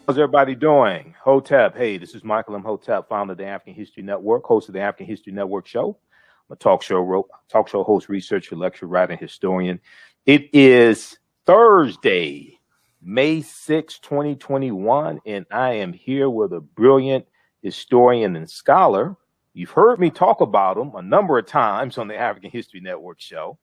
How's everybody doing? Hotep. Hey, this is Michael Imhotep, founder of the African History Network, host of the African History Network show. I'm a talk show host, researcher, lecturer, writer, and historian. It is Thursday, May 6, 2021, and I am here with a brilliant historian and scholar. You've heard me talk about him a number of times on the African History Network show.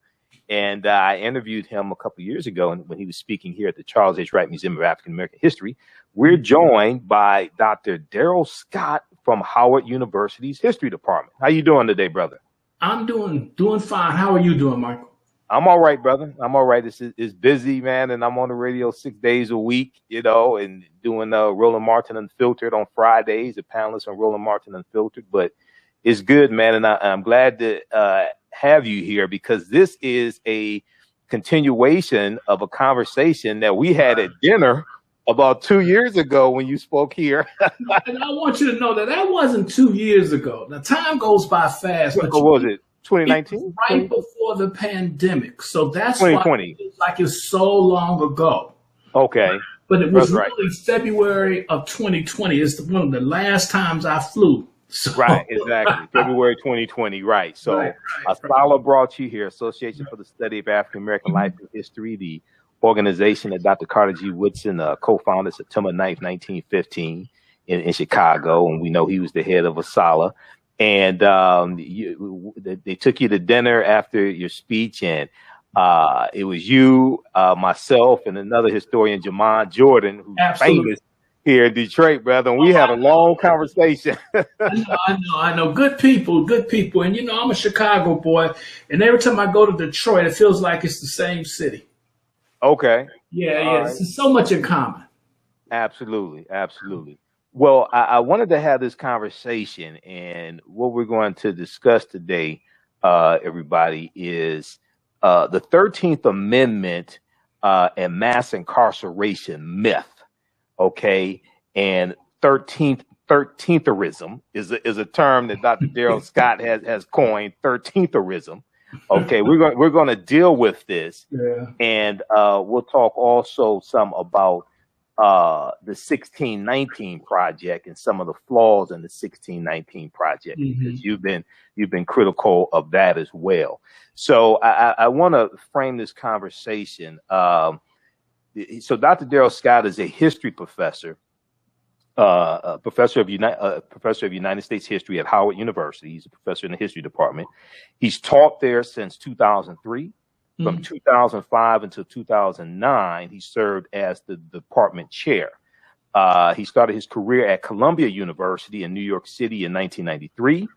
And I interviewed him a couple of years ago when he was speaking here at the Charles H. Wright Museum of African American History. We're joined by Dr. Daryl Scott from Howard University's History Department. How you doing today, brother? I'm doing fine. How are you doing, Michael? I'm all right, brother. I'm all right. It's busy, man, and I'm on the radio 6 days a week, and doing Roland Martin Unfiltered on Fridays, the panelists on Roland Martin Unfiltered. But it's good, man, and I'm glad to have you here because this is a continuation of a conversation that we had at dinner about 2 years ago when you spoke here. And I want you to know that wasn't 2 years ago. The time goes by fast. What was it? 2019? Right before the pandemic. So that's 2020. Why it feels like it's so long ago. Okay. But it was really February of 2020. It's one of the last times I flew. So. Right, exactly. February 2020, right. So Asala brought you here, Association for the Study of African American Life and History, the organization that Dr. Carter G. Woodson co-founded September 9th, 1915 in Chicago. And we know he was the head of Asala. And they took you to dinner after your speech, and it was you, myself, and another historian, Jamon Jordan, who's famous here in Detroit, brother, and we had a long conversation. I know. Good people. And, I'm a Chicago boy, and every time I go to Detroit, it feels like it's the same city. Okay. Yeah. There's so much in common. Absolutely. Well, I wanted to have this conversation, and what we're going to discuss today, everybody, is the 13th Amendment and mass incarceration myth. Okay, and Thirteentherism is a term that Dr. Daryl Scott has coined. Thirteentherism. Okay, we're going to deal with this, and we'll talk also some about the 1619 project and some of the flaws in the 1619 project, because you've been critical of that as well. So I want to frame this conversation. So Dr. Daryl Scott is a history professor, professor of United States history at Howard University. He's a professor in the history department. He's taught there since 2003. From 2005 until 2009, he served as the department chair. He started his career at Columbia University in New York City in 1993.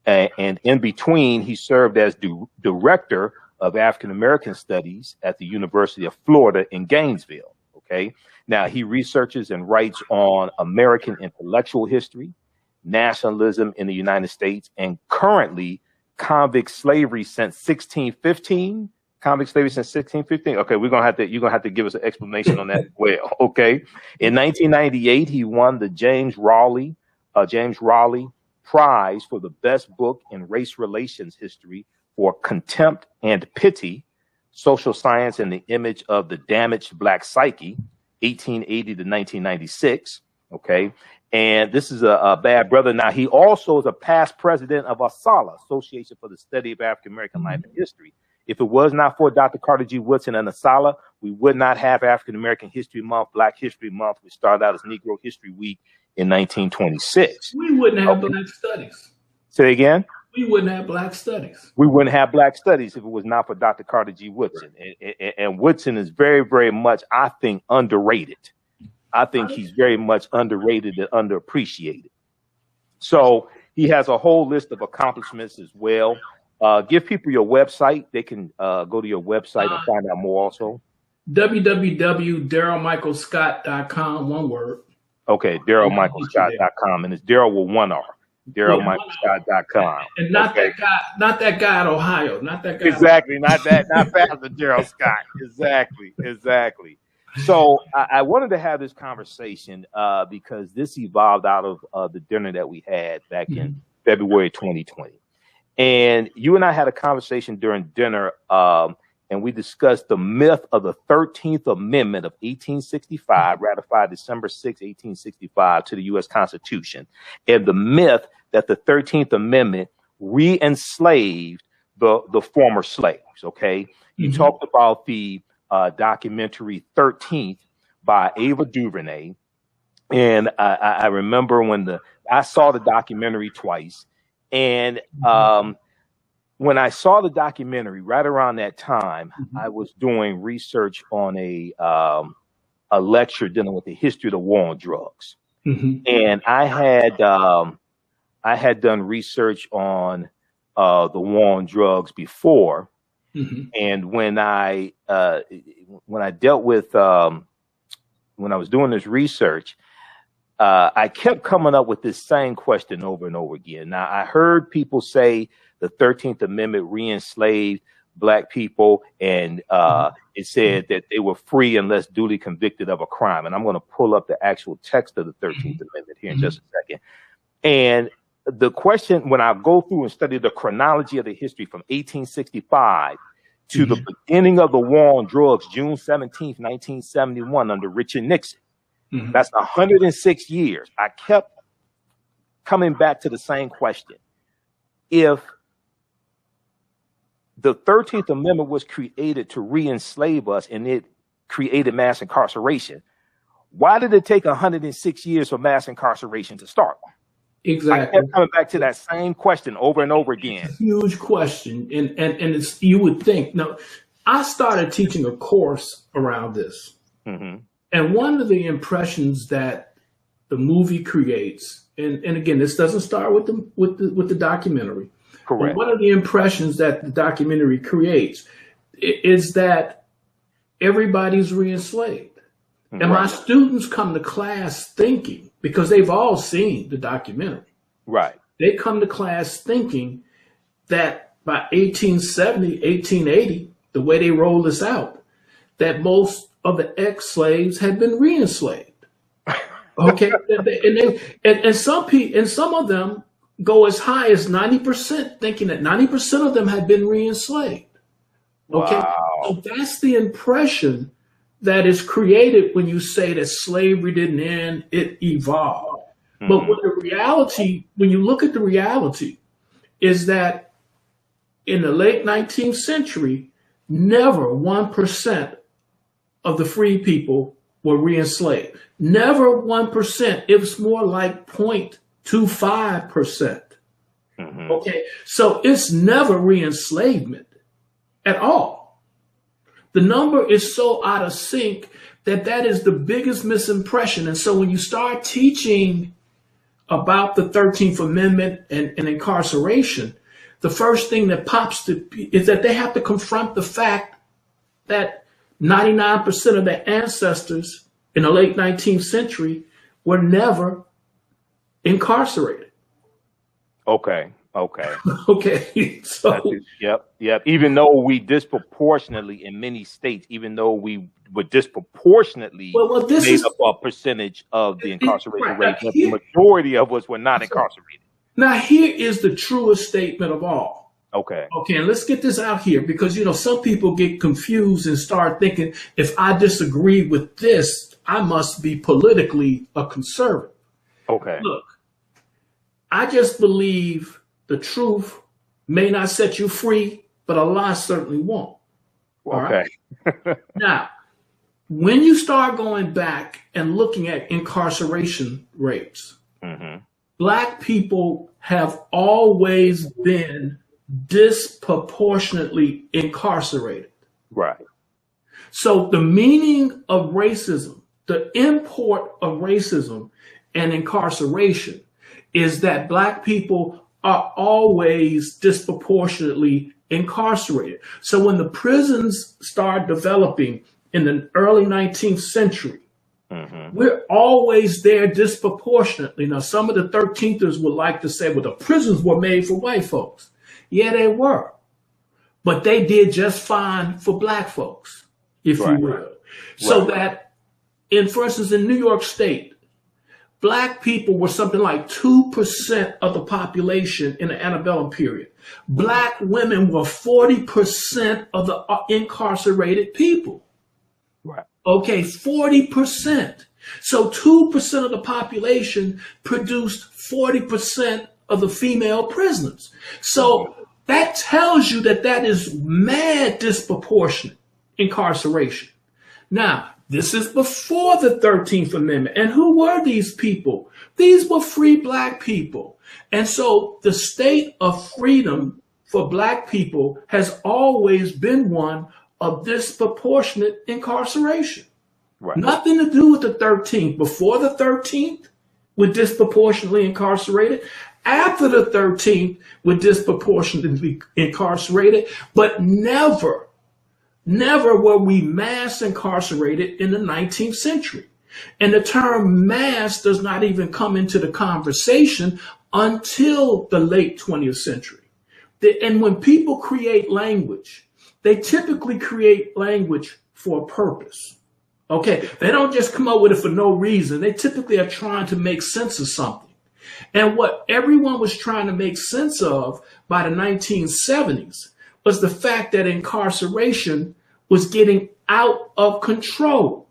And in between, he served as director of African American Studies at the University of Florida in Gainesville. Okay. Now he researches and writes on American intellectual history, nationalism in the United States, and currently convict slavery since 1615. Convict slavery since 1615. Okay, you're gonna have to give us an explanation on that as well. Okay. In 1998, he won the James Raleigh Prize for the best book in race relations history for Contempt and Pity, Social Science and the Image of the Damaged Black Psyche, 1880 to 1996. Okay. And this is a bad brother. Now, he also is a past president of ASALA, Association for the Study of African American Life and History. If it was not for Dr. Carter G. Woodson and ASALA, we would not have African American History Month, Black History Month, which started out as Negro History Week in 1926. We wouldn't have Black studies. Say again? We wouldn't have Black studies. We wouldn't have Black studies if it was not for Dr. Carter G. Woodson. And Woodson is very, very much, I think, underrated. I think he's very much underrated and underappreciated. So he has a whole list of accomplishments as well. Give people your website. They can go to your website and find out more also. www.darylmichaelscott.com, one word. Okay, DarylMichaelScott.com, and it's Daryl with one R. DarylMichaelScott.com. And not that guy in Ohio. Not that guy. Exactly, not Pastor Daryl Scott. Exactly. So I wanted to have this conversation because this evolved out of the dinner that we had back in February 2020. And you and I had a conversation during dinner and we discussed the myth of the 13th Amendment of 1865, ratified December 6, 1865 to the U.S. Constitution, and the myth that the 13th Amendment re-enslaved the former slaves, okay? You talked about the documentary 13th by Ava Duvernay, and I remember when I saw the documentary twice, and when I saw the documentary right around that time, I was doing research on a lecture dealing with the history of the war on drugs, and I had done research on the war on drugs before, and when I dealt with when I was doing this research, I kept coming up with this same question over and over again. Now, I heard people say the 13th Amendment re-enslaved Black people, and it said that they were free unless duly convicted of a crime. And I'm going to pull up the actual text of the 13th Amendment here in just a second. And the question, when I go through and study the chronology of the history from 1865 to the beginning of the war on drugs, June 17th, 1971, under Richard Nixon, that's 106 years. I kept coming back to the same question. If the 13th Amendment was created to re-enslave us and it created mass incarceration, why did it take 106 years for mass incarceration to start? Exactly. I kept coming back to that same question over and over again. It's a huge question. And it's, you would think, no, I started teaching a course around this. And one of the impressions that the movie creates, and again, this doesn't start with the documentary. Correct. One of the impressions that the documentary creates is that everybody's re-enslaved. And my students come to class thinking, because they've all seen the documentary. Right. They come to class thinking that by 1870, 1880, the way they roll this out, that most of the ex-slaves had been re-enslaved. Okay. and some of them go as high as 90%, thinking that 90% of them had been re-enslaved. Okay. Wow. So that's the impression that is created when you say that slavery didn't end, it evolved. But when the reality, when you look at the reality, is that in the late 19th century, never 1% of the free people were re-enslaved. Never 1%. It was more like 0.25%. Okay, so it's never re-enslavement at all. The number is so out of sync that is the biggest misimpression. And so when you start teaching about the 13th Amendment and incarceration, the first thing that pops is that they have to confront the fact that 99% of their ancestors in the late 19th century were never incarcerated. Okay. Okay. So yep. Even though we disproportionately in many states, even though we were disproportionately made up a percentage of the incarceration rate, but the majority of us were not incarcerated. Now here is the truest statement of all. Okay, and let's get this out here, because some people get confused and start thinking, if I disagree with this, I must be politically a conservative. Okay. Look, I just believe the truth may not set you free, but Allah certainly won't. Okay. Right? Now, when you start going back and looking at incarceration rates, Black people have always been disproportionately incarcerated. Right. So the meaning of racism, the import of racism and incarceration, is that Black people are always disproportionately incarcerated. So when the prisons start developing in the early 19th century, we're always there disproportionately. Now, some of the 13thers would like to say, well, the prisons were made for white folks. Yeah, they were. But they did just fine for Black folks, if you will. So that, for instance, in New York State, Black people were something like 2% of the population in the antebellum period. Black women were 40% of the incarcerated people. Right. Okay, 40%. So 2% of the population produced 40% of the female prisoners. So that tells you that is mad disproportionate incarceration. Now, this is before the 13th Amendment. And who were these people? These were free Black people. And so the state of freedom for Black people has always been one of disproportionate incarceration. Right. Nothing to do with the 13th. Before the 13th, we're disproportionately incarcerated. After the 13th, we're disproportionately incarcerated. But never were we mass incarcerated in the 19th century. And the term mass does not even come into the conversation until the late 20th century. And when people create language, they typically create language for a purpose. Okay, they don't just come up with it for no reason. They typically are trying to make sense of something. And what everyone was trying to make sense of by the 1970s was the fact that incarceration was getting out of control.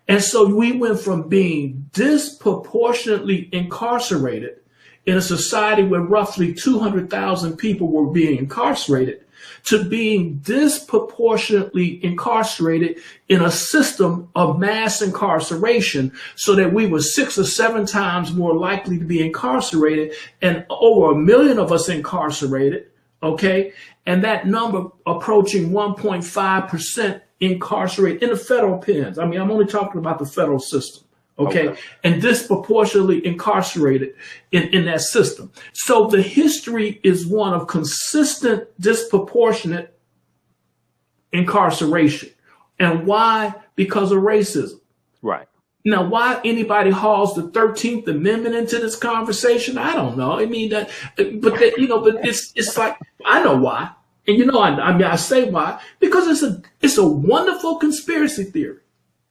And so we went from being disproportionately incarcerated in a society where roughly 200,000 people were being incarcerated to being disproportionately incarcerated in a system of mass incarceration, so that we were 6 or 7 times more likely to be incarcerated, and over 1 million of us incarcerated, okay? And that number approaching 1.5% incarcerated in the federal pens. I mean, I'm only talking about the federal system. Okay. And disproportionately incarcerated in that system. So the history is one of consistent, disproportionate incarceration. And why? Because of racism. Right. Now, why anybody hauls the 13th Amendment into this conversation, I don't know. I mean, but it's like, I know why. And I say why, because it's a wonderful conspiracy theory.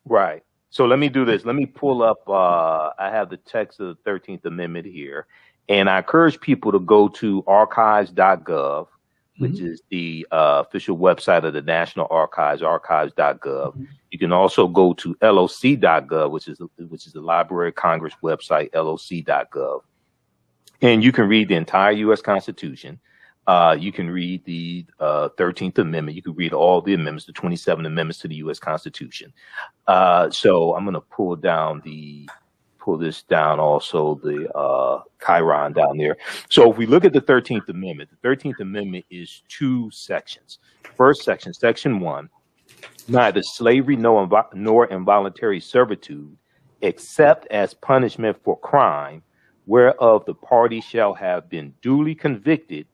Right. So let me do this. Let me pull up. I have the text of the 13th Amendment here, and I encourage people to go to archives.gov, which is the official website of the National Archives, archives.gov. You can also go to loc.gov, which is the Library of Congress website, loc.gov, and you can read the entire U.S. Constitution. You can read the 13th Amendment. You can read all the amendments, the 27 amendments to the U.S. Constitution. So I'm going to pull this down also, the Chiron down there. So if we look at the 13th Amendment, the 13th Amendment is 2 sections. First section, section 1, neither slavery nor involuntary servitude, except as punishment for crime, whereof the party shall have been duly convicted,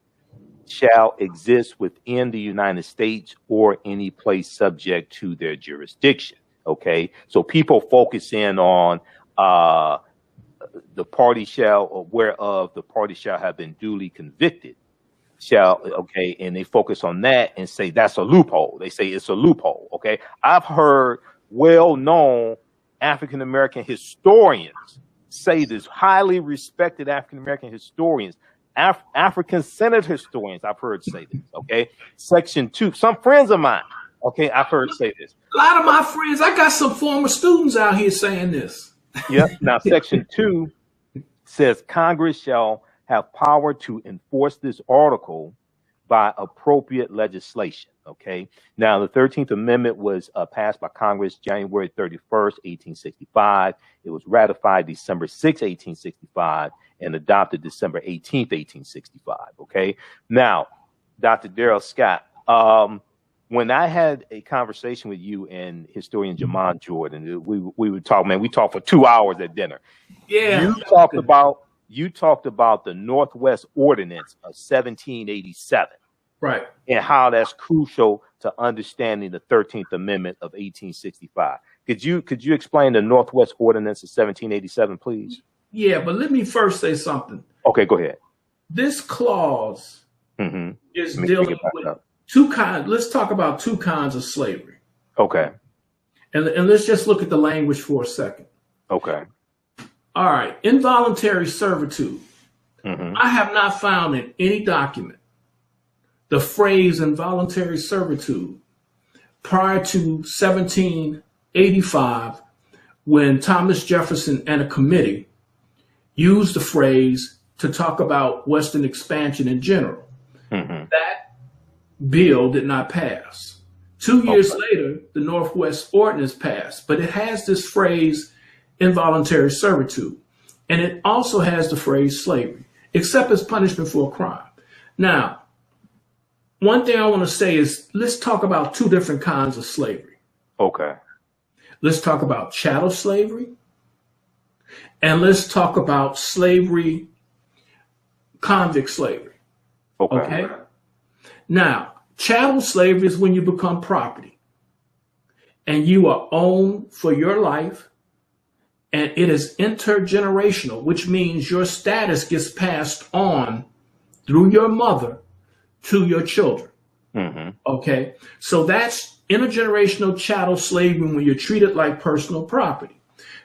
shall exist within the United States or any place subject to their jurisdiction. Okay, so people focus in on the party shall, or whereof the party shall have been duly convicted, and they focus on that and say that's a loophole. They say it's a loophole. Okay, I've heard well-known African American historians say this, highly respected African American historians. African Senate historians, I've heard say this, okay? Section 2, some friends of mine, okay, I've heard say this. A lot of my friends, I got some former students out here saying this. Yep. Now, Section 2 says Congress shall have power to enforce this article by appropriate legislation, okay? Now, the 13th Amendment was passed by Congress January 31st, 1865. It was ratified December 6, 1865. And adopted December 18th, 1865. Okay. Now, Dr. Daryl Scott, when I had a conversation with you and historian Jamon Jordan, we would talk, man, we talked for 2 hours at dinner. Yeah. You talked about the Northwest Ordinance of 1787. Right. And how that's crucial to understanding the 13th Amendment of 1865. Could you explain the Northwest Ordinance of 1787, please? Yeah, but let me first say something. Okay, go ahead. This clause is dealing with 2 kinds. Let's talk about 2 kinds of slavery. Okay. And let's just look at the language for a second. Okay. All right, involuntary servitude. I have not found in any document the phrase involuntary servitude prior to 1785, when Thomas Jefferson and a committee used the phrase to talk about Western expansion in general. That bill did not pass. 2 years later, the Northwest Ordinance passed, but it has this phrase involuntary servitude. And it also has the phrase slavery, except as punishment for a crime. Now, one thing I want to say is, let's talk about two different kinds of slavery. Okay. Let's talk about chattel slavery, and let's talk about slavery, convict slavery. Okay? Now, chattel slavery is when you become property, and you are owned for your life, and it is intergenerational, which means your status gets passed on through your mother to your children. Okay, so that's intergenerational chattel slavery, when you're treated like personal property.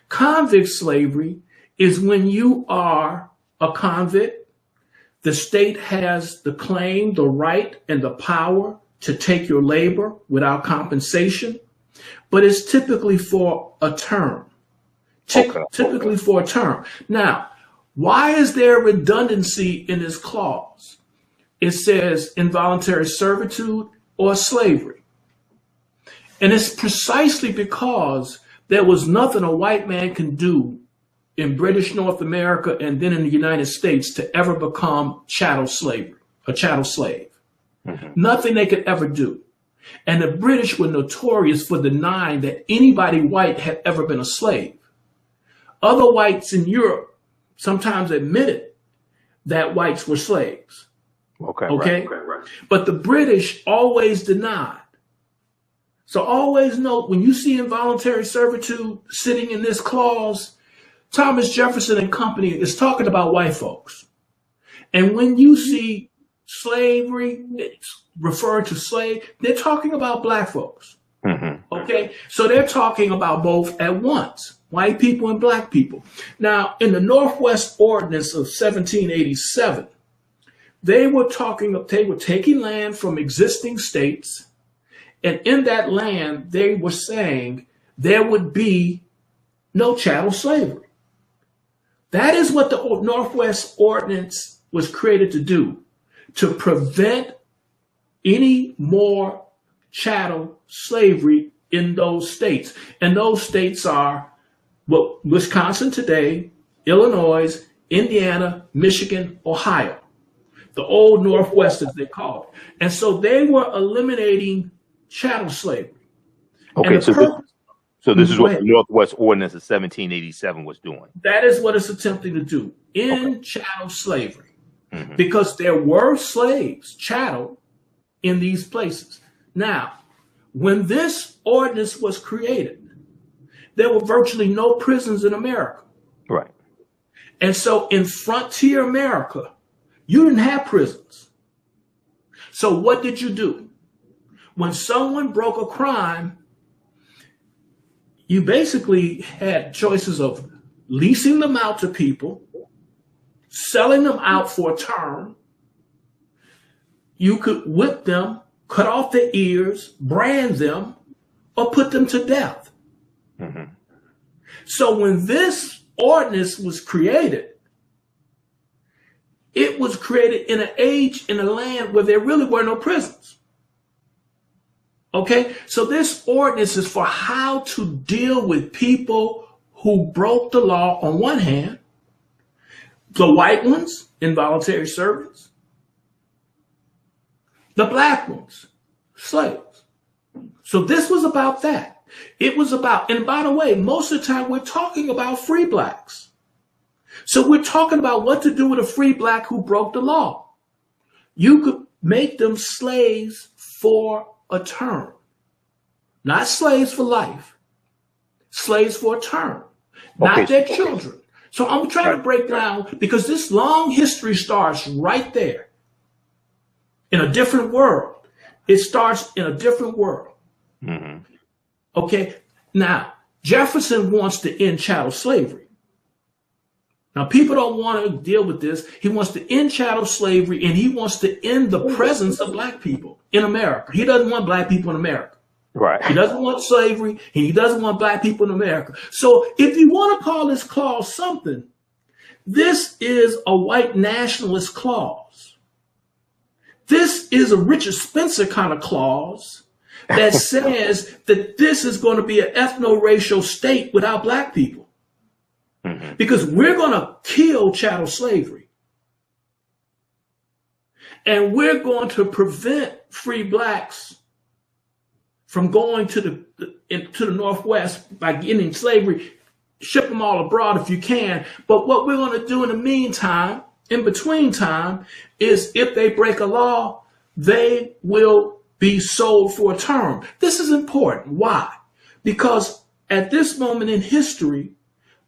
Convict slavery is when you are a convict. The state has the claim, the right, and the power to take your labor without compensation, but it's typically for a term. Typically for a term. Now, why is there redundancy in this clause? It says involuntary servitude or slavery. And it's precisely because there was nothing a white man can do in British North America and then in the United States to ever become chattel slavery, a chattel slave. Nothing they could ever do. And the British were notorious for denying that anybody white had ever been a slave. Other whites in Europe sometimes admitted that whites were slaves. Okay. Right. But the British always denied. So always note, when you see involuntary servitude sitting in this clause, Thomas Jefferson and company is talking about white folks. And when you see slavery, it's referred to slave, they're talking about black folks. Okay. So they're talking about both at once. White people and black people. Now, in the Northwest Ordinance of 1787, they were taking land from existing states, and in that land, they were saying there would be no chattel slavery. That is what the Northwest Ordinance was created to do, to prevent any more chattel slavery in those states. And those states are Wisconsin today, Illinois, Indiana, Michigan, Ohio, the old Northwest, as they call it. And so they were eliminating chattel slavery. Okay, so this is what the Northwest Ordinance of 1787 was doing. That is what it's attempting to do in chattel slavery, because there were slaves, chattel, in these places. Now, when this ordinance was created, there were virtually no prisons in America. Right. And so in frontier America, you didn't have prisons. So what did you do? When someone broke a crime, you basically had choices of leasing them out to people, selling them out for a term. You could whip them, cut off their ears, brand them, or put them to death. So when this ordinance was created, it was created in an age, in a land where there really were no prisons. Okay, so this ordinance is for how to deal with people who broke the law on one hand, the white ones, involuntary servants, the black ones, slaves. So this was about that. It was about, and by the way, most of the time we're talking about free blacks. So we're talking about what to do with a free black who broke the law. You could make them slaves for a term, not slaves for life, slaves for a term, not their children. So I'm trying to break down, because this long history starts right there in a different world. It starts in a different world. Okay, now Jefferson wants to end chattel slavery. Now, people don't want to deal with this. He wants to end chattel slavery, and he wants to end the presence of black people in America. He doesn't want black people in America. Right. He doesn't want slavery, and he doesn't want black people in America. So if you want to call this clause something, this is a white nationalist clause. This is a Richard Spencer kind of clause that says that this is going to be an ethno-racial state without black people. Mm-hmm. Because we're going to kill chattel slavery. And we're going to prevent free blacks from going to the Northwest by getting slavery, ship them all abroad if you can. But what we're going to do in the meantime, in between time, is if they break a law, they will be sold for a term. This is important. Why? Because at this moment in history,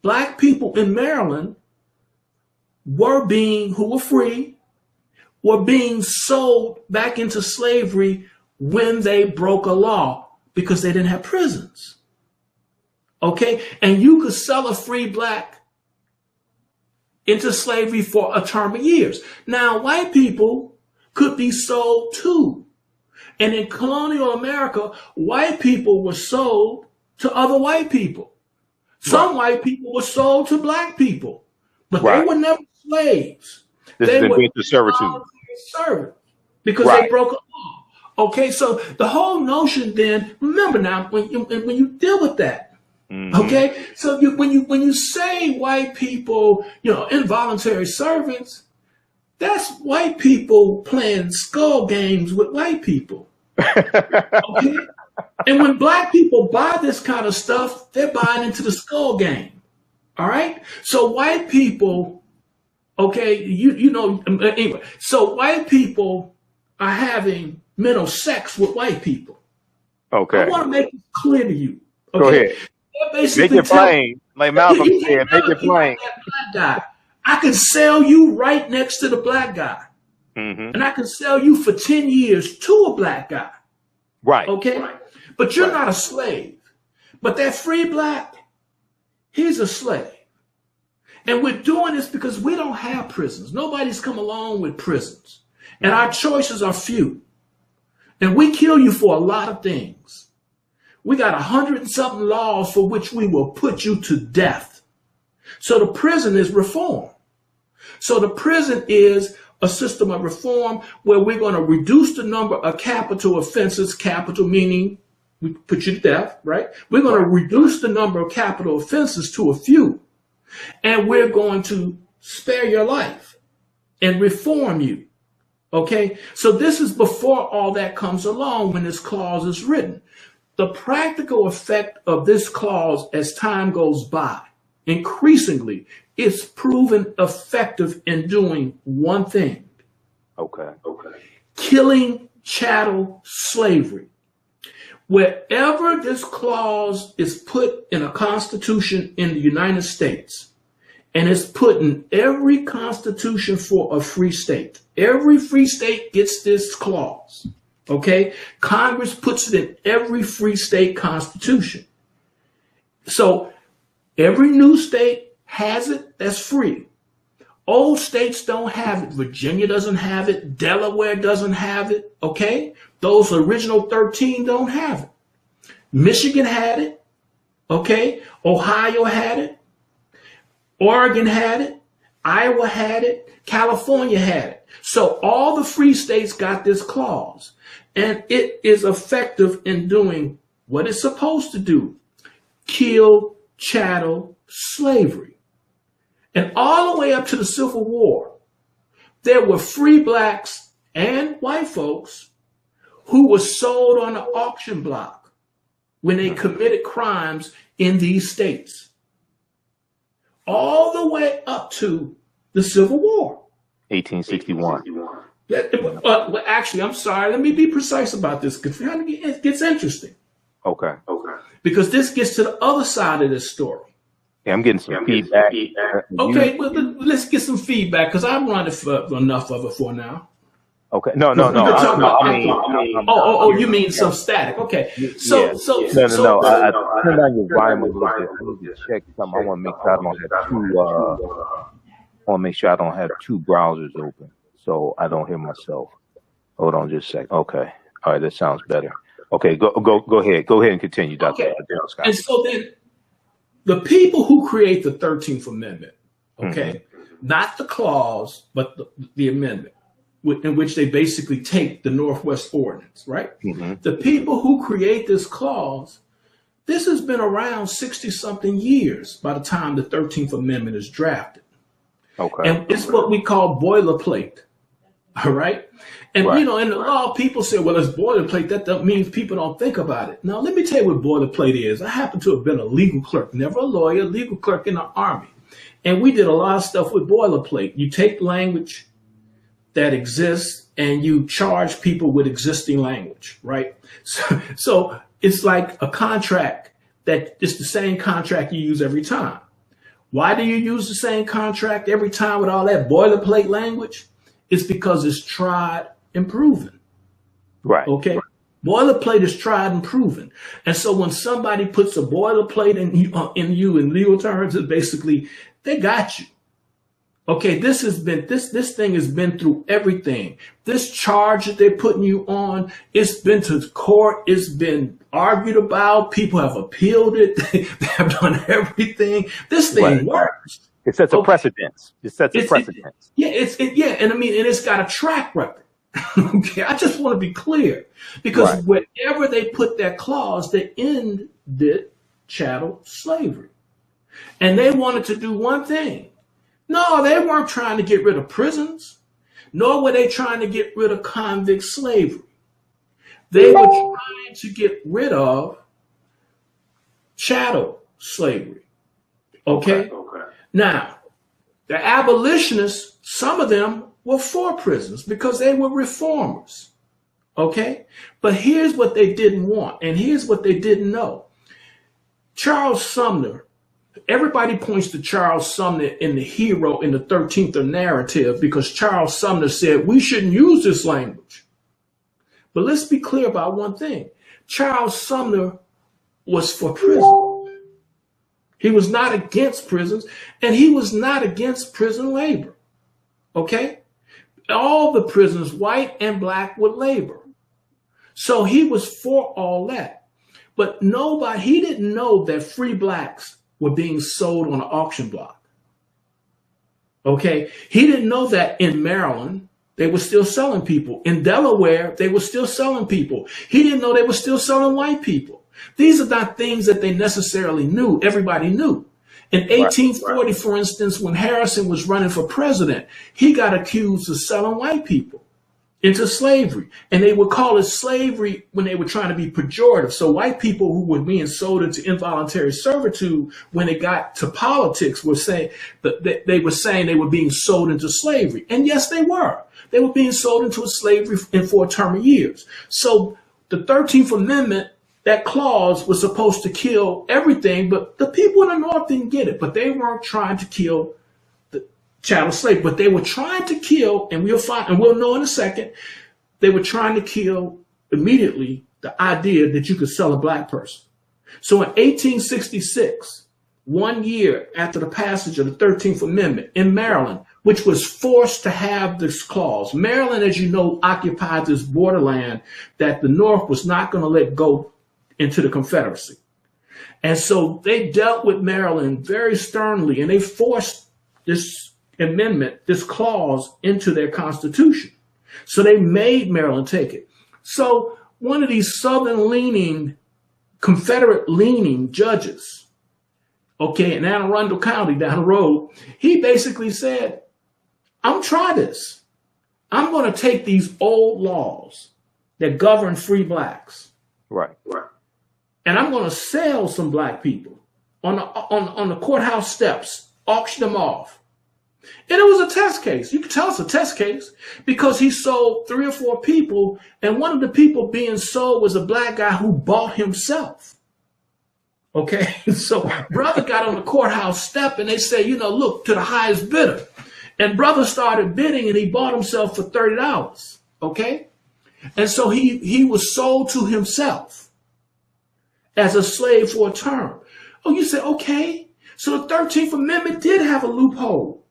black people in Maryland who were free, were being sold back into slavery when they broke a law because they didn't have prisons. Okay? And you could sell a free black into slavery for a term of years. Now, white people could be sold too. And in colonial America, white people were sold to other white people. Some white people were sold to black people, but they were never slaves. They were servitude because they broke a law. Okay, so the whole notion then, remember now, when you deal with that, okay, so when you say white people, involuntary servants, that's white people playing skull games with white people. Okay. And when black people buy this kind of stuff, they're buying into the skull game. All right. So white people, okay, anyway, so white people are having mental sex with white people. Okay. I want to make it clear to you. Okay? Go ahead. Make it plain. Like Malcolm said, make it plain. I can sell you right next to the black guy. Mm-hmm. And I can sell you for 10 years to a black guy. Right. Okay. Right. But you're not a slave. But that free black, he's a slave. And we're doing this because we don't have prisons. Nobody's come along with prisons. And our choices are few. And we kill you for a lot of things. We got 100 and something laws for which we will put you to death. So the prison is reform. So the prison is a system of reform where we're going to reduce the number of capital offenses, capital meaning we put you to death, right? We're going to reduce the number of capital offenses to a few, and we're going to spare your life and reform you. Okay? So this is before all that comes along when this clause is written. The practical effect of this clause as time goes by, increasingly, it's proven effective in doing one thing. Okay. Killing chattel slavery. Wherever this clause is put in a constitution in the United States, and it's put in every constitution for a free state, every free state gets this clause. Okay? Congress puts it in every free state constitution. So every new state has it that's free. Old states don't have it. Virginia doesn't have it. Delaware doesn't have it. Okay? Those original 13 don't have it. Michigan had it. Okay? Ohio had it. Oregon had it. Iowa had it. California had it. So all the free states got this clause. And it is effective in doing what it's supposed to do. Kill chattel slavery. And all the way up to the Civil War, there were free blacks and white folks who were sold on the auction block when they committed crimes in these states. All the way up to the Civil War. 1861. Actually, I'm sorry. Let me be precise about this because it gets interesting. Okay. Because this gets to the other side of this story. Yeah, I'm getting some feedback. Okay, well, let's get some feedback because I've run enough of it for now. Okay, no. You mean some static? Okay, No. I turned down your volume a little bit. I need to check something. I want to make sure I don't have want to make sure I don't have two browsers open so I don't hear myself. Hold on just a sec. Okay. All right, that sounds better. Okay, go ahead. Go ahead and continue, Dr. Daryl Scott. And so then the people who create the 13th Amendment, okay, not the clause, but the amendment, in which they basically take the Northwest Ordinance, right? The people who create this clause, this has been around 60-something years by the time the 13th Amendment is drafted. Okay. And it's what we call boilerplate. All right. And, you know, in the law, people say, well, it's boilerplate. That means people don't think about it. Now, let me tell you what boilerplate is. I happen to have been a legal clerk, never a lawyer, legal clerk in the Army. And we did a lot of stuff with boilerplate. You take language that exists and you charge people with existing language, right? So it's like a contract that it's the same contract you use every time. Why do you use the same contract every time with all that boilerplate language? It's because it's tried and proven. Right. Okay. Right. Boilerplate is tried and proven. And so when somebody puts a boilerplate in legal terms, it's basically, they got you. Okay, this thing has been through everything. This charge that they're putting you on, it's been to court, it's been argued about, people have appealed it, they have done everything. This thing works. It sets a precedence. It sets a precedence. And I mean, and it's got a track record. Okay, I just want to be clear, because wherever they put that clause, they ended chattel slavery. And they wanted to do one thing. No, they weren't trying to get rid of prisons, nor were they trying to get rid of convict slavery. They were trying to get rid of chattel slavery. Okay? Now, the abolitionists, some of them were for prisons because they were reformers. Okay? But here's what they didn't want, and here's what they didn't know. Charles Sumner, everybody points to Charles Sumner in the hero in the 13th narrative because Charles Sumner said we shouldn't use this language. But let's be clear about one thing. Charles Sumner was for prison. He was not against prisons, and he was not against prison labor. Okay? All the prisons, white and black, would labor. So he was for all that. But he didn't know that free blacks were being sold on an auction block. Okay? He didn't know that in Maryland, they were still selling people. In Delaware, they were still selling people. He didn't know they were still selling white people. These are not things that they necessarily knew. Everybody knew. In 1840, for instance, when Harrison was running for president, he got accused of selling white people into slavery. And they would call it slavery when they were trying to be pejorative. So white people who were being sold into involuntary servitude, when it got to politics, were saying that they were saying they were being sold into slavery. And yes, they were. They were being sold into a slavery for a term of years. So the 13th Amendment, that clause was supposed to kill everything, but the people in the North didn't get it. But they weren't trying to kill the chattel slave, but they were trying to kill, and we'll know in a second, they were trying to kill immediately the idea that you could sell a black person. So in 1866, 1 year after the passage of the 13th Amendment in Maryland, which was forced to have this clause, Maryland, as you know, occupied this borderland that the North was not going to let go into the Confederacy. And so they dealt with Maryland very sternly, and they forced this amendment, this clause, into their constitution. So they made Maryland take it. So one of these Southern-leaning, Confederate-leaning judges, okay, in Anne Arundel County down the road, he basically said, I'm trying this. I'm going to take these old laws that govern free blacks. Right. And I'm going to sell some black people on the courthouse steps, auction them off. And it was a test case. You can tell it's a test case because he sold 3 or 4 people, and one of the people being sold was a black guy who bought himself. Okay, so brother got on the courthouse step, and they say, look, to the highest bidder. And brother started bidding, and he bought himself for $30. Okay, and so he was sold to himself as a slave for a term. Oh, you say, okay, so the 13th Amendment did have a loophole.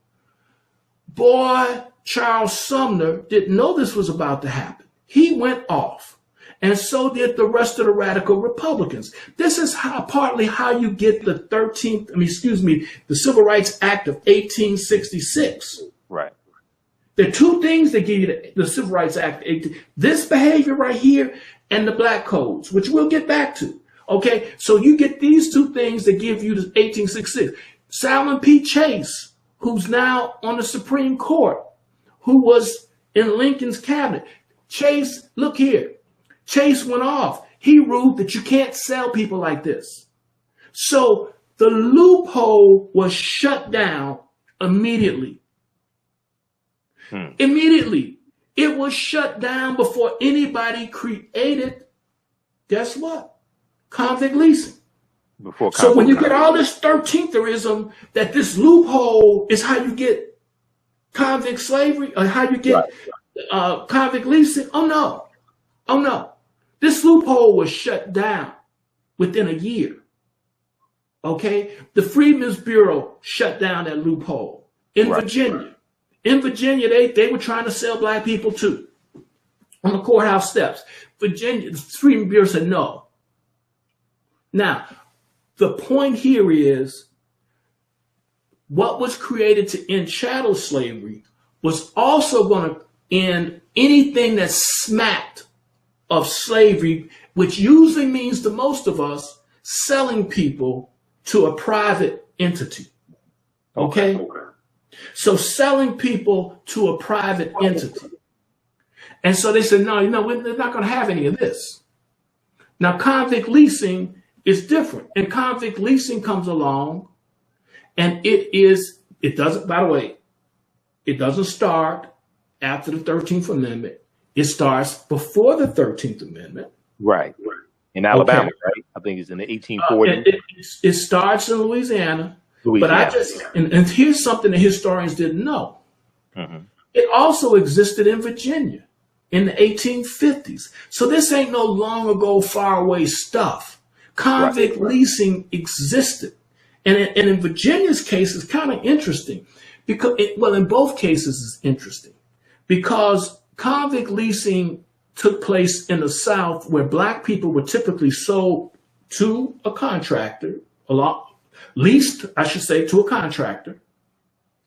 Boy, Charles Sumner didn't know this was about to happen. He went off. And so did the rest of the radical Republicans. This is partly how you get the the Civil Rights Act of 1866. Right. There are two things that give you the Civil Rights Act. This behavior right here and the black codes, which we'll get back to. Okay, so you get these two things that give you the 1866. Salmon P. Chase, who's now on the Supreme Court, who was in Lincoln's cabinet. Chase, look here. Chase went off. He ruled that you can't sell people like this. So the loophole was shut down immediately. Immediately. It was shut down before anybody created, guess what? Convict leasing. So when you get all this 13therism, that this loophole is how you get convict slavery, or how you get convict leasing. Oh no. This loophole was shut down within a year. Okay? The Freedmen's Bureau shut down that loophole in Virginia. In Virginia, they were trying to sell black people too on the courthouse steps. Virginia, the Freedmen's Bureau said no. Now, the point here is what was created to end chattel slavery was also going to end anything that smacked of slavery, which usually means to most of us selling people to a private entity. Okay? So selling people to a private entity. And so they said, no, we're not going to have any of this. Now, convict leasing is different. And convict leasing comes along, and it doesn't start after the 13th Amendment. It starts before the 13th Amendment. Right. In Alabama, right? I think it's in the 1840s. It starts in Louisiana. But and here's something that historians didn't know. It also existed in Virginia in the 1850s. So this ain't no long ago, far away stuff. Convict leasing existed. And in Virginia's case, it's kind of interesting because, in both cases, it's interesting because convict leasing took place in the South, where black people were typically sold to a contractor, leased, I should say, to a contractor.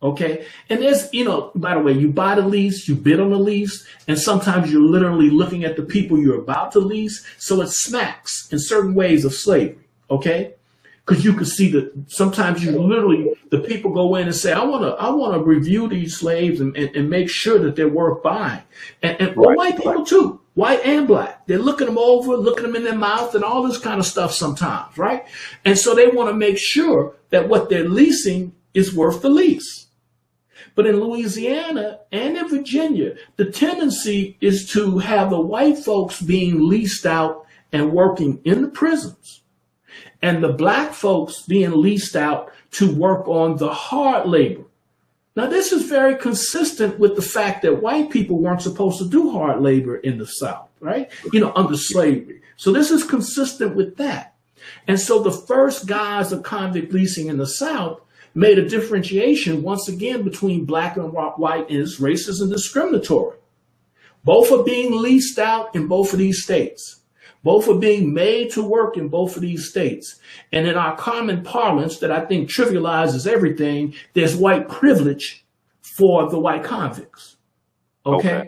Okay. And there's, by the way, you buy the lease, you bid on the lease, and sometimes you're literally looking at the people you're about to lease. So it smacks in certain ways of slavery. Okay. Because you can see that sometimes the people go in and say, I want to review these slaves and make sure that they're worth buying. And white people too, white and black. They're looking them over, looking them in their mouth and all this kind of stuff sometimes, right? And so they want to make sure that what they're leasing is worth the lease. But in Louisiana and in Virginia, the tendency is to have the white folks being leased out and working in the prisons, and the black folks being leased out to work on the hard labor. Now, this is very consistent with the fact that white people weren't supposed to do hard labor in the South, right? Under slavery. So this is consistent with that. And so the first guys of convict leasing in the South made a differentiation once again between black and white, and it's racist and discriminatory. Both are being leased out in both of these states. Both are being made to work in both of these states. And in our common parlance that I think trivializes everything, there's white privilege for the white convicts. Okay.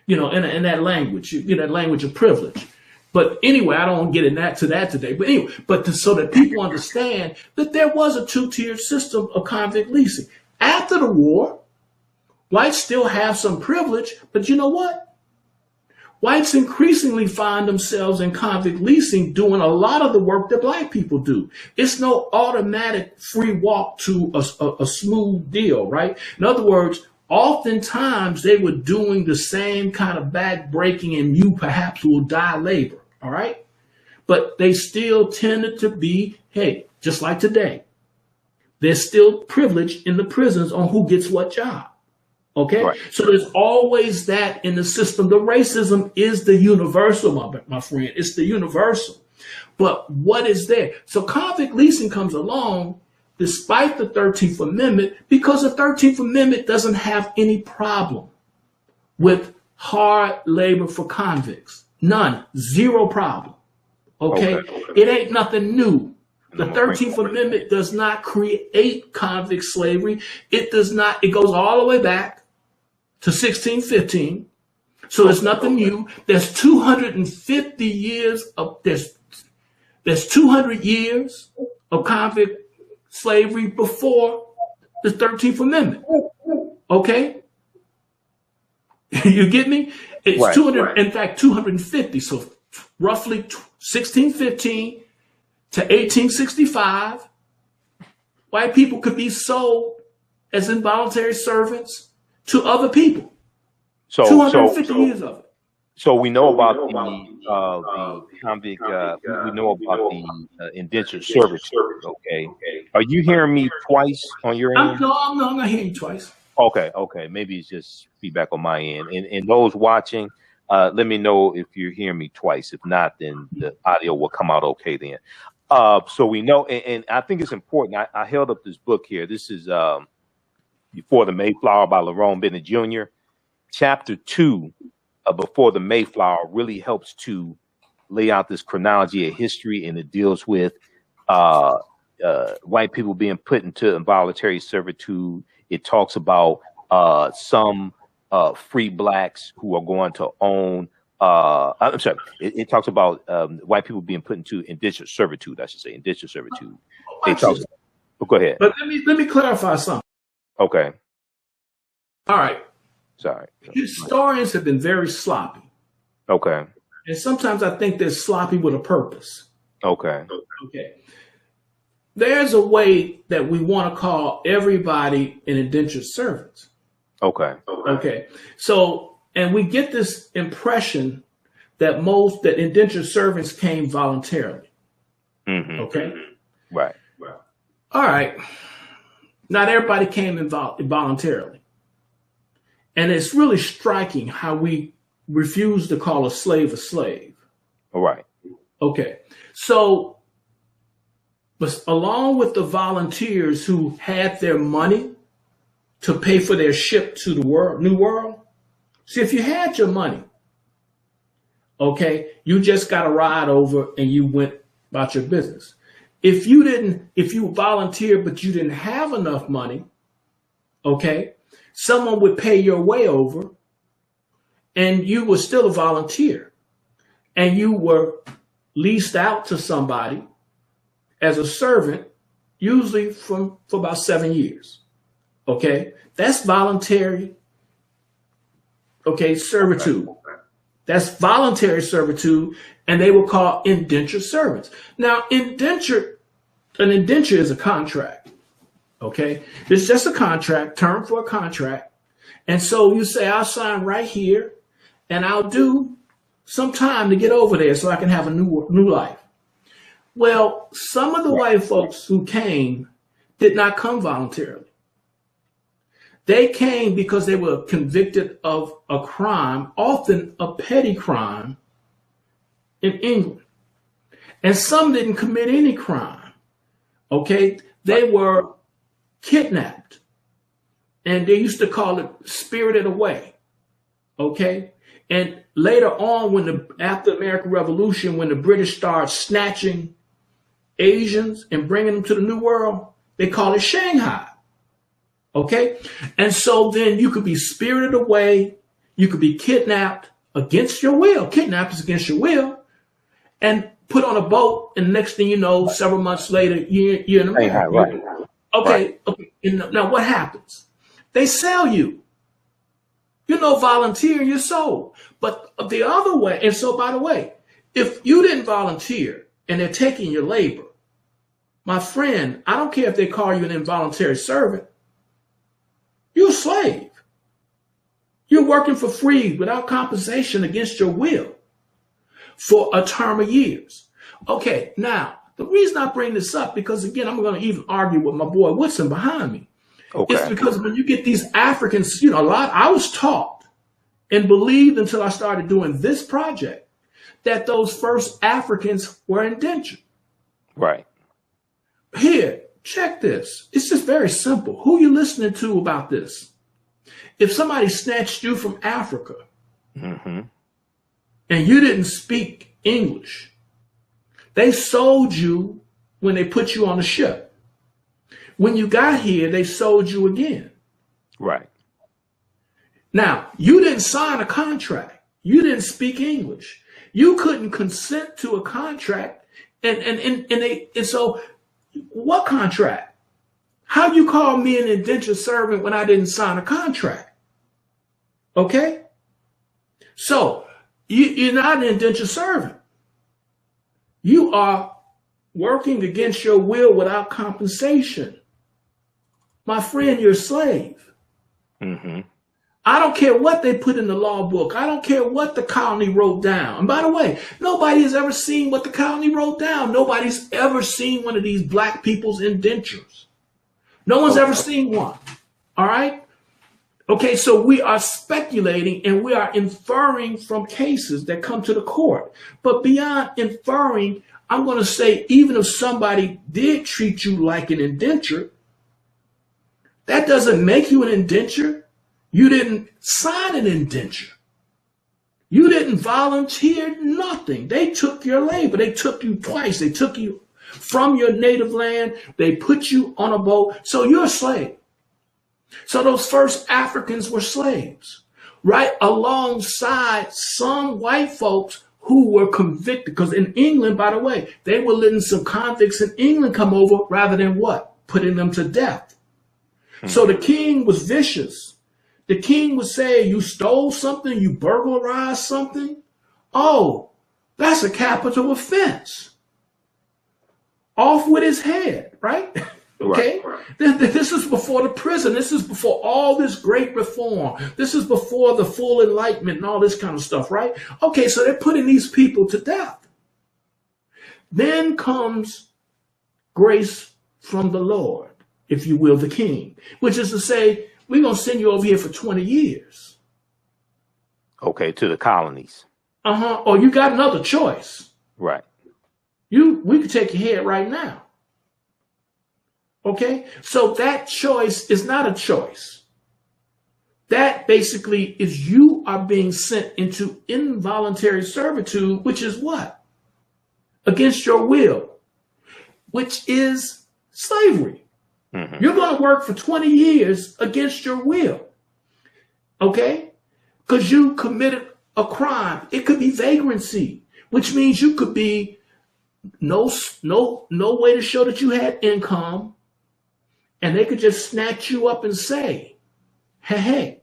In that language, that language of privilege. But anyway, I don't want to get into that today. But anyway, so that people understand that there was a two-tiered system of convict leasing. After the war, whites still have some privilege, but you know what? Whites increasingly find themselves in convict leasing doing a lot of the work that black people do. It's no automatic free walk to a smooth deal, right? In other words, oftentimes they were doing the same kind of back-breaking and you perhaps will die labor, all right? But they still tended to be, hey, just like today, there's still privilege in the prisons on who gets what job. Okay, so there's always that in the system. The racism is the universal, my friend. It's the universal. But what is there? So convict leasing comes along. despite the 13th Amendment, because the 13th Amendment doesn't have any problem with hard labor for convicts. None. Zero problem. Okay? It ain't nothing new. The 13th Amendment does not create convict slavery. It does not. It goes all the way back to 1615. So it's nothing new. There's 250 years of there's 200 years of convict slavery before the 13th Amendment. Okay? You get me? It's right, 200, right. In fact, 250. So roughly 1615 to 1865, white people could be sold as involuntary servants to other people. So 250 years of it. So we know about the convict. We know about the indentured servitude. Okay. Are you hearing me twice on your end? No, I'm not hearing you twice. Okay. Maybe it's just feedback on my end. And those watching, let me know if you're hearing me twice. If not, then the audio will come out okay then. So we know, and I think it's important. I held up this book here. This is Before the Mayflower by Lerone Bennett Jr. Chapter 2 of Before the Mayflower really helps to lay out this chronology of history, and it deals with white people being put into involuntary servitude. It talks about some free blacks who are going to own. I'm sorry. It talks about white people being put into indentured servitude. I should say indentured servitude. Go ahead. But let me clarify something. Okay. All right. Sorry. Historians have been very sloppy. Okay. And sometimes I think they're sloppy with a purpose. Okay. There's a way that we want to call everybody an indentured servant. Okay. So, and we get this impression that indentured servants came voluntarily. Mm-hmm. Okay. Right. All right. Not everybody came voluntarily. And it's really striking how we refuse to call a slave a slave. All right. Okay. So, but along with the volunteers who had their money to pay for their ship to the New World, see, if you had your money, okay, you just got a ride over and you went about your business. If you volunteered but you didn't have enough money, okay, someone would pay your way over and you were still a volunteer and you were leased out to somebody as a servant, usually for about 7 years. Okay, that's voluntary. Okay, servitude. That's voluntary servitude, and they will call indentured servants. Now, an indenture is a contract. Okay, it's just a contract, term for a contract. And so you say, I'll sign right here, and I'll do some time to get over there so I can have a new life. Well, some of the white folks who came did not come voluntarily. They came because they were convicted of a crime, often a petty crime, in England. And some didn't commit any crime. Okay, they were kidnapped. And they used to call it spirited away. Okay, and later on, after the American Revolution, when the British started snatching Asians and bringing them to the New World, they call it Shanghai. Okay, and so then you could be spirited away, you could be kidnapped against your will. Kidnapped is against your will, and put on a boat, and the next thing you know, several months later, you're in America. Right. Okay. Now what happens? They sell you. Volunteer, you're sold. But the other way, and so by the way, if you didn't volunteer and they're taking your labor, my friend, I don't care if they call you an involuntary servant, you're a slave. You're working for free without compensation against your will for a term of years. Okay, now, the reason I bring this up, because again, I'm going to even argue with my boy Woodson behind me. Okay. It's because when you get these Africans, I was taught and believed until I started doing this project that those first Africans were indentured. Right. Here, check this. It's just very simple. Who you listening to about this? If somebody snatched you from Africa and you didn't speak English, they sold you when they put you on a ship. When you got here, they sold you again. Right. Now, you didn't sign a contract. You didn't speak English. You couldn't consent to a contract. And so what contract? How you call me an indentured servant when I didn't sign a contract? Okay? So you're not an indentured servant. You are working against your will without compensation. My friend, you're a slave. I don't care what they put in the law book. I don't care what the colony wrote down. And by the way, nobody has ever seen what the colony wrote down. Nobody's ever seen one of these black people's indentures. No one's ever seen one. All right? Okay, so we are speculating and we are inferring from cases that come to the court. But beyond inferring, I'm going to say, even if somebody did treat you like an indenture, that doesn't make you an indenture. You didn't sign an indenture. You didn't volunteer nothing. They took your labor. They took you twice. They took you from your native land. They put you on a boat. So you're a slave. So those first Africans were slaves, right? Alongside some white folks who were convicted. Because in England, by the way, they were letting some convicts in England come over rather than what? Putting them to death. So the king was vicious. The king would say, you stole something, you burglarized something. Oh, that's a capital offense. Off with his head, right? Okay. Right. This is before the prison. This is before all this great reform. This is before the full enlightenment and all this kind of stuff, right? Okay, so they're putting these people to death. Then comes grace from the Lord, if you will, the king, which is to say, we're going to send you over here for 20 years. Okay, to the colonies. Or you got another choice. Right. We could take your head right now. Okay? So that choice is not a choice. That basically is you are being sent into involuntary servitude, which is what? Against your will, which is slavery. You're going to work for 20 years against your will. Okay? Because you committed a crime. It could be vagrancy, which means you could be no way to show that you had income. And they could just snatch you up and say, hey,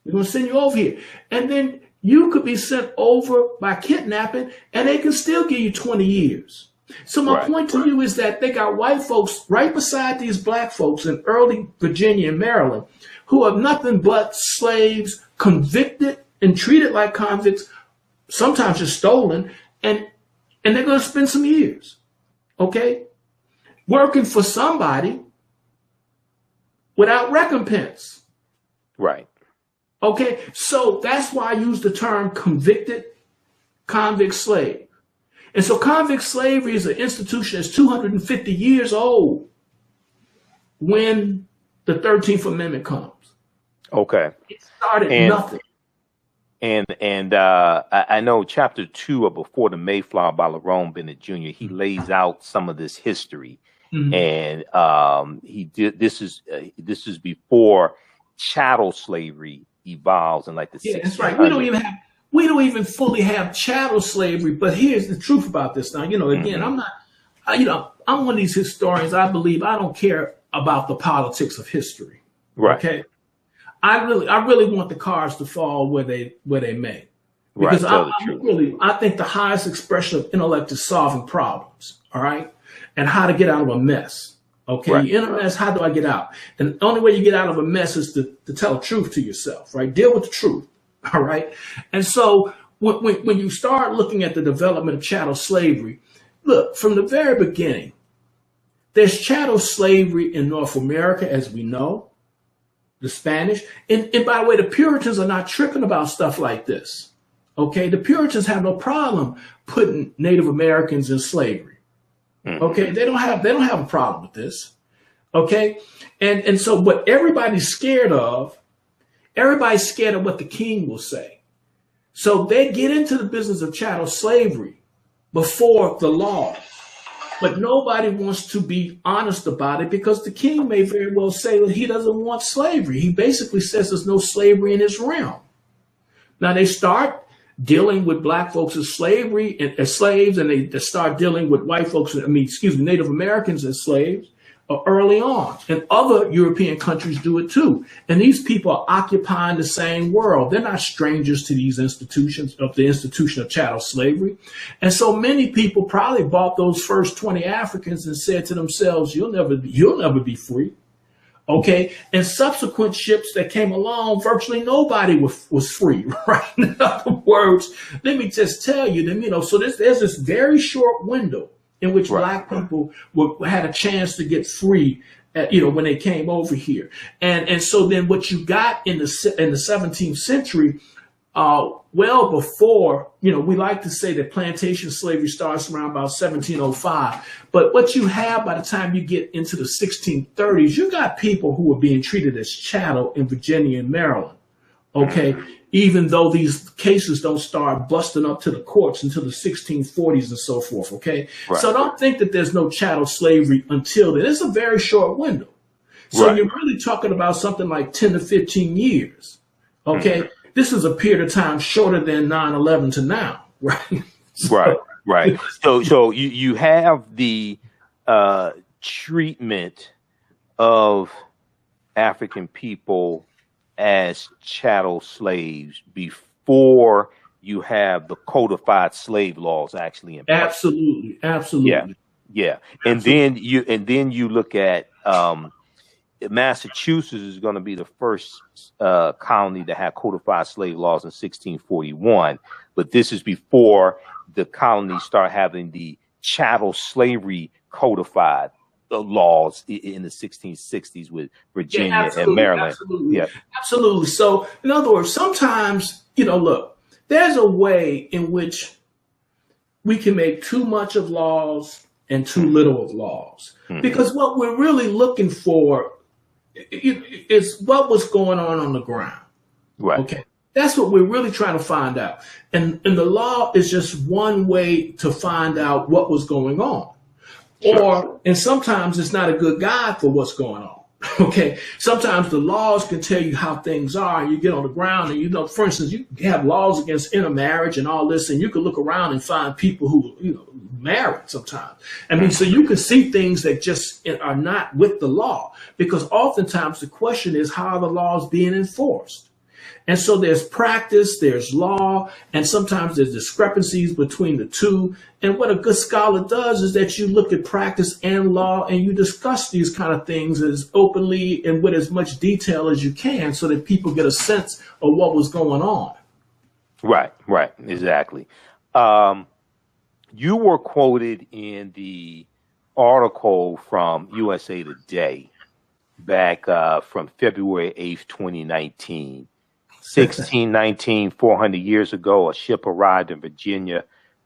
we're going to send you over here. And then you could be sent over by kidnapping and they can still give you 20 years. So my point to you is that they got white folks right beside these black folks in early Virginia and Maryland who are nothing but slaves, convicted and treated like convicts, sometimes just stolen, and they're going to spend some years, okay, working for somebody without recompense. Right. Okay, so that's why I use the term convicted convict slave. And so convict slavery is an institution that's 250 years old when the 13th Amendment comes. Okay. It started nothing. And I know chapter 2 of Before the Mayflower by Lerone Bennett Jr., he lays out some of this history. And he did this is before chattel slavery evolves in like the 1600s. That's right. We don't even fully have chattel slavery, but here's the truth about this. Now, again, I'm one of these historians. I believe I don't care about the politics of history. Right. Okay. I really want the cards to fall where they may. Because I think the highest expression of intellect is solving problems. All right. And how to get out of a mess. Okay. Right. You're in a mess. How do I get out? And the only way you get out of a mess is to tell the truth to yourself, right? Deal with the truth. All right. And so when you start looking at the development of chattel slavery, look, from the very beginning, there's chattel slavery in North America, as we know, the Spanish. And by the way, the Puritans are not tripping about stuff like this. Okay. The Puritans have no problem putting Native Americans in slavery. Okay. They don't have a problem with this. Okay. And so what everybody's scared of what the king will say. So they get into the business of chattel slavery before the law. But nobody wants to be honest about it because the king may very well say that he doesn't want slavery. He basically says there's no slavery in his realm. Now they start dealing with black folks as slavery and as slaves, and they start dealing with white folks, Native Americans as slaves early on. And other European countries do it too. And these people are occupying the same world. They're not strangers to these institutions, of the institution of chattel slavery. And so many people probably bought those first 20 Africans and said to themselves, you'll never be free. Okay. And subsequent ships that came along, virtually nobody was free, right? In other words, let me just tell you that, so there's this very short window in which black people had a chance to get free, when they came over here. And so then what you got in the 17th century, well before, we like to say that plantation slavery starts around about 1705. But what you have by the time you get into the 1630s, you got people who are being treated as chattel in Virginia and Maryland. Okay. Even though these cases don't start busting up to the courts until the 1640s and so forth. Okay. Right. So don't think that there's no chattel slavery until then. It's a very short window. So you're really talking about something like 10 to 15 years. Okay. This is a period of time shorter than 9/11 to now. Right. Right. So you have the treatment of African people as chattel slaves before you have the codified slave laws actually in place. Absolutely. Yeah. Absolutely. And then you look at Massachusetts is going to be the first colony to have codified slave laws in 1641, but this is before the colonies start having the chattel slavery codified laws in the 1660s with Virginia and Maryland. Absolutely. So in other words, sometimes, look, there's a way in which we can make too much of laws and too little of laws, because what we're really looking for is what was going on the ground. Right. Okay. That's what we're really trying to find out. And the law is just one way to find out what was going on. And sometimes it's not a good guide for what's going on. Okay. Sometimes the laws can tell you how things are, and you get on the ground and, for instance, you have laws against intermarriage and all this, and you can look around and find people who, married sometimes. So you can see things that just are not with the law, because oftentimes the question is, how are the laws being enforced? And so there's practice, there's law, and sometimes there's discrepancies between the two. And what a good scholar does is that you look at practice and law and you discuss these kind of things as openly and with as much detail as you can so that people get a sense of what was going on. Right, exactly. You were quoted in the article from USA Today back from February 8th, 2019. 1619, 400 years ago, a ship arrived in Virginia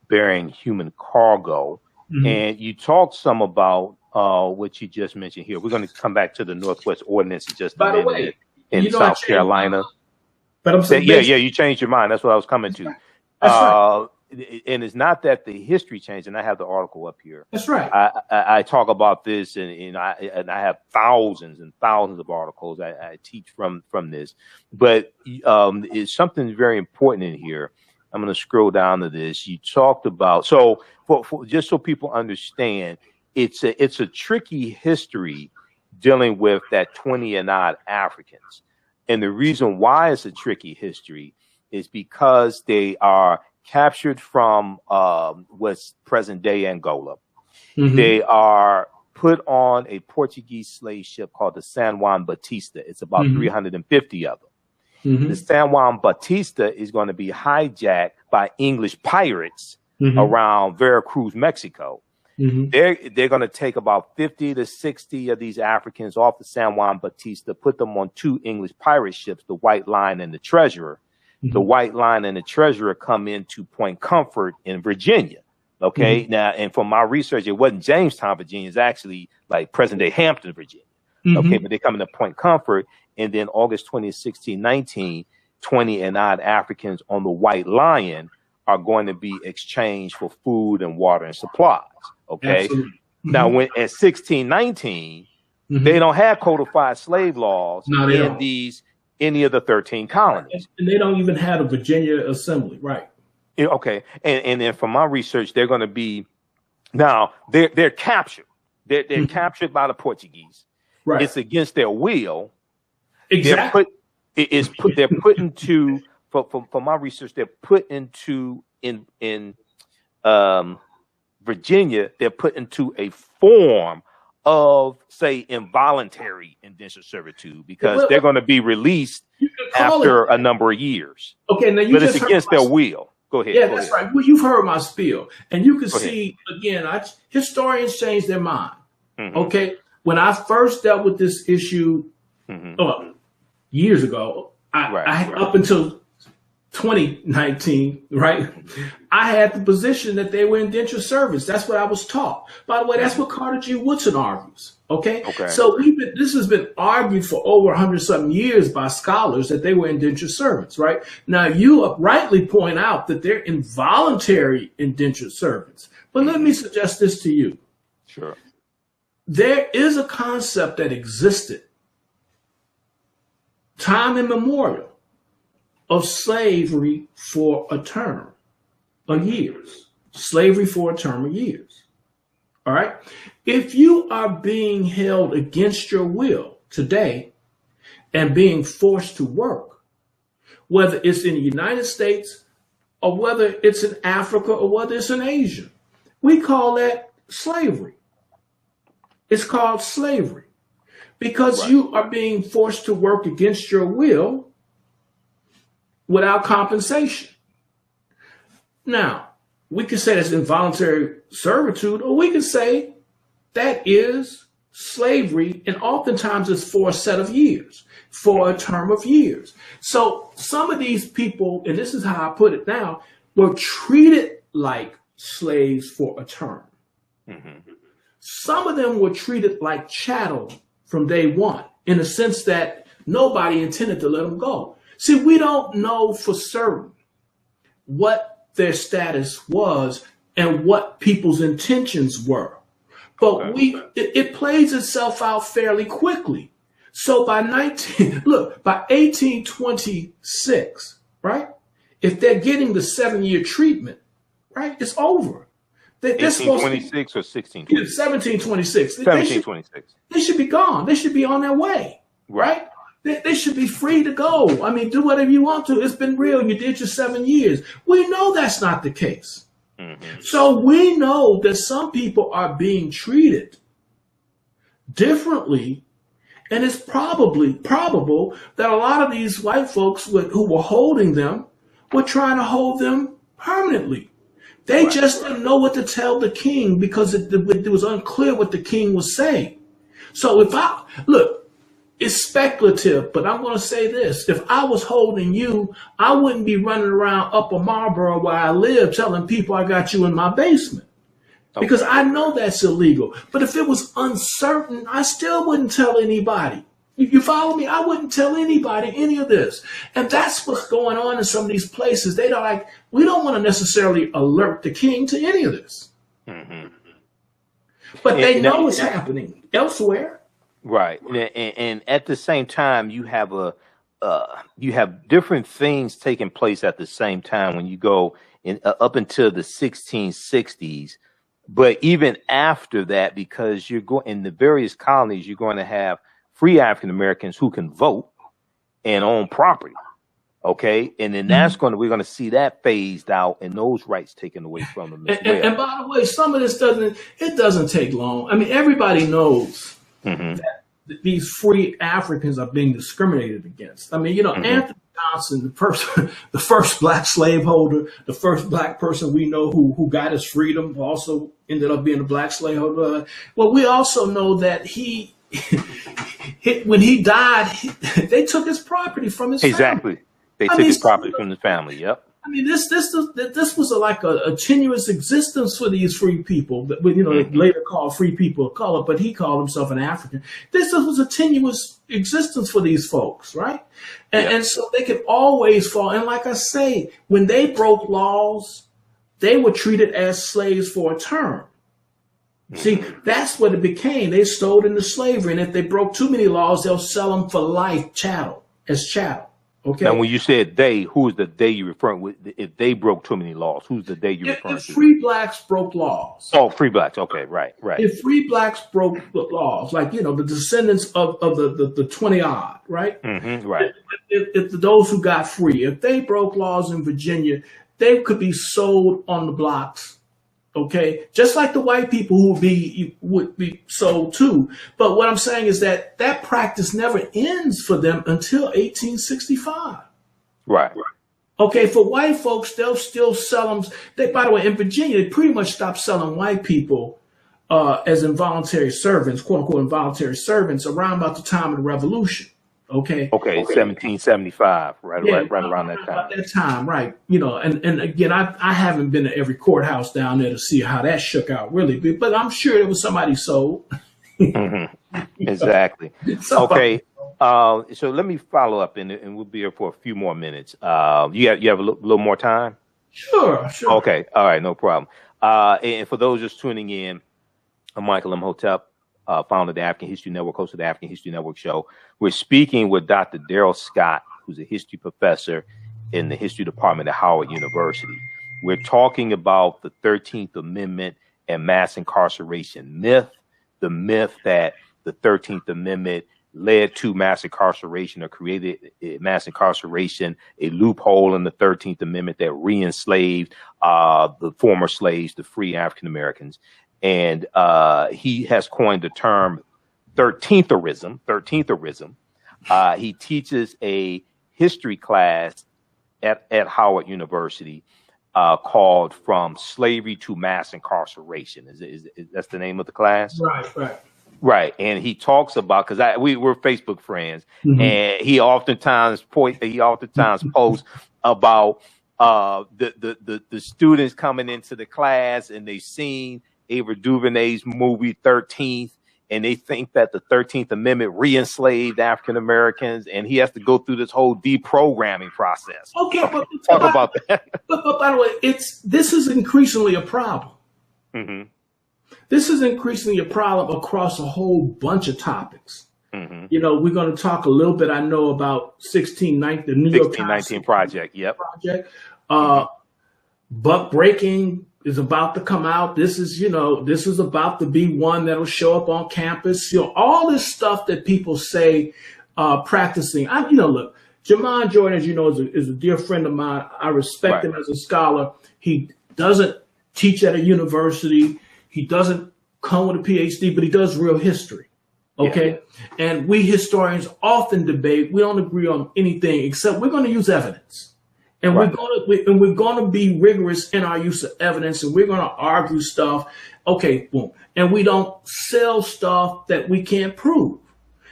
bearing human cargo. And you talked some about what you just mentioned here. We're going to come back to the Northwest Ordinance in just a minute. By the way, in South Carolina. But I'm saying, you changed your mind. That's what I was coming to. That's right. And it's not that the history changed, and I have the article up here. That's right. I talk about this, and I have thousands and thousands of articles I teach from this. But it's something very important in here. I'm going to scroll down to this. You talked about, so for just so people understand, it's a tricky history dealing with that 20 and odd Africans. And the reason why it's a tricky history is because they are captured from what's present day Angola. They are put on a Portuguese slave ship called the San Juan Batista. It's about 350 of them. The San Juan Batista is going to be hijacked by English pirates around Veracruz, Mexico. They're going to take about 50 to 60 of these Africans off the San Juan Batista, put them on two English pirate ships, the White Lion and the Treasurer. The White Lion and the Treasurer come into Point Comfort in Virginia. Okay. Now, and from my research, it wasn't Jamestown, Virginia. It's actually like present day Hampton, Virginia. Okay, but they're coming to Point Comfort. And then August 20th, 1619, 20 and odd Africans on the White Lion are going to be exchanged for food and water and supplies. Okay. Now, when at 1619, they don't have codified slave laws in any of the 13 colonies. And they don't even have a Virginia Assembly, right? Okay. And then from my research, they're going to be, now they're captured. They're captured by the Portuguese. Right. It's against their will. Exactly. They're put into, for my research, they're put into in Virginia, they're put into a form of, say, involuntary indentured servitude, because they're going to be released after a number of years. Okay, now but it's against their will. Go ahead. Yeah, that's right. Well, you've heard my spiel, and you can see again. Historians change their mind. Okay, when I first dealt with this issue years ago, up until 2019, right? I had the position that they were indentured servants. That's what I was taught. By the way, that's what Carter G. Woodson argues. Okay. So this has been argued for over 100-something years by scholars that they were indentured servants, right? Now, you rightly point out that they're involuntary indentured servants. But let me suggest this to you. Sure. There is a concept that existed time immemorial of slavery for a term of years. Slavery for a term of years. All right. If you are being held against your will today and being forced to work, whether it's in the United States or whether it's in Africa or whether it's in Asia, we call that slavery. It's called slavery because you are being forced to work against your will without compensation. Now, we can say that's involuntary servitude, or we can say that is slavery, and oftentimes it's for a set of years, for a term of years. So some of these people, and this is how I put it now, were treated like slaves for a term. Some of them were treated like chattel from day one, in the sense that nobody intended to let them go. See, we don't know for certain what their status was and what people's intentions were. But it plays itself out fairly quickly. So by 1826, right? If they're getting the 7-year treatment, right, it's over. 1826 or 1626? 1726. 1726. They should be gone. They should be on their way, right? They should be free to go. I mean, do whatever you want to. It's been real. You did your 7 years. We know that's not the case. So we know that some people are being treated differently, and it's probable that a lot of these white folks who were holding them were trying to hold them permanently. They just didn't know what to tell the king because it was unclear what the king was saying. So it's speculative, but I'm going to say this. If I was holding you, I wouldn't be running around Upper Marlboro where I live telling people I got you in my basement. Because I know that's illegal. But if it was uncertain, I still wouldn't tell anybody. You follow me? I wouldn't tell anybody any of this. And that's what's going on in some of these places. We don't want to necessarily alert the king to any of this. But they know it's happening elsewhere. Right. And at the same time, you have different things taking place at the same time when you go up until the 1660s. But even after that, because you're going in the various colonies, you're going to have free African Americans who can vote and own property. Okay. And then we're going to see that phased out and those rights taken away from them. And by the way, some of this doesn't take long. I mean, everybody knows that these free Africans are being discriminated against. I mean, Anthony Johnson, the first black slaveholder, the first black person we know who got his freedom, also ended up being a black slaveholder. Well, we also know that when he died, they took his property from his family. They took his property from his family. Yep. I mean, this was like a tenuous existence for these free people that, you know, later called free people of color, but he called himself an African. This was a tenuous existence for these folks, right? And so they could always fall. And like I say, when they broke laws, they were treated as slaves for a term. See, that's what it became. They sold into slavery. And if they broke too many laws, they'll sell them for life as chattel. Okay. Now, when you said they, who's the they you referring with? If they broke too many laws, who's the they you referring to? If free blacks broke laws. Oh, free blacks. Okay, right. If free blacks broke the laws, like, you know, the descendants of the 20 odd, right? Right. If those who got free, if they broke laws in Virginia, they could be sold on the blocks. Okay, just like the white people who would be sold too. But what I'm saying is that practice never ends for them until 1865. Right. Okay, for white folks, they'll still sell them. By the way, in Virginia, they pretty much stopped selling white people as involuntary servants, quote unquote, involuntary servants, around about the time of the Revolution. Okay, 1775, right around that time. About that time, right? You know, and again, I haven't been to every courthouse down there to see how that shook out, really, but I'm sure there was somebody sold. Exactly. Okay, so let me follow up, and we'll be here for a few more minutes. You have a little more time? Sure. Okay, all right, no problem. And for those just tuning in, I'm Michael Imhotep, founder of the African History Network, host of the African History Network show. We're speaking with Dr. Daryl Scott, who's a history professor in the history department at Howard University. We're talking about the 13th Amendment and mass incarceration myth, the myth that the 13th Amendment led to mass incarceration or created mass incarceration, a loophole in the 13th Amendment that re-enslaved the former slaves, the free African Americans. And he has coined the term Thirteentherism. He teaches a history class at Howard University called From Slavery to Mass Incarceration. Is that's the name of the class? Right. And he talks about, because we're Facebook friends, and he oftentimes posts about the students coming into the class, and they've seen Ava Duvernay's movie 13th, and they think that the 13th Amendment re-enslaved African Americans, and he has to go through this whole deprogramming process. Okay, but talk about that. But by the way, this is increasingly a problem. This is increasingly a problem across a whole bunch of topics. You know, we're going to talk a little bit, I know, about 1619, the New York Times 1619 Project. Buck breaking is about to come out. This is about to be one that'll show up on campus. You know, all this stuff that people say, practicing. Look, Jamon Jordan, as you know, is a dear friend of mine. I respect him as a scholar. He doesn't teach at a university. He doesn't come with a PhD, but he does real history. Okay. Yeah. And we historians often debate. We don't agree on anything except we're going to use evidence. And we're going to be rigorous in our use of evidence, and we're going to argue stuff. Okay, boom. And we don't sell stuff that we can't prove.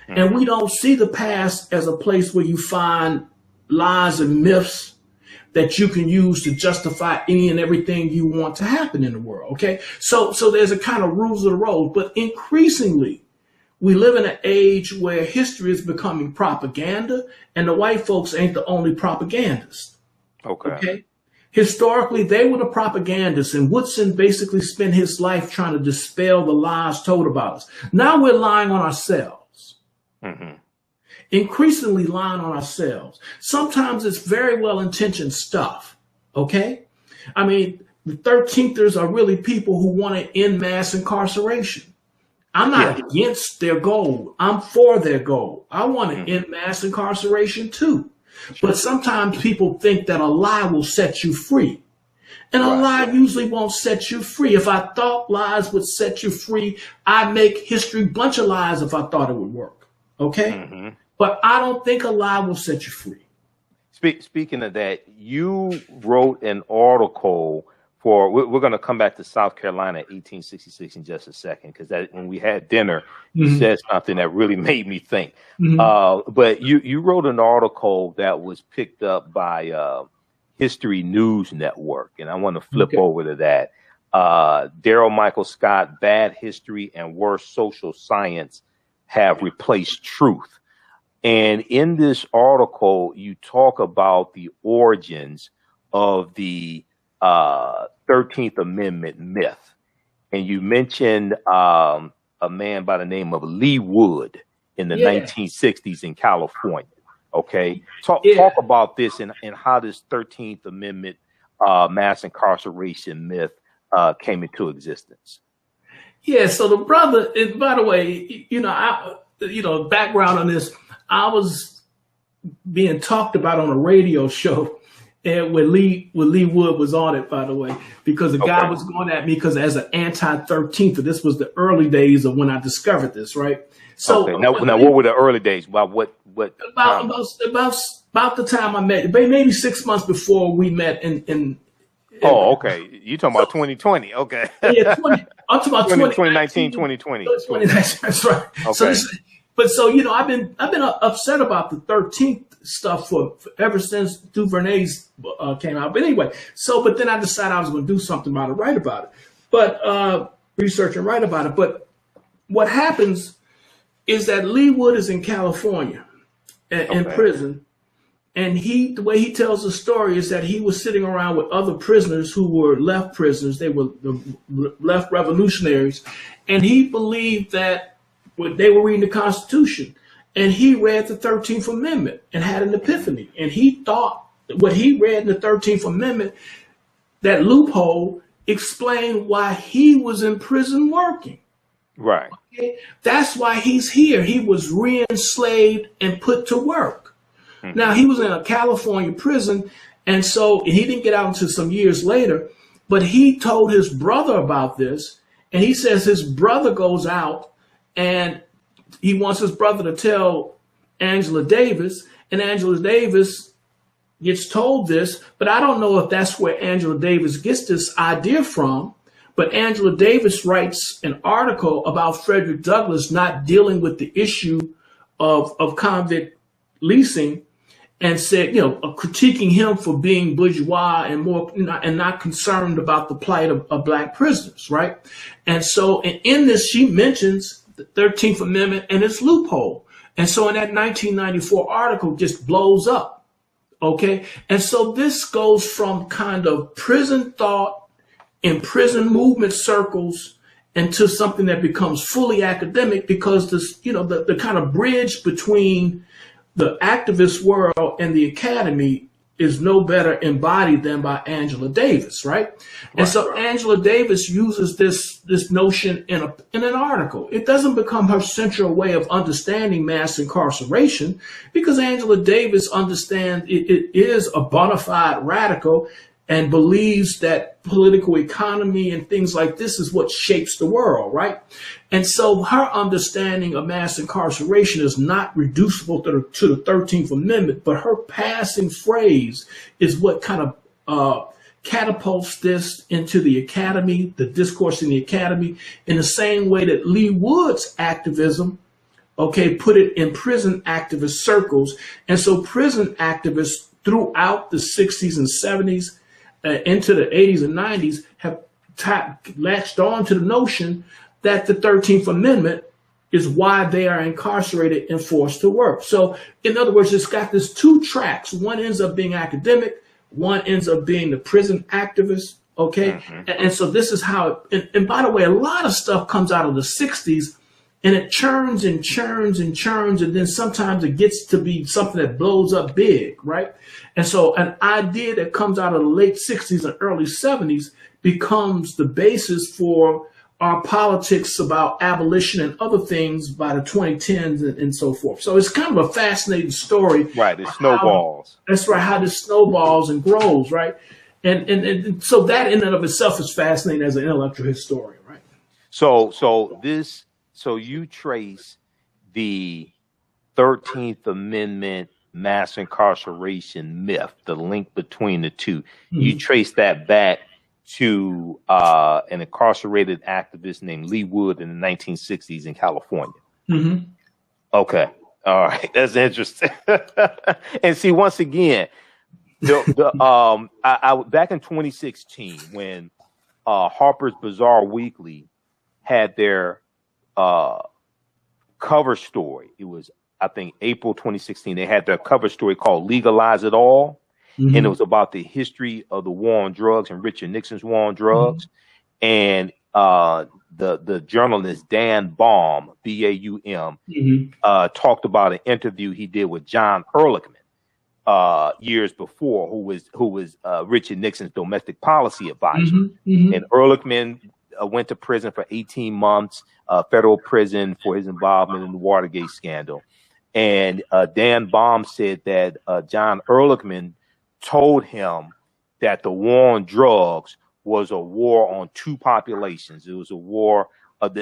And we don't see the past as a place where you find lies and myths that you can use to justify any and everything you want to happen in the world. Okay, so there's a kind of rules of the road, but increasingly we live in an age where history is becoming propaganda, and the white folks ain't the only propagandists. Okay. Historically, they were the propagandists, and Woodson basically spent his life trying to dispel the lies told about us. Now we're lying on ourselves. Increasingly lying on ourselves. Sometimes it's very well-intentioned stuff. Okay. I mean, the 13thers are really people who want to end mass incarceration. I'm not against their goal. I'm for their goal. I want to end mass incarceration too. But sometimes people think that a lie will set you free. And a lie usually won't set you free. If I thought lies would set you free, I'd make history bunch of lies if I thought it would work. Okay? But I don't think a lie will set you free. Speaking of that, you wrote an article for, we're going to come back to South Carolina 1866 in just a second, because when we had dinner, you said something that really made me think. But you wrote an article that was picked up by History News Network, and I want to flip over to that. Daryl Michael Scott, Bad History and Worse Social Science have replaced truth. And in this article, you talk about the origins of the 13th Amendment myth. And you mentioned a man by the name of Lee Wood in the 1960s in California. Okay. Talk about this and how this 13th Amendment mass incarceration myth came into existence. Yeah. So the brother, and by the way, background on this, I was being talked about on a radio show and when Lee Wood was on it, by the way, because the guy was going at me because as an anti-13th, this was the early days of when I discovered this, right? So now what were the early days? About what about the time I met, maybe 6 months before we met in okay. You talking about 2020. Okay. Yeah, I'm talking about 2019, 2020. 2019, that's right. Okay. So I've been upset about the 13th stuff for ever since Duvernay's came out. But anyway, but then I decided I was going to do something about it, write about it, but research and write about it. But what happens is that Lee Wood is in California in prison. And the way he tells the story is that he was sitting around with other prisoners who were left prisoners. They were the left revolutionaries. And he believed that they were reading the Constitution. And he read the 13th Amendment and had an epiphany. And he thought what he read in the 13th Amendment, that loophole, explained why he was in prison working. Right. Okay? That's why he's here. He was re-enslaved and put to work. Now, he was in a California prison, and he didn't get out until some years later, but he told his brother about this, and he says his brother goes out, and he wants his brother to tell Angela Davis, and Angela Davis gets told this, but I don't know if that's where Angela Davis gets this idea from, but Angela Davis writes an article about Frederick Douglass not dealing with the issue of convict leasing, and said, critiquing him for being bourgeois and not concerned about the plight of black prisoners, right? And so, and in this, she mentions the 13th Amendment and its loophole. And so in that 1994 article just blows up, okay? And so this goes from kind of prison thought in prison movement circles into something that becomes fully academic, because this, the kind of bridge between the activist world and the academy is no better embodied than by Angela Davis, right? And so Angela Davis uses this notion in an article. It doesn't become her central way of understanding mass incarceration, because Angela Davis understands it is a bona fide radical and believes that political economy and things like this is what shapes the world, right? And so her understanding of mass incarceration is not reducible to the 13th Amendment, but her passing phrase is what kind of catapults this into the academy, the discourse in the academy, in the same way that Lee Wood's activism, put it in prison activist circles. And so prison activists throughout the 60s and 70s, into the 80s and 90s, have latched on to the notion that the 13th Amendment is why they are incarcerated and forced to work. So, in other words, it's got this two tracks. One ends up being academic, one ends up being the prison activist, okay? And so this is how, and by the way, a lot of stuff comes out of the 60s, and it churns and churns and churns, and then sometimes it gets to be something that blows up big, right? And so an idea that comes out of the late 60s and early 70s becomes the basis for our politics about abolition and other things by the 2010s and so forth. So it's kind of a fascinating story. Right, it snowballs. That's right, how this snowballs and grows, right? And so that in and of itself is fascinating as an intellectual historian, right? So you trace the 13th Amendment mass incarceration myth, the link between the two. You trace that back to an incarcerated activist named Lee Wood in the 1960s in California. Okay. All right. That's interesting. And see, once again, Back in 2016, when Harper's Bazaar Weekly had their cover story, it was, I think, April 2016. They had their cover story called "Legalize It All," and it was about the history of the war on drugs and Richard Nixon's war on drugs. And the journalist Dan Baum, Baum, talked about an interview he did with John Ehrlichman years before, who was Richard Nixon's domestic policy advisor. And Ehrlichman went to prison for 18 months, federal prison, for his involvement in the Watergate scandal. And Dan Baum said that John Ehrlichman told him that the war on drugs was a war on two populations. It was a war of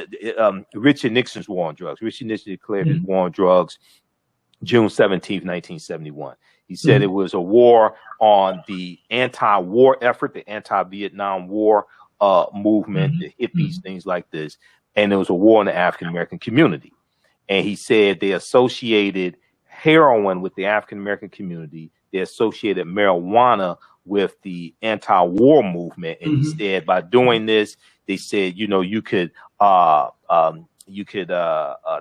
Richard Nixon's war on drugs. Richard Nixon declared his war on drugs June 17th, 1971. He said it was a war on the anti-war effort, the anti-Vietnam War movement, the hippies, things like this. And it was a war on the African-American community. And he said they associated heroin with the African-American community. They associated marijuana with the anti-war movement. And he said by doing this, they said, you could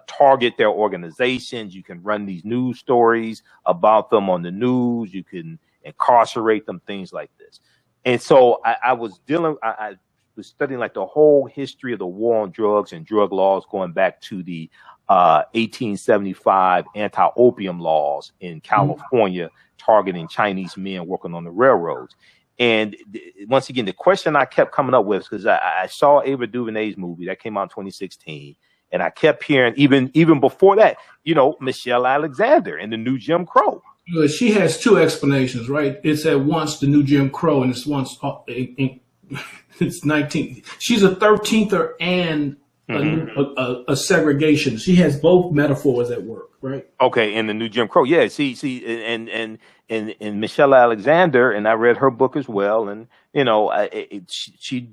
target their organizations. You can run these news stories about them on the news. You can incarcerate them, things like this. And so I was studying like the whole history of the war on drugs and drug laws, going back to the 1875 anti-opium laws in California, targeting Chinese men working on the railroads. And once again, the question I kept coming up with, because I saw Ava Duvernay's movie that came out in 2016, and I kept hearing, even before that, Michelle Alexander and the New Jim Crow. She has two explanations, right? It's at once the New Jim Crow, and it's once it's 19. She's a 13ther and a segregation. She has both metaphors at work, right? Okay, and the New Jim Crow, yeah. See, and Michelle Alexander, and I read her book as well, and she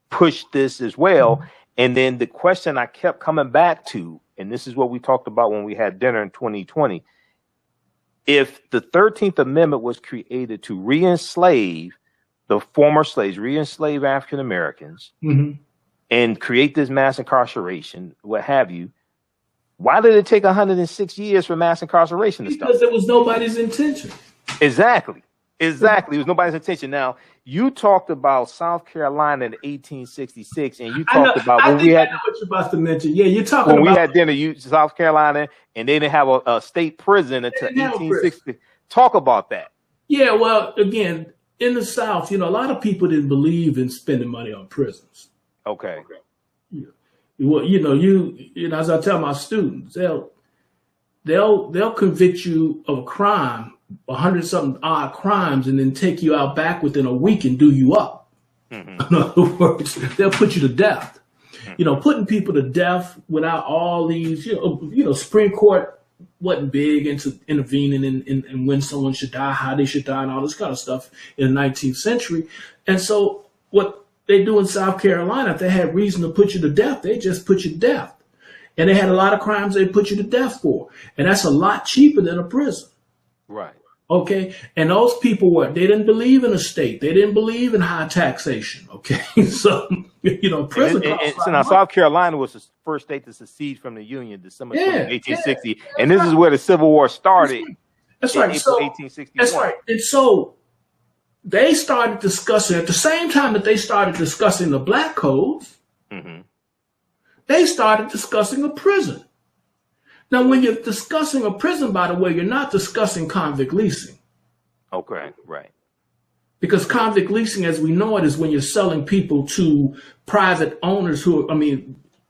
pushed this as well. And then the question I kept coming back to, and this is what we talked about when we had dinner in 2020. If the 13th Amendment was created to re-enslave the former slaves, re-enslave African Americans, and create this mass incarceration, what have you, why did it take 106 years for mass incarceration to start? Because it was nobody's intention. Exactly. It was nobody's intention. Now, you talked about South Carolina in 1866, and you talked about when we had. I know what you're about to mention. Yeah, you're talking when about we had dinner, South Carolina, and they didn't have a state prison until 1860. Talk about that. Yeah, well, again, in the South, a lot of people didn't believe in spending money on prisons. Okay. Well, as I tell my students, they'll convict you of a crime, 100-something odd crimes, and then take you out back within a week and do you up. In other words, they'll put you to death. Putting people to death without all these, Supreme Court wasn't big into intervening in when someone should die, how they should die, and all this kind of stuff in the 19th century. And so what they do in South Carolina, if they had reason to put you to death, they just put you to death. And they had a lot of crimes they put you to death for. And that's a lot cheaper than a prison. Right. Okay. And those people they didn't believe in a state. They didn't believe in high taxation. Okay. So, prison costs. Now, South Carolina was the first state to secede from the Union, December 1860. Yeah, and this is where the Civil War started. That's right. April 1861. That's right. And so they started discussing, at the same time that they started discussing the black codes, they started discussing a prison. Now, when you're discussing a prison, by the way, you're not discussing convict leasing. Okay, right. Because convict leasing, as we know it, is when you're selling people to private owners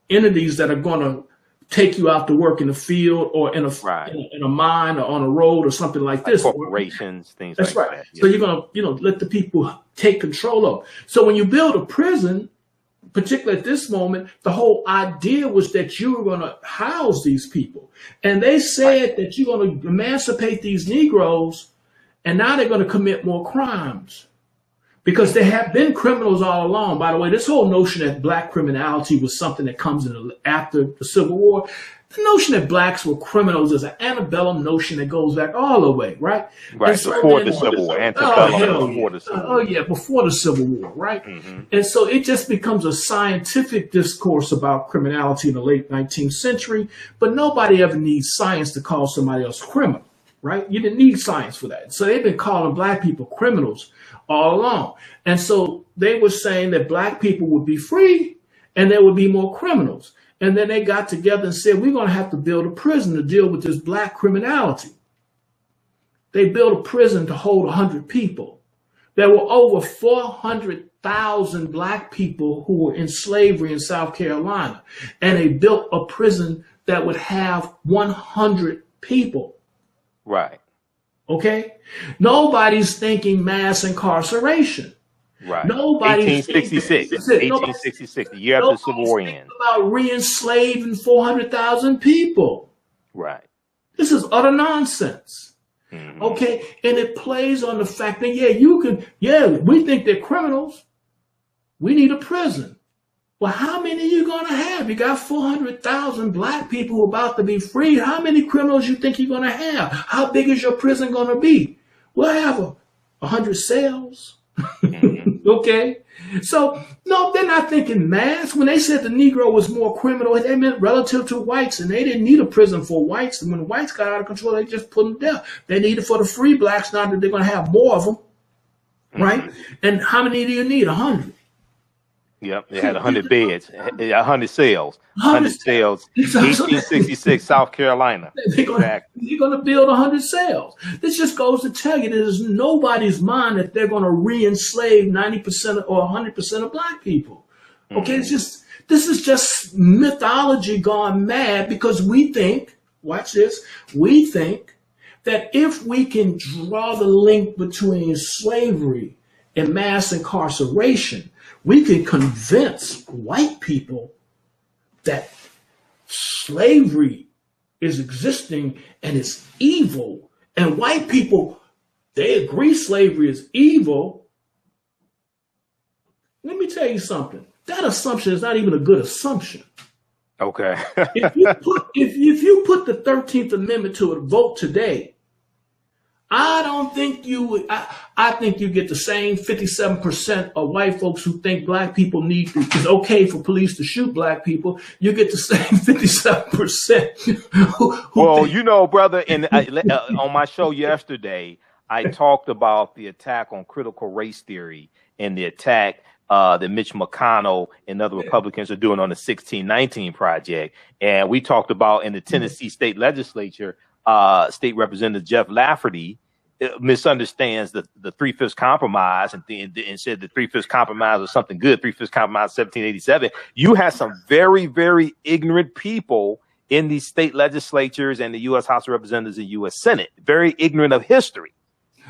entities that are going to take you out to work in the field or in a mine or on a road or something like this. Corporations, things like that. That's right. So you're going to, let the people take control of. So when you build a prison, particularly at this moment, the whole idea was that you were going to house these people. And they said that you're going to emancipate these Negroes, and now they're going to commit more crimes. Because there have been criminals all along. By the way, this whole notion that black criminality was something that comes in after the Civil War, The notion that blacks were criminals is an antebellum notion that goes back all the way, right? Right, so before the Civil War, antebellum before the Civil War. Oh, yeah, before the Civil War, right? And so it just becomes a scientific discourse about criminality in the late 19th century, but nobody ever needs science to call somebody else a criminal, right? You didn't need science for that. So they've been calling black people criminals all along. And so they were saying that black people would be free and there would be more criminals. And then they got together and said, we're going to have to build a prison to deal with this black criminality. They built a prison to hold 100 people. There were over 400,000 black people who were in slavery in South Carolina. And they built a prison that would have 100 people. Right. Okay? Nobody's thinking mass incarceration. Right. Nobody's 1866, the year after the Civil War ends. About re-enslaving 400,000 people. Right. This is utter nonsense. Okay, and it plays on the fact that we think they're criminals. We need a prison. Well, how many are you gonna have? You got 400,000 black people who are about to be freed. How many criminals you think you're gonna have? How big is your prison gonna be? We'll have 100 cells. Okay, so no, they're not thinking mass. When they said the Negro was more criminal, they meant relative to whites, and they didn't need a prison for whites. And when the whites got out of control, they just put them down. They need it for the free blacks. Now that they're going to have more of them, right? And how many do you need? 100. Yep, they had 100 beds, 100 cells, 100 cells. 1866, South Carolina. They're going to build 100 cells. This just goes to tell you that there's nobody's mind that they're going to re-enslave 90% or 100% of black people. Okay, this is just mythology gone mad because we think, watch this, we think that if we can draw the link between slavery and mass incarceration, we can convince white people that slavery is existing and it's evil. And white people, they agree slavery is evil. Let me tell you something. That assumption is not even a good assumption. Okay. if you put the 13th Amendment to a vote today, I don't think you would. I think you get the same 57% of white folks who think black people it's okay for police to shoot black people. You get the same 57%. Well, you know, brother, on my show yesterday, I talked about the attack on critical race theory and the attack that Mitch McConnell and other Republicans are doing on the 1619 Project. And we talked about in the Tennessee state legislature, State Representative Jeff Lafferty misunderstands the 3/5 compromise and said the 3/5 compromise was something good. 3/5 compromise 1787. You had some very, very ignorant people in these state legislatures and the U.S. House of Representatives and U.S. Senate, very ignorant of history.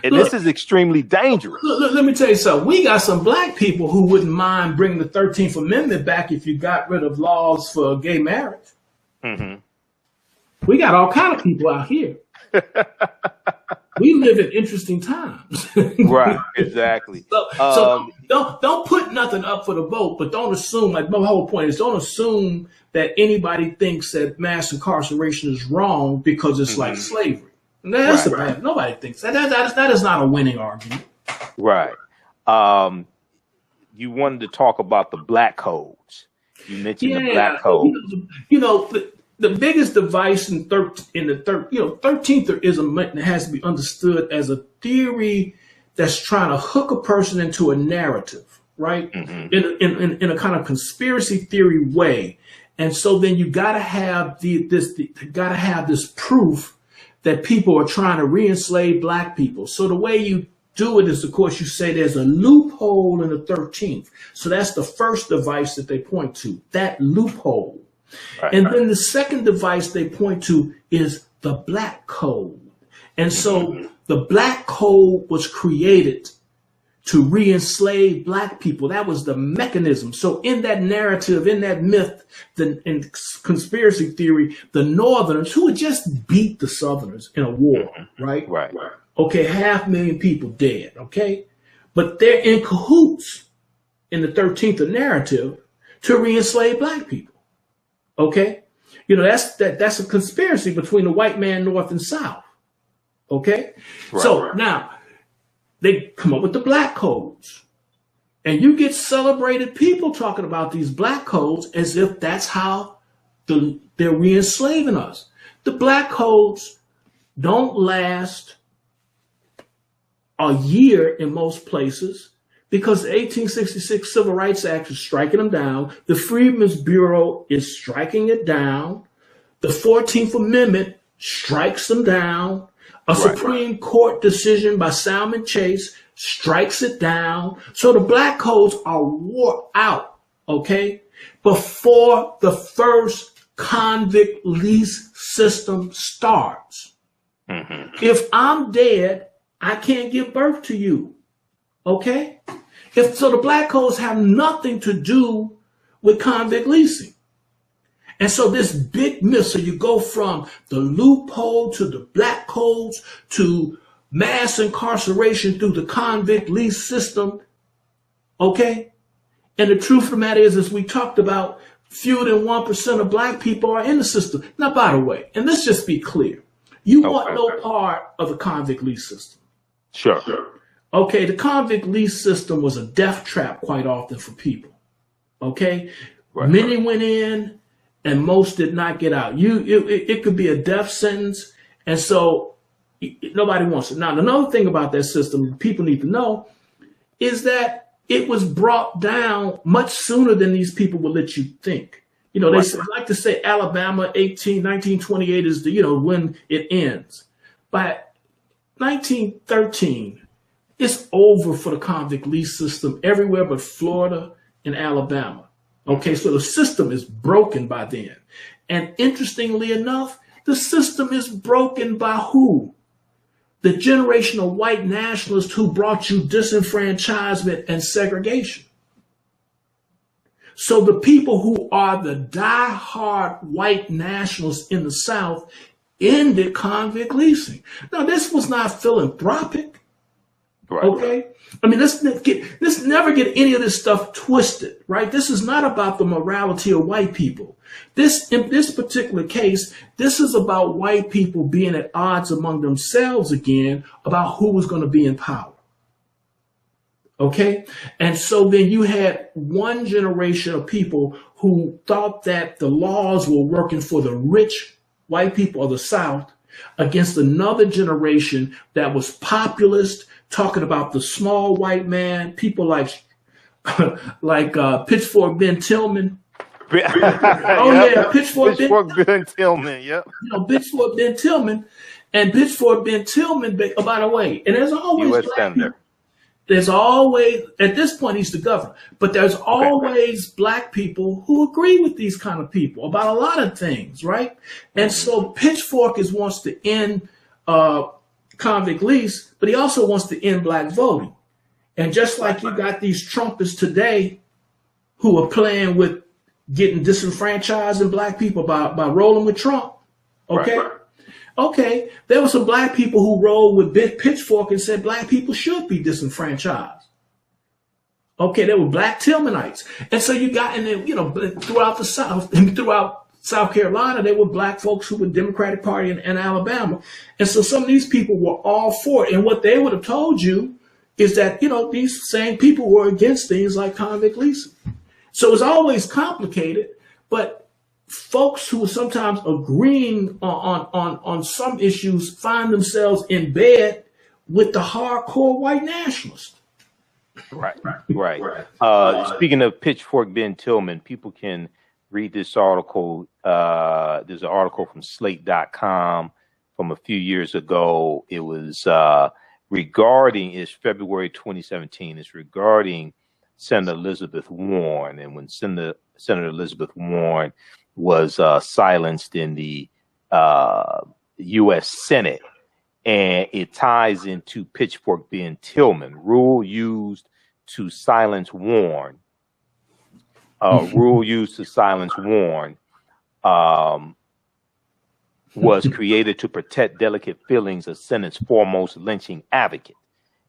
And this is extremely dangerous. Let me tell you something. We got some black people who wouldn't mind bringing the 13th Amendment back if you got rid of laws for gay marriage. We got all kind of people out here. We live in interesting times. Right, exactly. So don't put nothing up for the vote, but don't assume, like my whole point is, don't assume that anybody thinks that mass incarceration is wrong because it's like slavery. That's bad. Nobody thinks that. That is not a winning argument. Right. You wanted to talk about the black codes. You mentioned the black code. The biggest device in the 13therism has to be understood as a theory that's trying to hook a person into a narrative, right? In a kind of conspiracy theory way. And so then you got to have this proof that people are trying to re-enslave black people. So the way you do it is, of course, you say there's a loophole in the 13th. So that's the first device that they point to, that loophole. And then the second device they point to is the black code. And so the black code was created to re-enslave black people. That was the mechanism. So in that narrative, in that myth, in conspiracy theory, the Northerners, who had just beat the Southerners in a war, right? Okay, 500,000 people dead, okay? But they're in cahoots in the 13th narrative to re-enslave black people. Okay, You know, that's a conspiracy between the white man, North and South. Okay? Right. So now they come up with the black codes. And you get celebrated people talking about these black codes as if that's how they're re-enslaving us. The black codes don't last a year in most places because the 1866 Civil Rights Act is striking them down. The Freedmen's Bureau is striking it down. The 14th Amendment strikes them down. A Supreme Court decision by Salmon Chase strikes it down. So the black codes are wore out, okay, before the first convict lease system starts. Mm-hmm. If I'm dead, I can't give birth to you, okay? So the black codes have nothing to do with convict leasing. And so this big myth, so you go from the loophole to the black codes to mass incarceration through the convict lease system, okay? And the truth of the matter is, as we talked about, fewer than 1% of black people are in the system. Now, by the way, and let's just be clear, you want no part of the convict lease system. Sure. Okay, the convict lease system was a death trap quite often for people, okay? Many went in, and most did not get out. It could be a death sentence, and so nobody wants it. Now, another thing about that system people need to know is that it was brought down much sooner than these people would let you think. You know, they like to say Alabama 1928 is the, when it ends. By 1913, it's over for the convict lease system everywhere but Florida and Alabama. Okay, so the system is broken by then. And interestingly enough, the system is broken by who? The generation of white nationalists who brought you disenfranchisement and segregation. So the people who are the diehard white nationalists in the South ended convict leasing. Now, this was not philanthropic. Okay? I mean, let's never get any of this stuff twisted, right? This is not about the morality of white people. In this particular case, this is about white people being at odds among themselves again about who was going to be in power. Okay? And so then you had one generation of people who thought that the laws were working for the rich white people of the South against another generation that was populist, talking about the small white man, people like Pitchfork Ben Tillman. Pitchfork Ben Tillman, yep. Pitchfork Ben Tillman. And Pitchfork Ben Tillman, by the way, and there's always black people. There's always, at this point, he's the governor, but there's always black people who agree with these kind of people about a lot of things, right? And so Pitchfork wants to end convict lease, but he also wants to end black voting. And just like you got these Trumpists today who are playing with getting disenfranchised in black people by rolling with Trump, okay? Okay, there were some black people who rolled with Pitchfork and said black people should be disenfranchised. Okay, there were black Tillmanites. And so you got, and then, throughout the South, and throughout South Carolina, there were black folks who were Democratic Party in Alabama. And so some of these people were all for it. And what they would have told you is that, these same people were against things like convict leasing. So it's always complicated, but folks who are sometimes agreeing on some issues find themselves in bed with the hardcore white nationalists. Right. Speaking of Pitchfork Ben Tillman, people can read this article. There's an article from Slate.com from a few years ago. It was regarding, it's February 2017. It's regarding Senator Elizabeth Warren. And when Senator Elizabeth Warren was silenced in the U.S. Senate, and it ties into Pitchfork Ben Tillman, rule used to silence Warren. Was created to protect delicate feelings of Senate's foremost lynching advocate.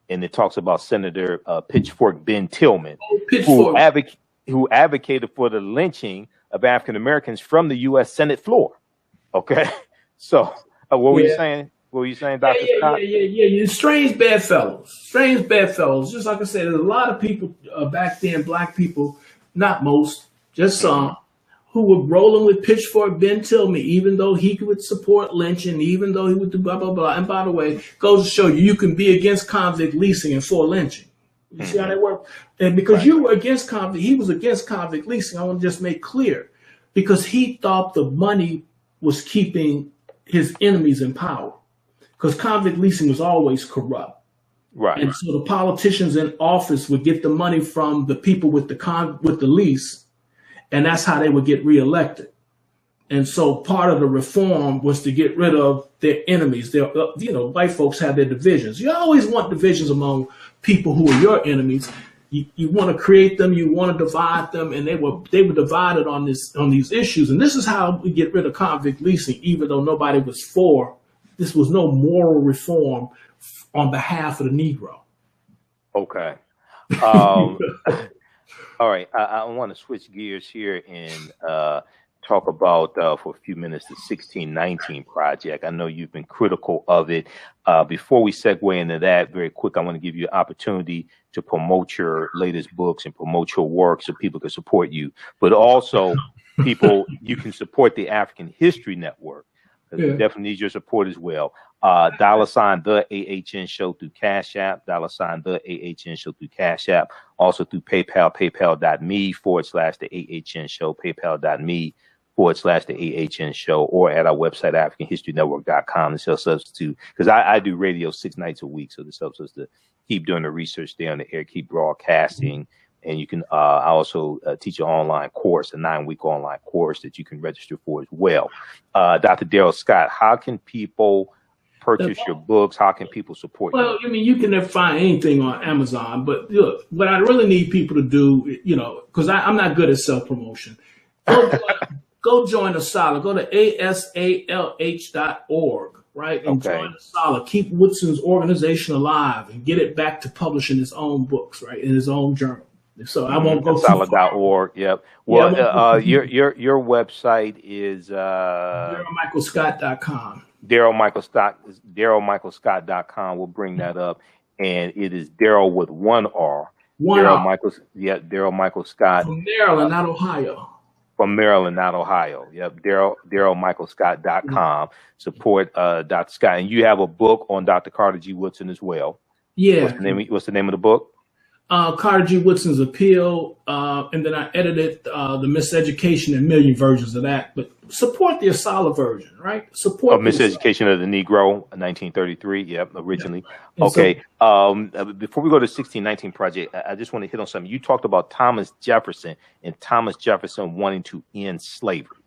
And it talks about Senator Pitchfork Ben Tillman, who advocated for the lynching of African Americans from the U.S. Senate floor. Okay, so what were you saying? What were you saying, Dr. Scott? Yeah. Strange bedfellows. Just like I said, there's a lot of people back then, black people, not most, just some, who were rolling with pitchfork Ben Tillman, even though he would support lynching, even though he would do blah, blah, blah. And by the way, goes to show you can be against convict leasing and for lynching. You see how that works? And because you were against convict, he was against convict leasing. I want to just make clear, because he thought the money was keeping his enemies in power, because convict leasing was always corrupt. Right. And so the politicians in office would get the money from the people with the lease, and that's how they would get reelected. And so part of the reform was to get rid of their enemies. White folks have their divisions. You always want divisions among people who are your enemies. You want to create them, you want to divide them, and they were divided on these issues. And this is how we get rid of convict leasing, even though nobody was for. This was no moral reform on behalf of the Negro. Okay. All right. I want to switch gears here and talk about for a few minutes the 1619 Project. I know you've been critical of it. Before we segue into that, very quick, I want to give you an opportunity to promote your latest books and promote your work so people can support you. But also, you can support the African History Network. We definitely need your support as well. $ TheAHNShow through Cash App, $ TheAHNShow through Cash App, also through PayPal, paypal.me/TheAHNShow, paypal.me/TheAHNShow, or at our website, AfricanHistoryNetwork.com. This helps us because I do radio 6 nights a week, so this helps us to keep doing the research there on the air, keep broadcasting. And you can I also teach an online course, a 9-week online course that you can register for as well. Dr. Daryl Scott, how can people purchase your books? How can people support you? Well, I mean, you can find anything on Amazon, but look, what I really need people to do, because I'm not good at self-promotion, go join ASALH. Go to asalh.org, right? And join ASALH. Keep Woodson's organization alive and get it back to publishing his own books, right, in his own journal. So I won't go ASALH.org. Yep. Well, your website is DarylMichaelScott.com. DarylMichaelScott.com. We'll bring that up, and it is Daryl with one R. Daryl Michael Scott. From Maryland, not Ohio. From Maryland, not Ohio. Yep. DarylMichaelScott.com. Support Dr. Scott, and you have a book on Dr. Carter G. Woodson as well. Yeah. What's the name of the book? Carter G. Woodson's Appeal, and then I edited the Miseducation and million versions of that. But support the ASALH version, right? Support Miseducation of the Negro, 1933. Yep, originally. Yeah. Okay. Before we go to 1619 Project, I just want to hit on something. You talked about Thomas Jefferson and Thomas Jefferson wanting to end slavery.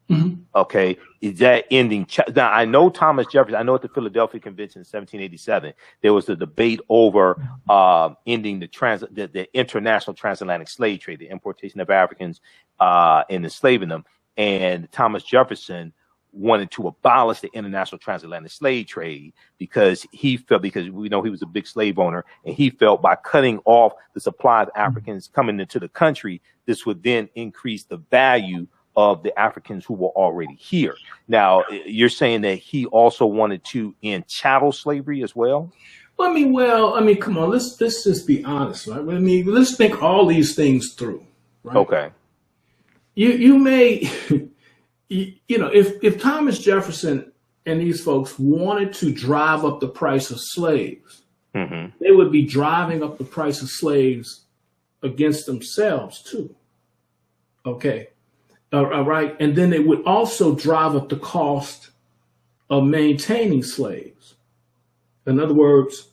Mm-hmm. Okay, is that ending? Now I know Thomas Jefferson. I know at the Philadelphia Convention in 1787 there was a debate over ending the international transatlantic slave trade, the importation of Africans and enslaving them. And Thomas Jefferson wanted to abolish the international transatlantic slave trade because we know he was a big slave owner, and he felt by cutting off the supply of Africans coming into the country, this would then increase the value of the Africans who were already here. Now, you're saying that he also wanted to end chattel slavery as well? I mean, come on, let's just be honest, right? I mean, let's think all these things through, right? Okay. You may, if Thomas Jefferson and these folks wanted to drive up the price of slaves, mm-hmm. they would be driving up the price of slaves against themselves too. Okay. Right. And then they would also drive up the cost of maintaining slaves. In other words,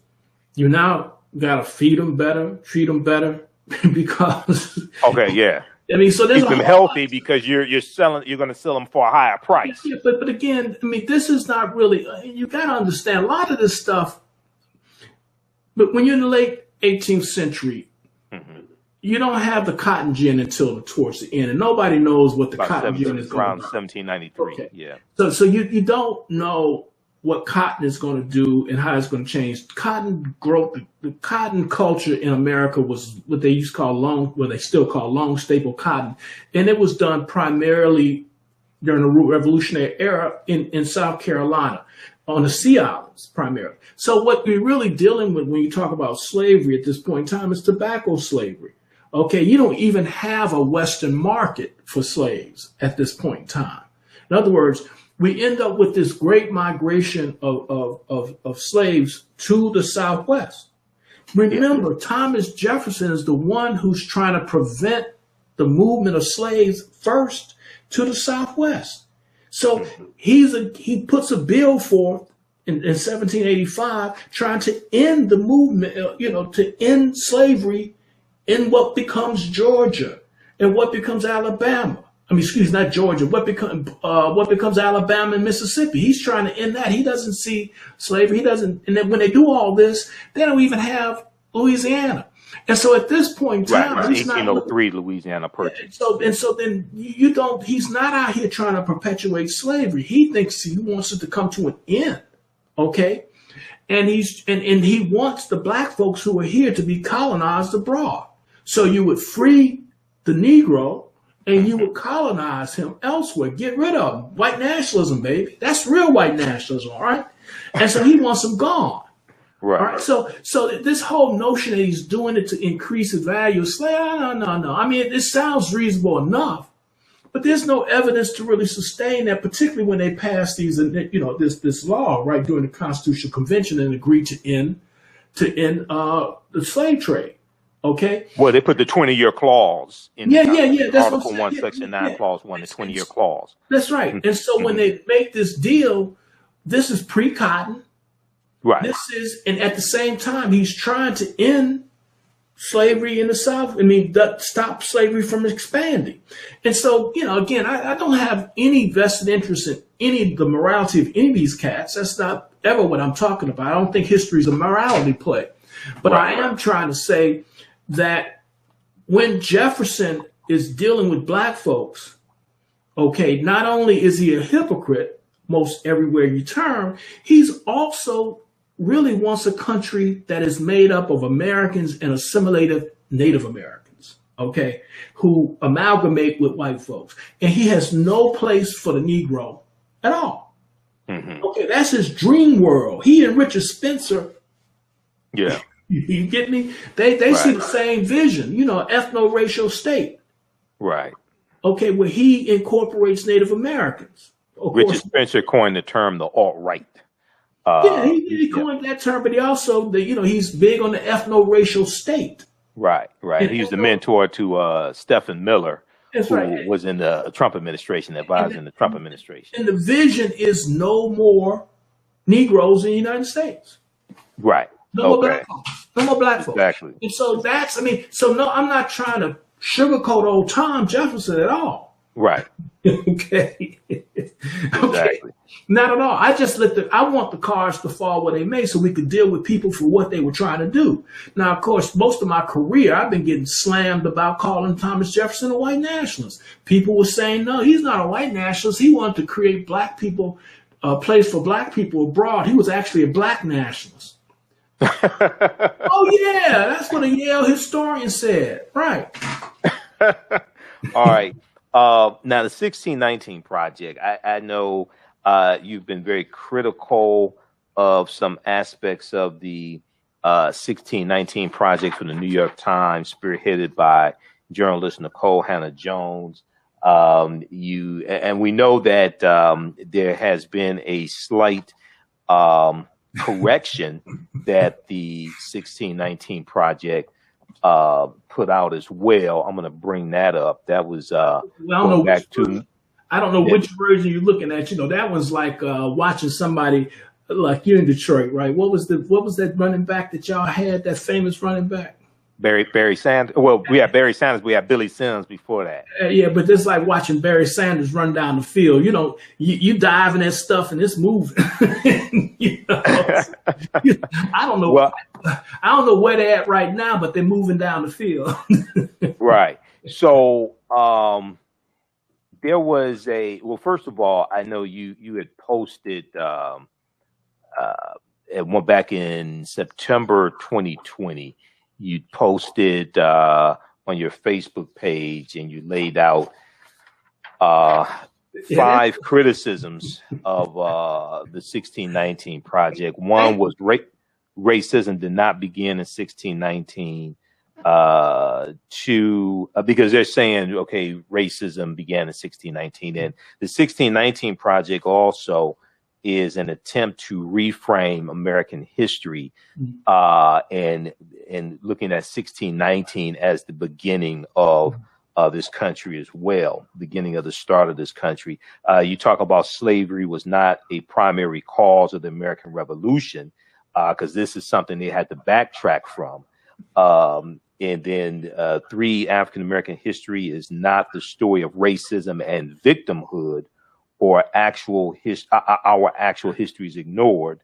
you now got to feed them better, treat them better, because. Okay. Yeah. I mean, so there's keep them healthy because you're going to sell them for a higher price. Yeah, but again, I mean, this is not really. You got to understand a lot of this stuff. But when you're in the late 18th century. Mm-hmm. You don't have the cotton gin until towards the end, and nobody knows what the cotton gin is around 1793. Okay. Yeah. So you don't know what cotton is going to do and how it's going to change. Cotton growth, the cotton culture in America was what they used to call they still call long staple cotton. And it was done primarily during the Revolutionary era in South Carolina, on the Sea Islands primarily. So what we're really dealing with when you talk about slavery at this point in time is tobacco slavery. Okay, you don't even have a Western market for slaves at this point in time. In other words, we end up with this great migration of slaves to the Southwest. Remember, Thomas Jefferson is the one who's trying to prevent the movement of slaves first to the Southwest. So he puts a bill forth in 1785 trying to end the movement, to end slavery in what becomes Georgia and what becomes Alabama. Not Georgia. What becomes Alabama and Mississippi? He's trying to end that. He doesn't see slavery. And then when they do all this, they don't even have Louisiana. And so at this point in time, 1803 Louisiana Purchase. So then he's not out here trying to perpetuate slavery. He thinks he wants it to come to an end. Okay. And he wants the black folks who are here to be colonized abroad. So you would free the Negro and you would colonize him elsewhere. Get rid of him. White nationalism, baby. That's real white nationalism, all right? And so he wants them gone. Right. All right. So this whole notion that he's doing it to increase the value of slavery, no. I mean, it sounds reasonable enough, but there's no evidence to really sustain that, particularly when they passed these, this law, right, during the Constitutional Convention and agreed to end the slave trade. Okay. Well, they put the 20-year clause in That's Article 1, Section 9, Clause 1, the 20-year clause. That's right. And so when they make this deal, this is pre-cotton. Right. And at the same time, he's trying to end slavery in the South. Stop slavery from expanding. And so, again, I don't have any vested interest in the morality of any of these cats. That's not ever what I'm talking about. I don't think history is a morality play. But I am trying to say that when Jefferson is dealing with black folks, okay, not only is he a hypocrite most everywhere you turn, he's also really wants a country that is made up of Americans and assimilated Native Americans, okay, who amalgamate with white folks. And he has no place for the Negro at all. Mm-hmm. Okay, that's his dream world. He and Richard Spencer. Yeah. You get me? They see the same vision, ethno-racial state. Right. Okay, where he incorporates Native Americans. Richard Spencer coined the term the alt-right. He coined that term, but he also, he's big on the ethno-racial state. Right. And he's the mentor to Stephen Miller, who was in the Trump administration, advised in the Trump administration. And the vision is no more Negroes in the United States. Right. No more black folks. No more black folks. Exactly. And so I'm not trying to sugarcoat old Tom Jefferson at all. Right. Okay. Exactly. Not at all. I want the cards to fall where they may so we could deal with people for what they were trying to do. Now, of course, most of my career, I've been getting slammed about calling Thomas Jefferson a white nationalist. People were saying, no, he's not a white nationalist. He wanted to create black people, a place for black people abroad. He was actually a black nationalist. Oh, yeah. That's what a Yale historian said. Right. All right. Now, the 1619 Project, I know you've been very critical of some aspects of the 1619 Project from the New York Times, spearheaded by journalist Nicole Hannah-Jones. And we know that there has been a slight correction that the 1619 Project put out as well. I'm going to bring that up. That was I don't know which version you're looking at. That was like watching somebody like you're in Detroit, right? What was that running back that y'all had? That famous running back? Barry Sanders. Well, we had Barry Sanders. We had Billy Sims before that. Yeah, but it's like watching Barry Sanders run down the field. You dive in that stuff and it's moving. I don't know. Well, I don't know where they're at right now, but they're moving down the field. Right. So there was well, first of all, I know you had posted it went back in September 2020. You posted on your Facebook page, and you laid out 5 criticisms of the 1619 Project. One was racism did not begin in 1619. Because they're saying, okay, racism began in 1619, and the 1619 Project also is an attempt to reframe American history, and looking at 1619 as the beginning of this country as well, beginning of the start of this country. You talk about slavery was not a primary cause of the American Revolution, because this is something they had to backtrack from. And then 3, African American history is not the story of racism and victimhood, or our actual history is ignored.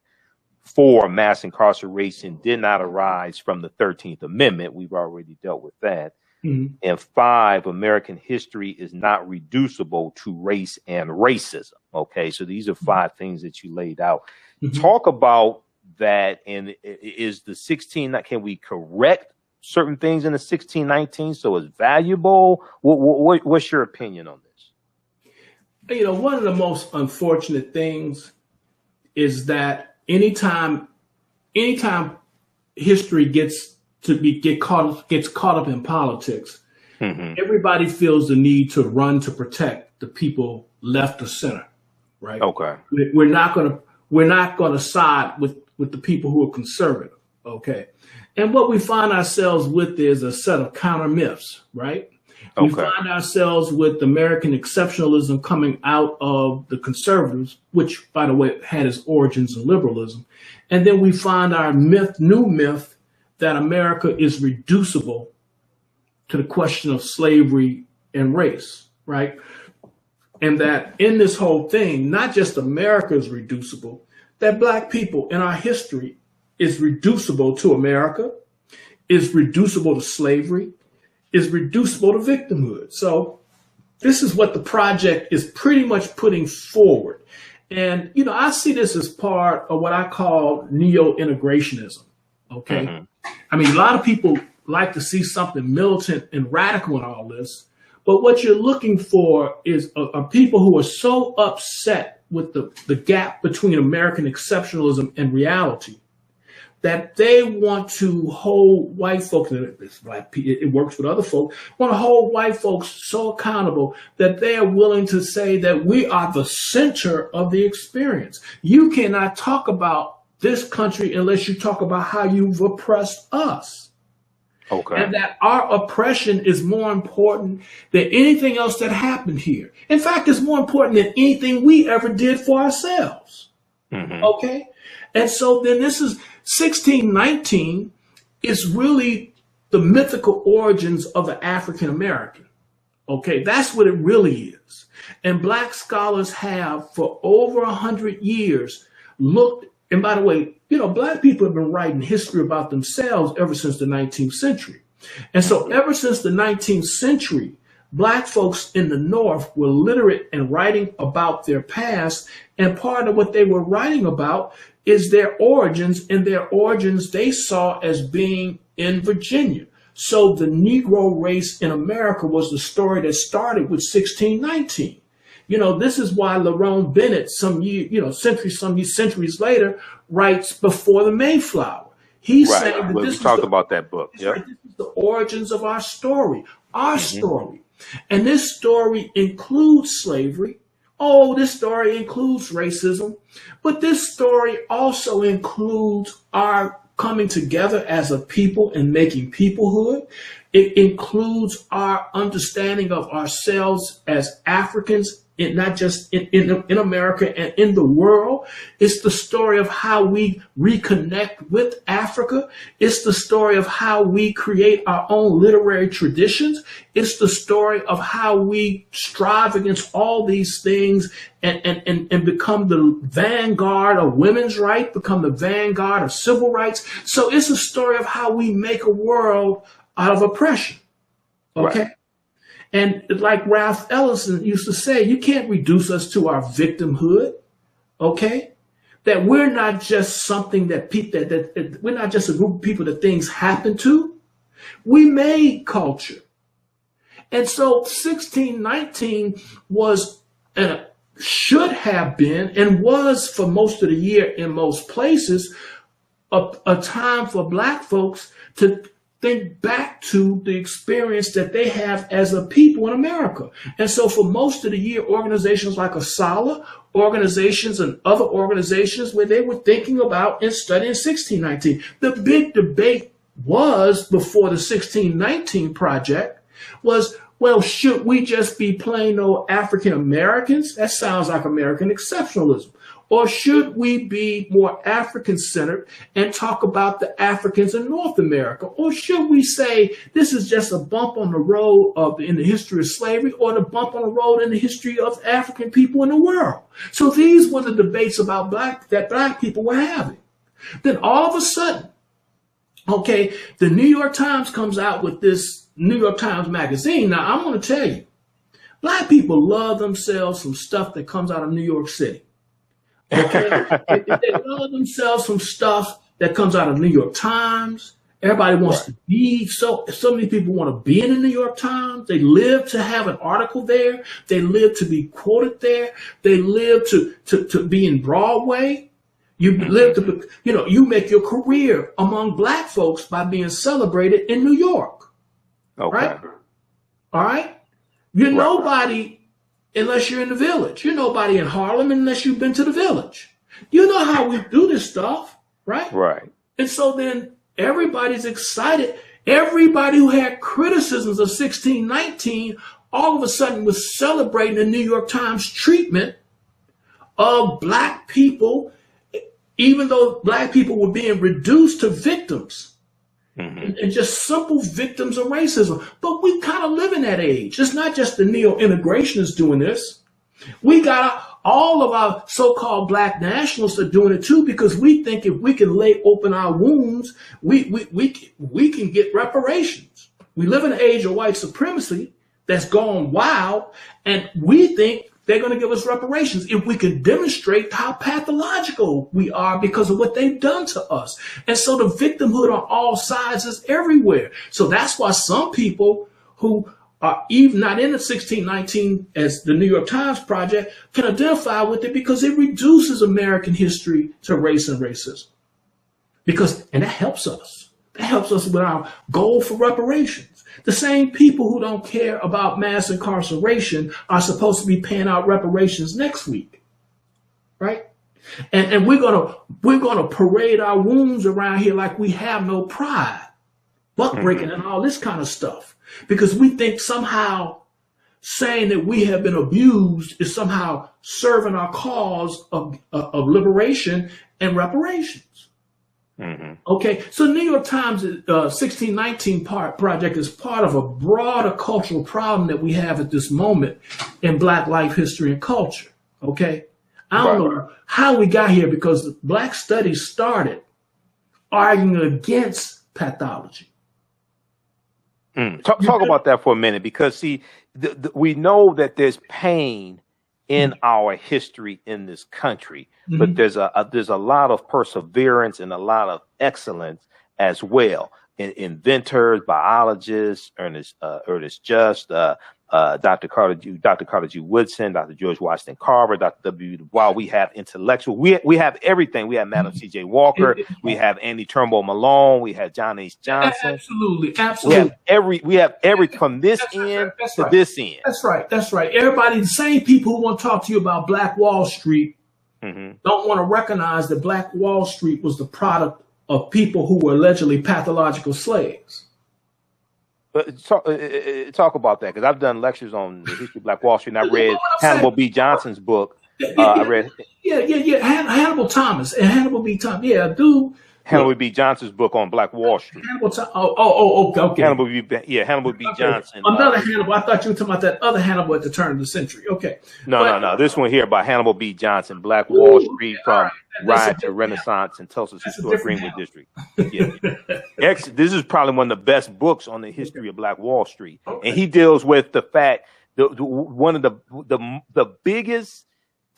4, mass incarceration did not arise from the 13th Amendment. We've already dealt with that. Mm-hmm. And 5, American history is not reducible to race and racism. Okay, so these are 5 things that you laid out. Mm-hmm. Talk about that. And is the 16? Can we correct certain things in the 1619 so it's valuable? What's your opinion on this? You know, one of the most unfortunate things is that anytime history gets caught up in politics, mm-hmm. everybody feels the need to run to protect the people left of center, right? Okay. We're not gonna side with the people who are conservative, okay? And what we find ourselves with is a set of counter myths, right? Okay. We find ourselves with American exceptionalism coming out of the conservatives, which, by the way, had its origins in liberalism. And then we find our new myth that America is reducible to the question of slavery and race, right? And that in this whole thing, not just America is reducible, that Black people in our history is reducible to America, is reducible to slavery, is reducible to victimhood. So this is what the project is pretty much putting forward. And, you know, I see this as part of what I call neo-integrationism, okay? Mm-hmm. I mean, a lot of people like to see something militant and radical in all this, but what you're looking for is are people who are so upset with the gap between American exceptionalism and reality that they want to hold white folks, and it's Black people, it works with other folks, want to hold white folks so accountable that they are willing to say that we are the center of the experience. You cannot talk about this country unless you talk about how you've oppressed us. Okay. And that our oppression is more important than anything else that happened here. In fact, it's more important than anything we ever did for ourselves. Mm-hmm. Okay. And so then this is 1619 is really the mythical origins of the African American. Okay. That's what it really is. And Black scholars have for over 100 years looked. And by the way, you know, Black people have been writing history about themselves ever since the 19th century. And so ever since the 19th century, Black folks in the North were literate and writing about their past. And part of what they were writing about is their origins, and their origins they saw as being in Virginia. So the Negro race in America was the story that started with 1619. You know, this is why Lerone Bennett, centuries later, writes Before the Mayflower. He's saying that we talked about that book. Yeah, this is the origins of our story, story. And this story includes slavery. Oh, this story includes racism. But this story also includes our coming together as a people and making peoplehood. It includes our understanding of ourselves as Africans, not just in America and in the world. It's the story of how we reconnect with Africa. It's the story of how we create our own literary traditions. It's the story of how we strive against all these things and become the vanguard of women's rights, become the vanguard of civil rights. So it's a story of how we make a world out of oppression. Okay. Right. And like Ralph Ellison used to say, you can't reduce us to our victimhood, okay? that we're not just something that people that we're not just a group of people that things happen to. We made culture. And so 1619 was should have been and was for most of the year in most places a time for Black folks to think back to the experience that they have as a people in America. And so for most of the year, organizations like ASALH, organizations and other organizations where they were thinking about and studying 1619. The big debate was before the 1619 project was, well, should we just be plain old African Americans? That sounds like American exceptionalism. Or should we be more African-centered and talk about the Africans in North America? Or should we say this is just a bump on the road in the history of slavery, or the bump on the road in the history of African people in the world? So these were the debates about that Black people were having. Then all of a sudden, okay, the New York Times comes out with this New York Times magazine. Now, I'm going to tell you, Black people love themselves some stuff that comes out of New York City. Okay, they love themselves some stuff that comes out of New York Times. Everybody wants to be, so many people want to be in the New York Times. They live to have an article there. They live to be quoted there. They live to be in Broadway. You live to, you make your career among Black folks by being celebrated in New York. Okay. Right? All right. You're nobody unless you're in the Village. You're nobody in Harlem unless you've been to the Village. You know how we do this stuff, right? Right. And so then everybody's excited. Everybody who had criticisms of 1619 all of a sudden was celebrating the New York Times treatment of Black people, even though Black people were being reduced to victims. And just simple victims of racism. But we kind of live in that age. It's not just the neo-integrationists doing this. We got all of our so-called Black nationalists are doing it too, because we think if we can lay open our wounds, we can get reparations. We live in an age of white supremacy that's gone wild, and we think they're going to give us reparations if we can demonstrate how pathological we are because of what they've done to us. And so the victimhood on all sides is everywhere. So that's why some people who are even not in the 1619 as the New York Times project can identify with it, because it reduces American history to race and racism. And that helps us. That helps us with our goal for reparations. The same people who don't care about mass incarceration are supposed to be paying out reparations next week, right? And we're gonna parade our wounds around here like we have no pride, buck breaking and all this kind of stuff, because we think somehow saying that we have been abused is somehow serving our cause of liberation and reparations. Okay, so New York Times 1619 project is part of a broader cultural problem that we have at this moment in Black life, history, and culture. Okay, I don't know how we got here, because Black studies started arguing against pathology. Talk about that for a minute, because see, we know that there's pain in our history in this country, but there's a lot of perseverance and a lot of excellence as well. Inventors, biologists, Ernest Just, Dr. Carter G. Woodson, Dr. George Washington Carver, Dr. W. Du Bois. We have intellectual. We have everything. We have Madam C.J. Walker. We have Andy Turnbull Malone. We have John H. Johnson. Absolutely. We have every from this end to this end. That's right. Everybody, the same people who want to talk to you about Black Wall Street don't want to recognize that Black Wall Street was the product of people who were allegedly pathological slaves. Talk about that, because I've done lectures on the history of Black Wall Street, and I read Hannibal B. Johnson's book. Hannibal Thomas and Hannibal B. Thomas. Yeah, dude. Hannibal B. Johnson's book on Black Wall Street. Okay. Hannibal B. Johnson. Another Hannibal. I thought you were talking about that other Hannibal at the turn of the century. Okay. No. This one here by Hannibal B. Johnson, Black Wall Street from Riot to Renaissance in Tulsa's historic Greenwood District. Yeah. This is probably one of the best books on the history of Black Wall Street, and he deals with the fact that one of the biggest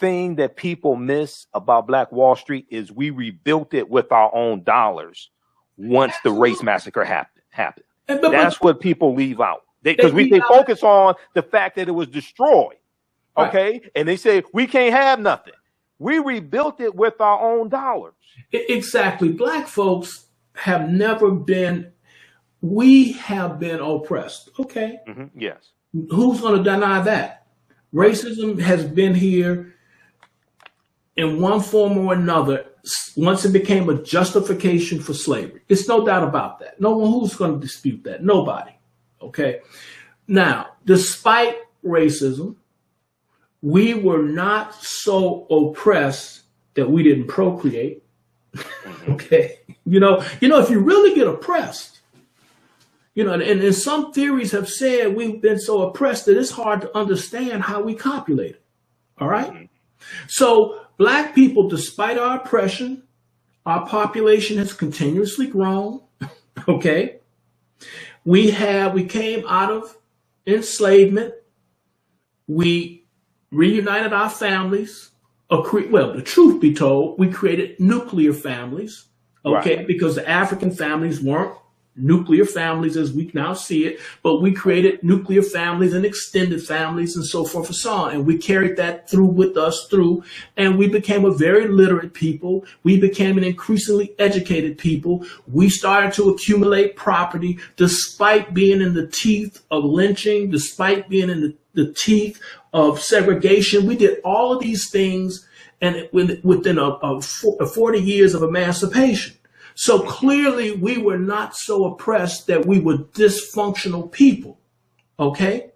thing that people miss about Black Wall Street is we rebuilt it with our own dollars once the race massacre happened. That's what people leave out. Because they focus on the fact that it was destroyed. Okay. Right. And they say, we can't have nothing. We rebuilt it with our own dollars. Exactly. Black folks have never been, we have been oppressed. Okay. Mm-hmm. Yes. Who's going to deny that? Racism has been here in one form or another once it became a justification for slavery. It's no doubt about that. No one who's going to dispute that. Nobody. Okay. Now, despite racism, we were not so oppressed that we didn't procreate. Okay. You know, if you really get oppressed, and some theories have said we've been so oppressed that it's hard to understand how we copulated. All right. So Black people, despite our oppression, our population has continuously grown. Okay. We came out of enslavement. We reunited our families. Well, the truth be told, we created nuclear families. Okay. Right. Because the African families weren't nuclear families as we now see it, but we created nuclear families and extended families and so forth and so on. And we carried that with us, and we became a very literate people. We became an increasingly educated people. We started to accumulate property despite being in the teeth of lynching, despite being in the teeth of segregation. We did all of these things and within 40 years of emancipation. So clearly we were not so oppressed that we were dysfunctional people. Okay.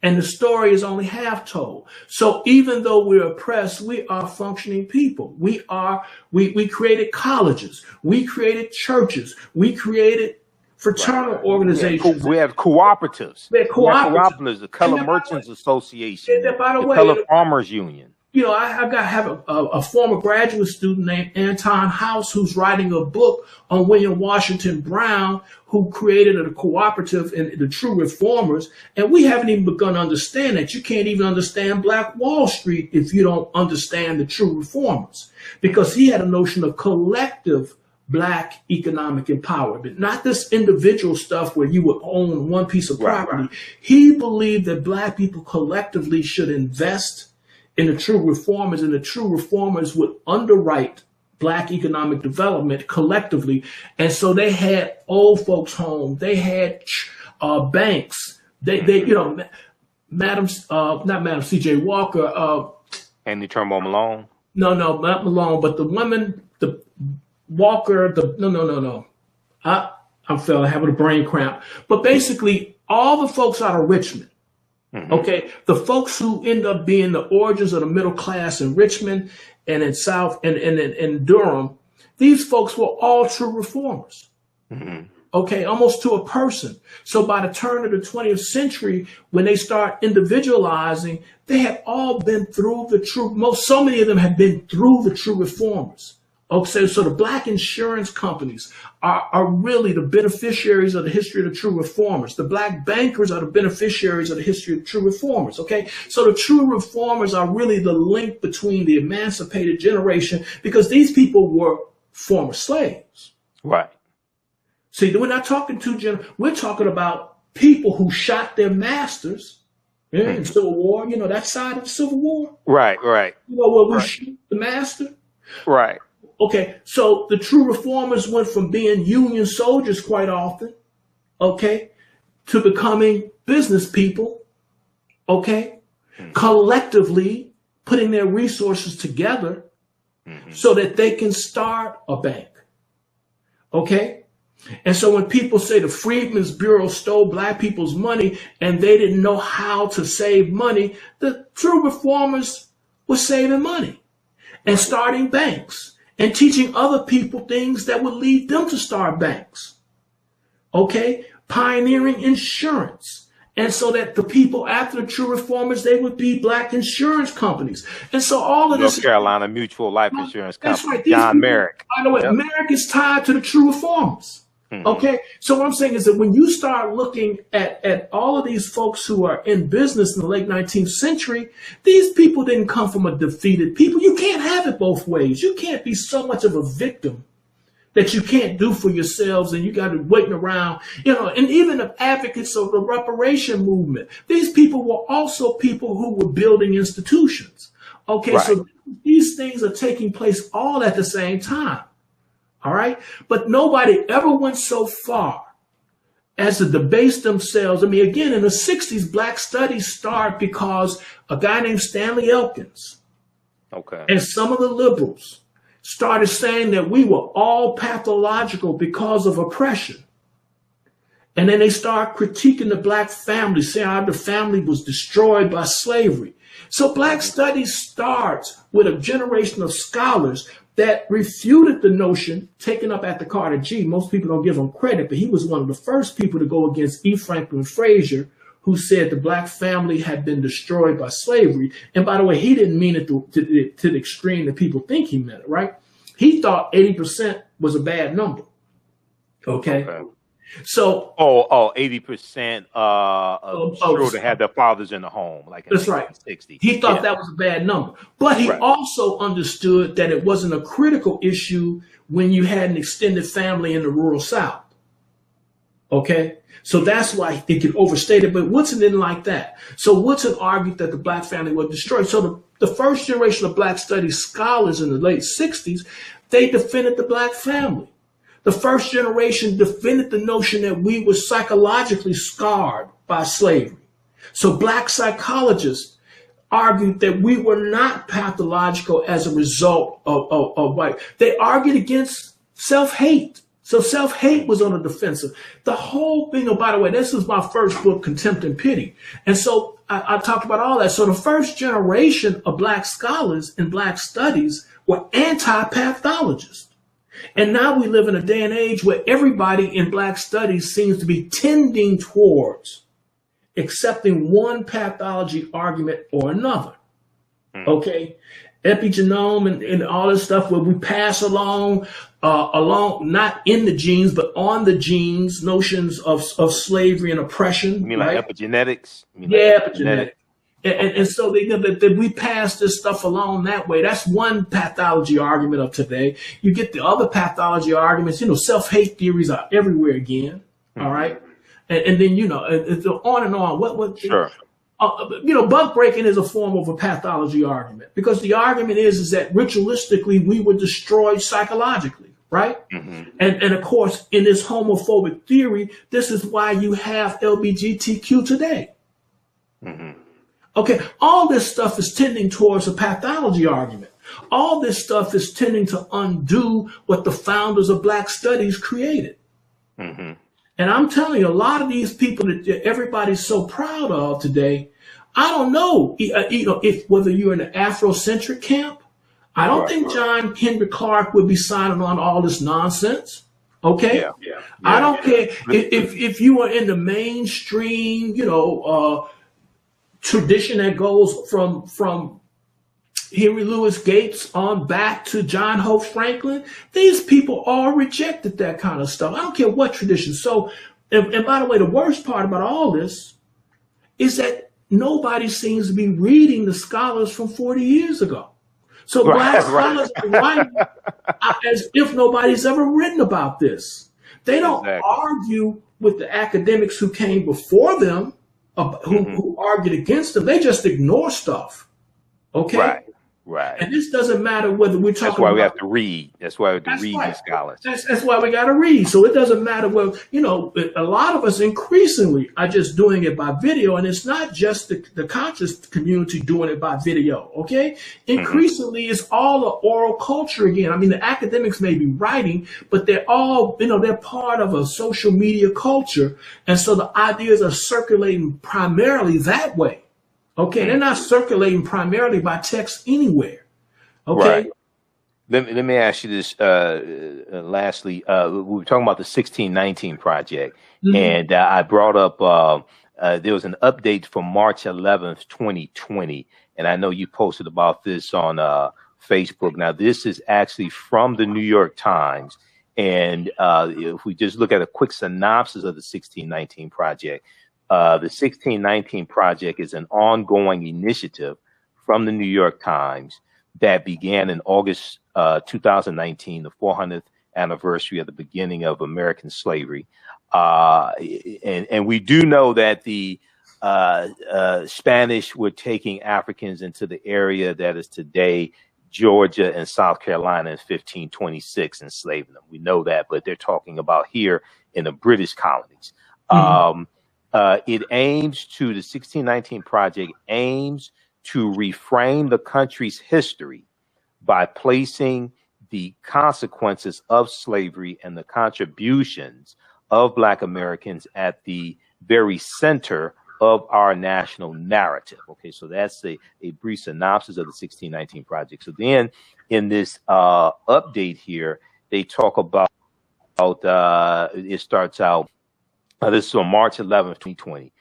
And the story is only half told. So even though we're oppressed, we are functioning people. We created colleges. We created churches. We created fraternal organizations. We have cooperatives. We have cooperatives, the Color Merchants Association, the Color Farmers Union. I have a former graduate student named Anton House who's writing a book on William Washington Brown, who created a cooperative in the True Reformers. And we haven't even begun to understand that. You can't even understand Black Wall Street if you don't understand the True Reformers, because he had a notion of collective Black economic empowerment, not this individual stuff where you would own one piece of property. Right. He believed that Black people collectively should invest in the True Reformers, and the True Reformers would underwrite Black economic development collectively. And so they had old folks' homes, they had banks, not Madam C.J. Walker. Andy Turnbull Malone? No, not Malone, but the women, the Walker, no. I'm having a brain cramp. But basically, all the folks out of Richmond, okay, the folks who end up being the origins of the middle class in Richmond and in South and in Durham, these folks were all true reformers. Okay, almost to a person. So by the turn of the 20th century, when they start individualizing, they had all been through so many of them had been through the true reformers. Okay, so the Black insurance companies are really the beneficiaries of the history of the true reformers. The Black bankers are the beneficiaries of the history of the true reformers. Okay, so the true reformers are really the link between the emancipated generation, because these people were former slaves. Right. See, we're not talking we're talking about people who shot their masters in Civil War. That side of the Civil War. Right. Where we shoot the master. Right. Okay, so the true reformers went from being Union soldiers quite often, okay, to becoming business people, okay, collectively putting their resources together so that they can start a bank, okay? And so when people say the Freedmen's Bureau stole Black people's money and they didn't know how to save money, the true reformers were saving money and starting banks and teaching other people things that would lead them to start banks. Okay? Pioneering insurance. And so that the people after the true reformers, they would be Black insurance companies. And so all of this. North Carolina Mutual Life Insurance Company. That's right. John Merrick. By the way, Merrick is tied to the true reformers. Okay, so what I'm saying is that when you start looking at all of these folks who are in business in the late 19th century, these people didn't come from a defeated people. You can't have it both ways. You can't be so much of a victim that you can't do for yourselves and you got to waiting around, and even the advocates of the reparation movement. These people were also people who were building institutions. Okay, right. So these things are taking place all at the same time. All right. But nobody ever went so far as to debase themselves. I mean, again, in the 60s, Black studies started because a guy named Stanley Elkins and some of the liberals started saying that we were all pathological because of oppression. And then they started critiquing the Black family, saying how the family was destroyed by slavery. So Black studies starts with a generation of scholars that refuted the notion taken up at the Carter G. Most people don't give him credit, but he was one of the first people to go against E. Franklin Frazier, who said the Black family had been destroyed by slavery. And by the way, he didn't mean it to the extreme that people think he meant it, right? He thought 80% was a bad number. Okay. So 80% sure to have their fathers in the home, like in that's right. 60. He thought that was a bad number, but he also understood that it wasn't a critical issue when you had an extended family in the rural South. Okay, so that's why it could overstate it. But Woodson didn't like that. So Woodson argued that the Black family was destroyed. So the first generation of Black studies scholars in the late 60s, they defended the Black family. The first generation defended the notion that we were psychologically scarred by slavery. So Black psychologists argued that we were not pathological as a result of white. They argued against self-hate. So self-hate was on the defensive. The whole thing, by the way, this is my first book, Contempt and Pity. And so I talked about all that. So the first generation of Black scholars in Black studies were anti-pathologists. And now we live in a day and age where everybody in Black studies seems to be tending towards accepting one pathology argument or another. Okay? Epigenome and all this stuff where we pass along, not in the genes, but on the genes, notions of slavery and oppression. You mean like epigenetics? Epigenetics. And so that we pass this stuff along that way. That's one pathology argument of today. You get the other pathology arguments, self-hate theories are everywhere again. All right. And then, it's on and on. Sure. Bug breaking is a form of a pathology argument because the argument is that ritualistically we were destroyed psychologically. Right. And of course, in this homophobic theory, this is why you have LGBTQ today. Okay, all this stuff is tending towards a pathology argument. All this stuff is tending to undo what the founders of Black studies created. And I'm telling you, a lot of these people that everybody's so proud of today, I don't know, if whether you're in the Afrocentric camp, I don't think John Henry Clark would be signing on all this nonsense. Okay, I don't care if you are in the mainstream, tradition that goes from Henry Louis Gates on back to John Hope Franklin. These people all rejected that kind of stuff. I don't care what tradition. So, and by the way, the worst part about all this is that nobody seems to be reading the scholars from 40 years ago. So Black scholars are writing as if nobody's ever written about this. They don't argue with the academics who came before them, who argued against them. They just ignore stuff. Okay? Right. And this doesn't matter whether we're talking about... That's why we have to read. That's why we have to read these scholars. That's why we got to read. So it doesn't matter whether, a lot of us increasingly are just doing it by video. And it's not just the conscious community doing it by video. Okay? Increasingly, it's all the oral culture again. I mean, the academics may be writing, but they're all, they're part of a social media culture. And so the ideas are circulating primarily that way. Okay, they're not circulating primarily by text anywhere. Okay. Right. Let me ask you this. Lastly, we were talking about the 1619 project, and I brought up there was an update from March 11th, 2020, and I know you posted about this on Facebook. Now, this is actually from the New York Times, And if we just look at a quick synopsis of the 1619 Project, the 1619 Project is an ongoing initiative from the New York Times that began in August 2019, the 400th anniversary of the beginning of American slavery. And we do know that the Spanish were taking Africans into the area that is today Georgia and South Carolina in 1526, enslaving them. We know that, but they're talking about here in the British colonies. It aims to, the 1619 Project aims to reframe the country's history by placing the consequences of slavery and the contributions of Black Americans at the very center of our national narrative. Okay, so that's a brief synopsis of the 1619 Project. So then in this update here, they talk about, it starts out, this is on March 11th, 2020.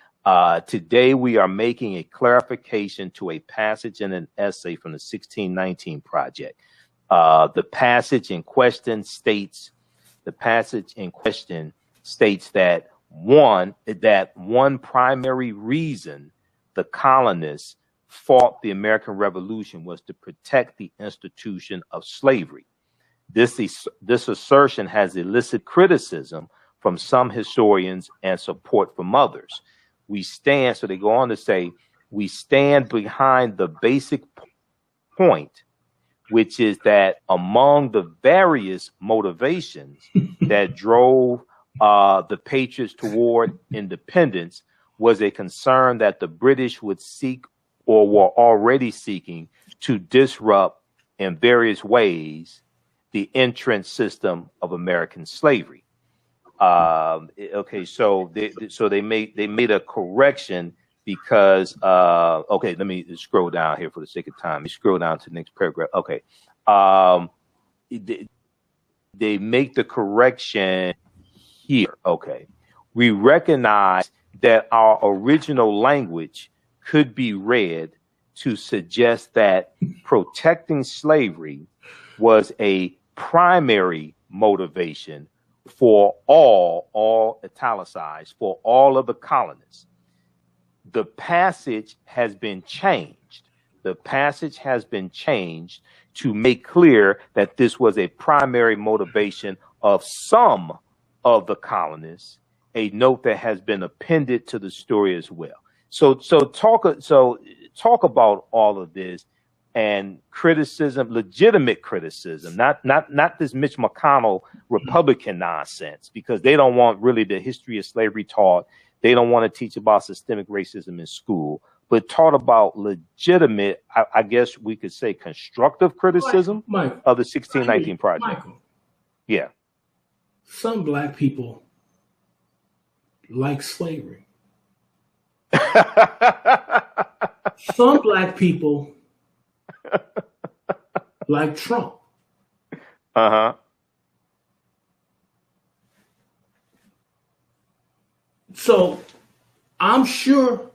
Today we are making a clarification to a passage in an essay from the 1619 Project. The passage in question states that one primary reason the colonists fought the American Revolution was to protect the institution of slavery. This assertion has elicited criticism from some historians and support from others. So they go on to say, we stand behind the basic point, which is that among the various motivations that drove the Patriots toward independence was a concern that the British would seek or were already seeking to disrupt in various ways the entrance system of American slavery. Okay, so they made a correction because okay, let me scroll down here for the sake of time. Let me scroll down to the next paragraph. Okay, they make the correction here. Okay, we recognize that our original language could be read to suggest that protecting slavery was a primary motivation for all italicized, for all of the colonists. The passage has been changed. The passage has been changed to make clear that this was a primary motivation of some of the colonists, a note that has been appended to the story as well. So talk about all of this and criticism, legitimate criticism, not this Mitch McConnell Republican nonsense, because they don't want really the history of slavery taught. They don't want to teach about systemic racism in school, but taught about legitimate, I guess we could say constructive criticism of the 1619 Project. Michael, yeah. Some Black people like slavery. Some Black people like Trump. So I'm sure,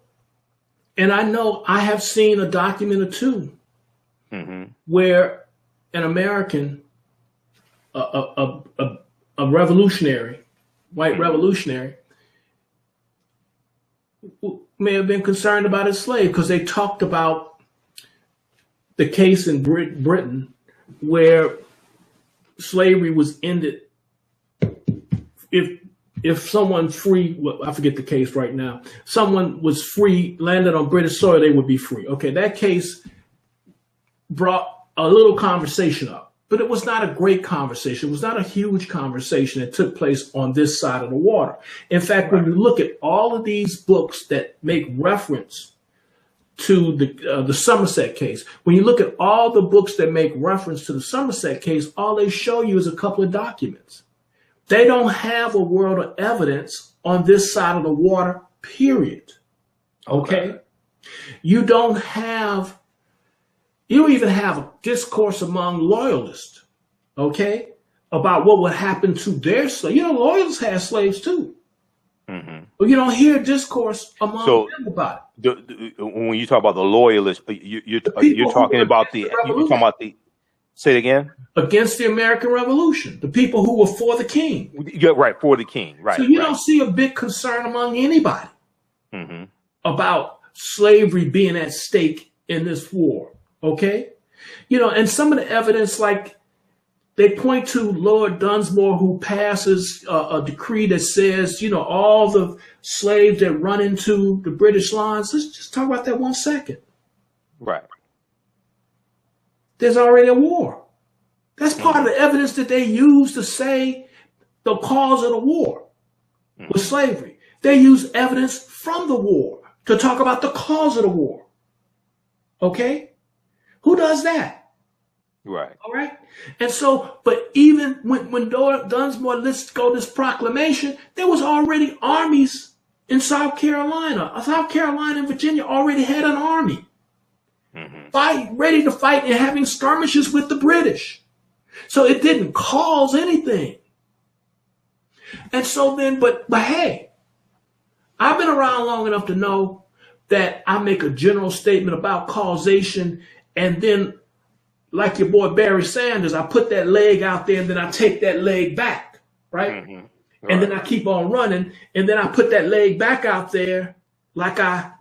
and I know I have seen a document or two where an American, a revolutionary, white revolutionary, may have been concerned about his slave because they talked about the case in Britain where slavery was ended. If someone free, well, I forget the case right now, someone was free, landed on British soil, they would be free. Okay, that case brought a little conversation up, but it was not a great conversation. It was not a huge conversation that took place on this side of the water. In fact, when you look at all of these books that make reference to the Somerset case, when you look at all the books that make reference to the Somerset case, all they show you is a couple of documents. They don't have a world of evidence on this side of the water, period. Okay? You don't even have a discourse among loyalists, okay, about what would happen to their slaves. You know, loyalists have slaves too. But you don't hear discourse among them about it. When you talk about the loyalists, you're talking about the Say it again. Against the American Revolution, the people who were for the king. Yeah, right, for the king. Right. So you don't see a big concern among anybody about slavery being at stake in this war. Okay. And some of the evidence, like they point to Lord Dunsmore, who passes a decree that says, all the slaves that run into the British lines. Let's just talk about that 1 second. Right. There's already a war. That's part of the evidence that they use to say the cause of the war was slavery. They use evidence from the war to talk about the cause of the war. Okay? Who does that? Right. All right. And so, but even when Dunsmore lets go this proclamation, there was already armies in South Carolina. South Carolina and Virginia already had an army. Ready to fight and having skirmishes with the British. So it didn't cause anything. And so then, but hey, I've been around long enough to know that I make a general statement about causation, and then, like your boy Barry Sanders, I put that leg out there and then I take that leg back, right? Right. And then I keep on running, and then I put that leg back out there like I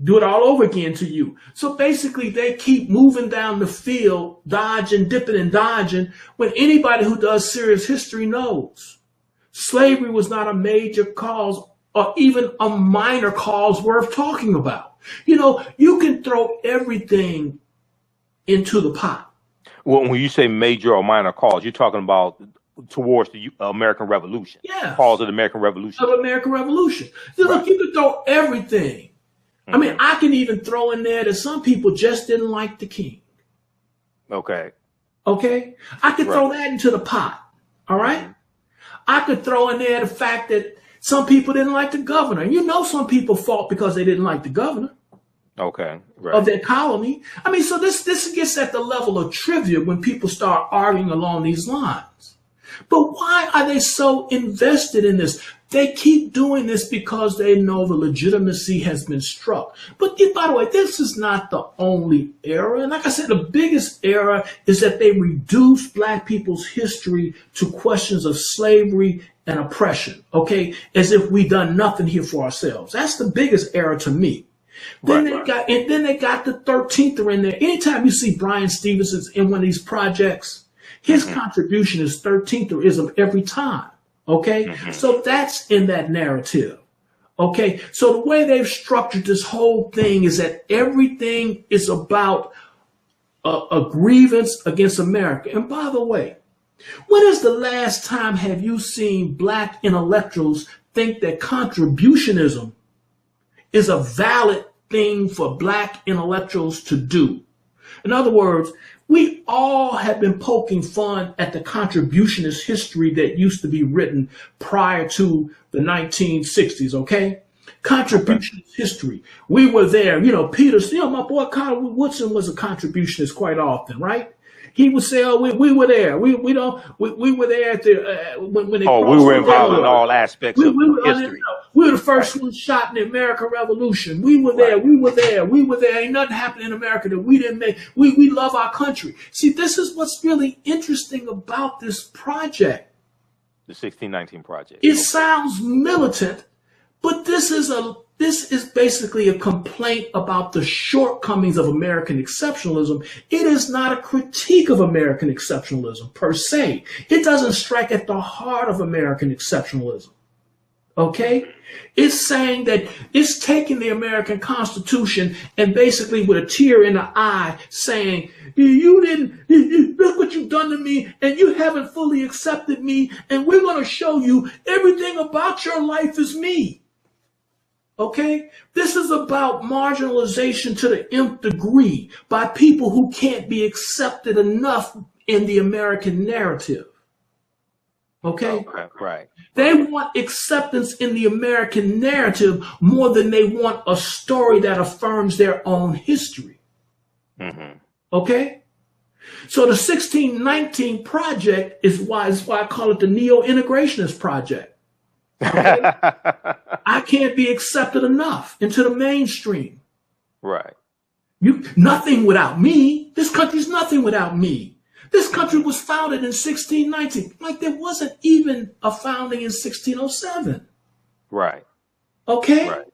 do it all over again to you. So basically, they keep moving down the field, dodging, dipping and dodging, when anybody who does serious history knows slavery was not a major cause or even a minor cause worth talking about. You can throw everything into the pot. Well, when you say major or minor cause, you're talking about towards the American Revolution. Yeah. Cause of the American Revolution. Of the American Revolution. Look, you can throw everything. I mean, I can even throw in there that some people just didn't like the king. Okay. I could throw that into the pot. All right. I could throw in there the fact that some people didn't like the governor. Some people fought because they didn't like the governor. Okay. Right. Of their colony. I mean, so this gets at the level of trivia when people start arguing along these lines. But why are they so invested in this? They keep doing this because they know the legitimacy has been struck. But by the way, this is not the only error. And like I said, the biggest error is that they reduce Black people's history to questions of slavery and oppression, okay, as if we done nothing here for ourselves. That's the biggest error to me. Then they got the 13th in there. Anytime you see Brian Stevenson's in one of these projects, his contribution is 13therism every time. Okay, so that's in that narrative. Okay, so the way they've structured this whole thing is that everything is about a grievance against America. And by the way, when is the last time have you seen Black intellectuals think that contributionism is a valid thing for Black intellectuals to do? In other words, we all have been poking fun at the contributionist history that used to be written prior to the 1960s, okay? Contributionist history. We were there. Peters, my boy Carl Woodson was a contributionist quite often, right? He would say, "Oh, we were there. We were there at the when they." Oh, we were involved in all aspects of history. We were the first ones shot in the American Revolution. We were there. We were there. We were there. Ain't nothing happened in America that we didn't make. We love our country. See, this is what's really interesting about this project. The 1619 Project. It sounds militant, but this is basically a complaint about the shortcomings of American exceptionalism. It is not a critique of American exceptionalism per se. It doesn't strike at the heart of American exceptionalism. Okay? It's saying that it's taking the American Constitution and basically with a tear in the eye saying, look what you've done to me, and you haven't fully accepted me, and we're going to show you everything about your life is me. Okay? This is about marginalization to the nth degree by people who can't be accepted enough in the American narrative. Okay? Right. They want acceptance in the American narrative more than they want a story that affirms their own history. Okay? So the 1619 Project is why I call it the Neo-Integrationist Project. Okay? I can't be accepted enough into the mainstream. Right. Nothing without me. This country's nothing without me. This country was founded in 1619. Like there wasn't even a founding in 1607. Right. Okay. Right.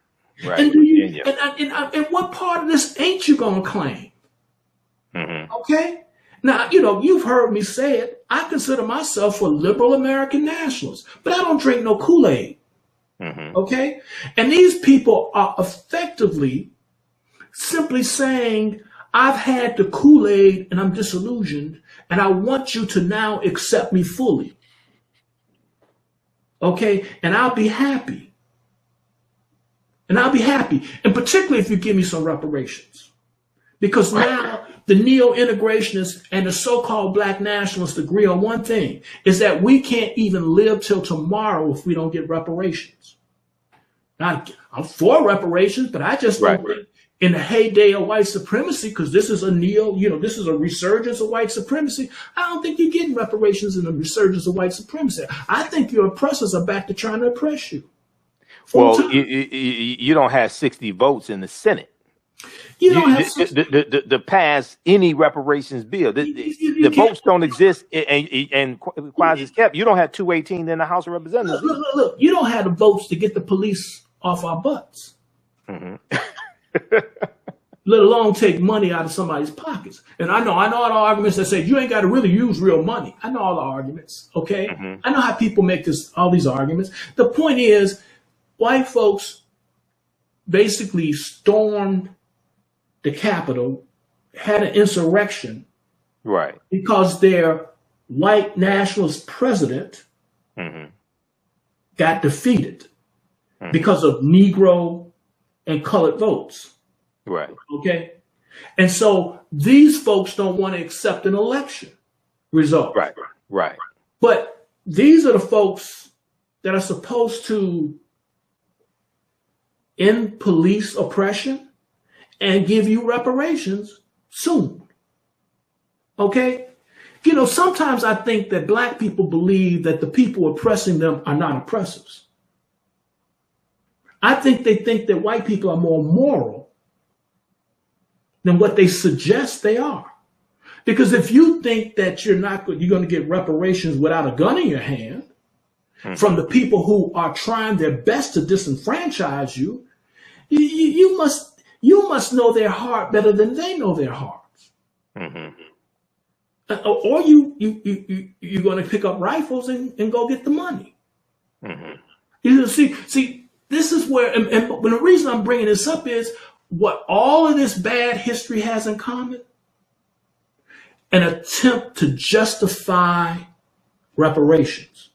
Right. And what part of this ain't you gonna claim? Mm-hmm. Okay. Now, you've heard me say it. I consider myself a liberal American nationalist, but I don't drink no Kool-Aid. Mm-hmm. Okay. And these people are effectively simply saying, I've had the Kool-Aid and I'm disillusioned, and I want you to now accept me fully. Okay. And I'll be happy. And particularly if you give me some reparations. Because now the neo-integrationists and the so-called black nationalists agree on one thing, is that we can't even live till tomorrow if we don't get reparations. Now, I'm for reparations, but I just don't think in the heyday of white supremacy, because this is this is a resurgence of white supremacy, I don't think you're getting reparations in the resurgence of white supremacy. I think your oppressors are back to trying to oppress you. Well, you don't have 60 votes in the Senate. You don't have to pass any reparations bill. The votes don't exist, and quasi is kept. You don't have 218 in the House of Representatives. Look, you don't have the votes to get the police off our butts. Mm-hmm. Let alone take money out of somebody's pockets. And I know all the arguments that say you ain't got to really use real money. I know all the arguments. Okay, mm-hmm. I know how people make all these arguments. The point is, white folks basically stormed the Capitol, had an insurrection, right? Because their white nationalist president mm-hmm. got defeated mm-hmm. because of Negro and colored votes, right? Okay, and so these folks don't want to accept an election result, right? But these are the folks that are supposed to end police oppression and give you reparations soon. Okay? Sometimes I think that black people believe that the people oppressing them are not oppressors. I think they think that white people are more moral than what they suggest they are. Because if you think that you're going to get reparations without a gun in your hand mm-hmm. from the people who are trying their best to disenfranchise you, you must know their heart better than they know their hearts. Mm-hmm. Or you're going to pick up rifles and go get the money. Mm-hmm. See, this is where, and the reason I'm bringing this up is what all of this bad history has in common: an attempt to justify reparations.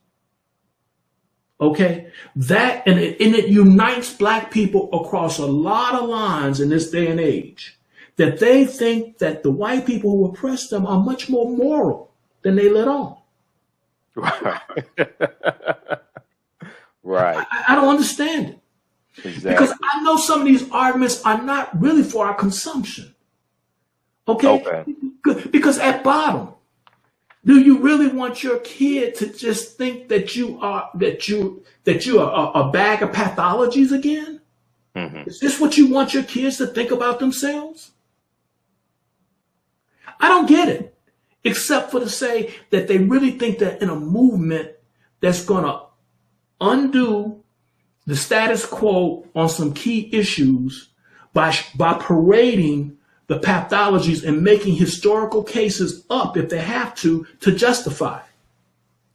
Okay, that and it unites black people across a lot of lines in this day and age, that they think that the white people who oppress them are much more moral than they let on. Right. I don't understand it. Exactly. Because I know some of these arguments are not really for our consumption. Okay. Because at bottom, do you really want your kid to just think that you are a bag of pathologies again? Mm-hmm. Is this what you want your kids to think about themselves? I don't get it, except for to say that they really think that in a movement that's going to undo the status quo on some key issues by parading the pathologies and making historical cases up if they have to justify.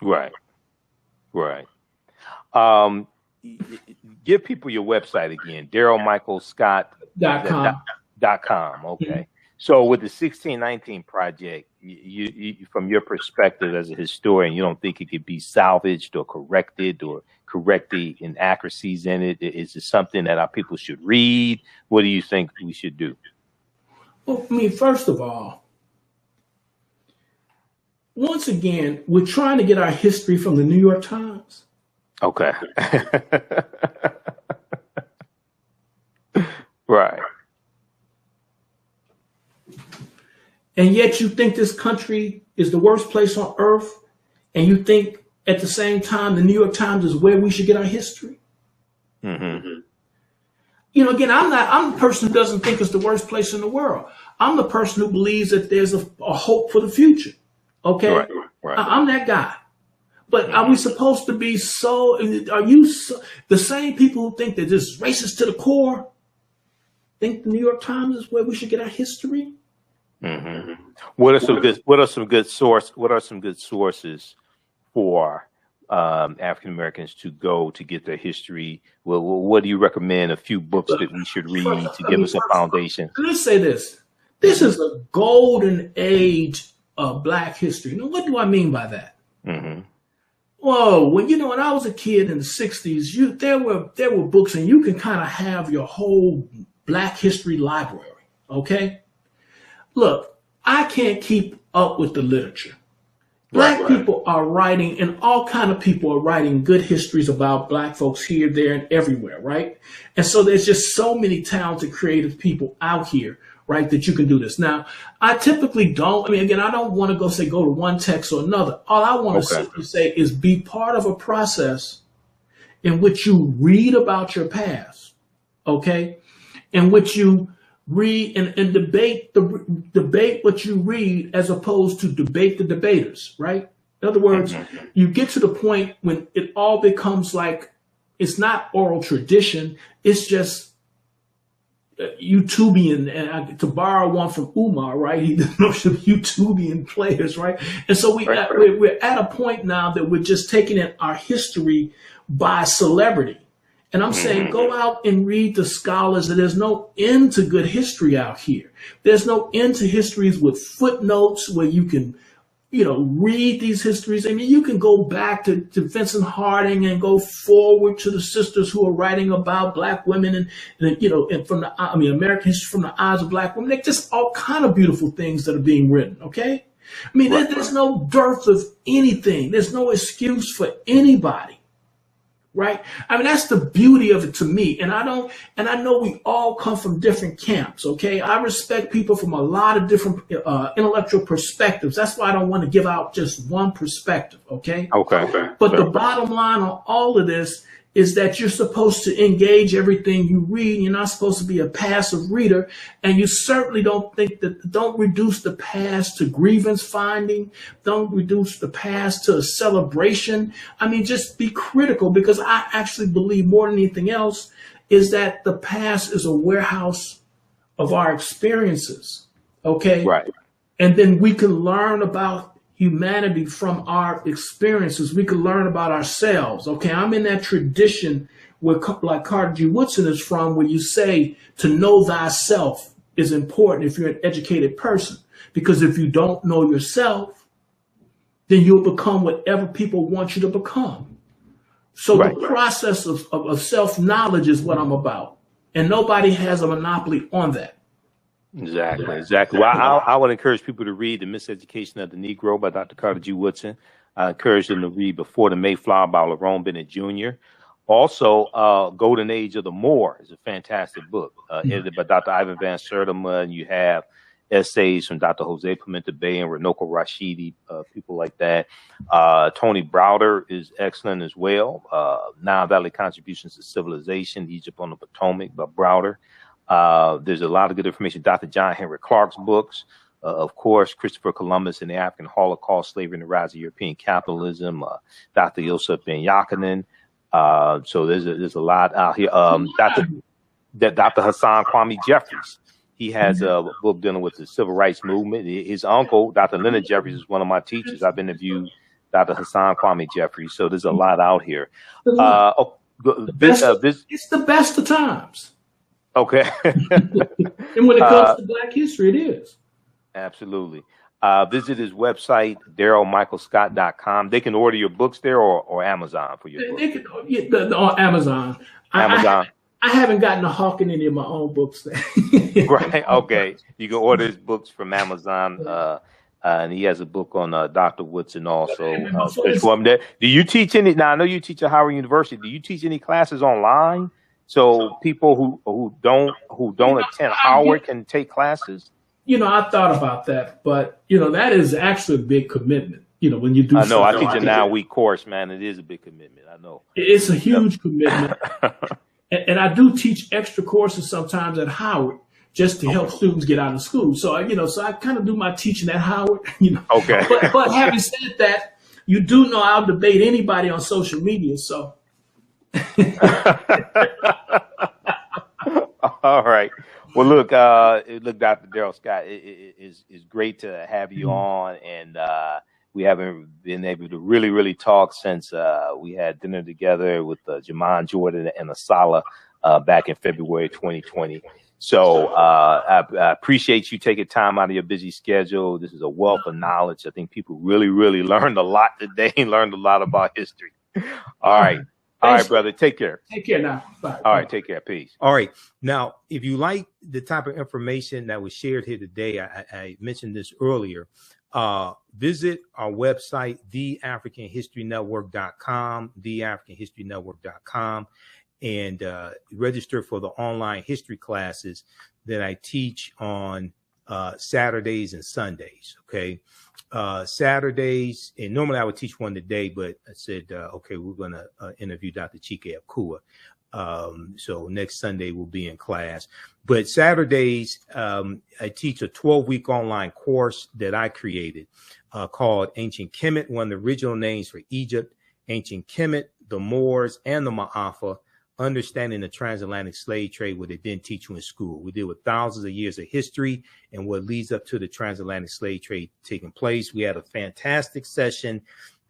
Right. Give people your website again, DarylMichaelScott.com. Okay. Mm-hmm. So with the 1619 project, you from your perspective as a historian, you don't think it could be salvaged or corrected or correct the inaccuracies in it? Is it something that our people should read? What do you think we should do? Well, first of all, once again, we're trying to get our history from the New York Times. Okay. Right. And yet you think this country is the worst place on earth, and you think at the same time the New York Times is where we should get our history? Mm-hmm. again, I'm the person who doesn't think it's the worst place in the world. I'm the person who believes that there's a hope for the future. Okay. Right. I'm that guy. But are we supposed to be the same people who think that this is racist to the core think the New York Times is where we should get our history? Mm-hmm. What are some good sources for African Americans to go to get their history? Well, what do you recommend? A few books that we should read to give us a foundation. Let's say this. This is a golden age of Black history. Now, what do I mean by that? Mm-hmm. Whoa, when I was a kid in the 60s, there were books, and you can kind of have your whole Black history library. Okay? Look, I can't keep up with the literature. Black people are writing, and all kind of people are writing good histories about Black folks here, there, and everywhere, right? And so there's just so many talented, creative people out here, right, that you can do this. Now, I typically don't. I don't want to go to one text or another. All I want to simply say is be part of a process in which you read about your past, okay, in which you read and debate what you read as opposed to debate the debaters, right? In other words, you get to the point when it all becomes like it's not oral tradition, it's just YouTubian, and to borrow one from Umar, right? He the notion of YouTubian players, right? And so we're at a point now that we're just taking in our history by celebrity. And I'm saying go out and read the scholars. And there's no end to good history out here. There's no end to histories with footnotes where you can, read these histories. I mean, you can go back to Vincent Harding and go forward to the sisters who are writing about Black women and from American history from the eyes of Black women. They're just all kind of beautiful things that are being written. Okay. I mean, there's no dearth of anything. There's no excuse for anybody. Right. I mean, that's the beauty of it to me. And I know we all come from different camps. OK, I respect people from a lot of different intellectual perspectives. That's why I don't want to give out just one perspective. OK. But the bottom line on all of this is that you're supposed to engage everything you read. You're not supposed to be a passive reader. And you certainly don't reduce the past to grievance finding. Don't reduce the past to a celebration. I mean, just be critical, because I actually believe more than anything else is that the past is a warehouse of our experiences. Okay. Right. And then we can learn about humanity from our experiences. We can learn about ourselves. Okay, I'm in that tradition where, like Carter G. Woodson is from, where you say to know thyself is important if you're an educated person. Because if you don't know yourself, then you'll become whatever people want you to become. So the process of self-knowledge is what I'm about. And nobody has a monopoly on that. Exactly. Well, I would encourage people to read The Miseducation of the Negro by Dr. Carter G. Woodson. I encourage them to read Before the Mayflower by Lerone Bennett Jr. Also, Golden Age of the Moor is a fantastic book, edited by Dr. Ivan Van Sertima. And you have essays from Dr. Jose Pimenta Bay and Runoko Rashidi, people like that. Tony Browder is excellent as well. Nile Valley Contributions to Civilization, Egypt on the Potomac by Browder. There's a lot of good information. Dr. John Henry Clark's books, of course, Christopher Columbus and the African Holocaust, Slavery and the Rise of European Capitalism, Dr. Yosef Ben Yakinen. So there's a lot out here. Dr. Hassan Kwame Jeffries, he has a book dealing with the civil rights movement. His uncle, Dr. Leonard Jeffries, is one of my teachers. I've interviewed Dr. Hassan Kwame Jeffries. So there's a lot out here. It's the best of times. Okay. And when it comes to Black history, it is. Absolutely. Visit his website, DarylMichaelScott.com. They can order your books there or Amazon for your books. On Amazon. Amazon. I haven't gotten to hawking any of my own books there. Right. Okay. You can order his books from Amazon. And he has a book on Dr. Woodson also. Do you teach any? Now, I know you teach at Howard University. Do you teach any classes online? So people who don't attend Howard can take classes? I thought about that, but that is actually a big commitment. When you do. I know. I teach a 9-week course, man. It is a big commitment. I know. It's a huge commitment. And I do teach extra courses sometimes at Howard just to help students get out of school. So, so I kind of do my teaching at Howard, Okay. But having said that, you do know I'll debate anybody on social media. So. All right. Well, look, Dr. Daryl Scott, it's great to have you on, and we haven't been able to really talk since we had dinner together with Jamon Jordan and Asala back in February 2020. So I appreciate you taking time out of your busy schedule. This is a wealth of knowledge. I think people really learned a lot today and learned a lot about history. All right. All right, brother. Take care. Take care now. Bye. All right. Take care. Peace. All right. Now, if you like the type of information that was shared here today, I mentioned this earlier. Visit our website, TheAfricanHistoryNetwork.com, TheAfricanHistoryNetwork.com, and register for the online history classes that I teach on Saturdays and Sundays. Okay. Saturdays, and normally I would teach one today, but I said, okay, we're going to interview Dr. Chike Akua. So next Sunday we'll be in class. But Saturdays, I teach a 12-week online course that I created called Ancient Kemet, one of the original names for Egypt, Ancient Kemet, the Moors, and the Ma'afa, Understanding the Transatlantic Slave Trade, what they didn't teach you in school. We deal with thousands of years of history and what leads up to the transatlantic slave trade taking place. We had a fantastic session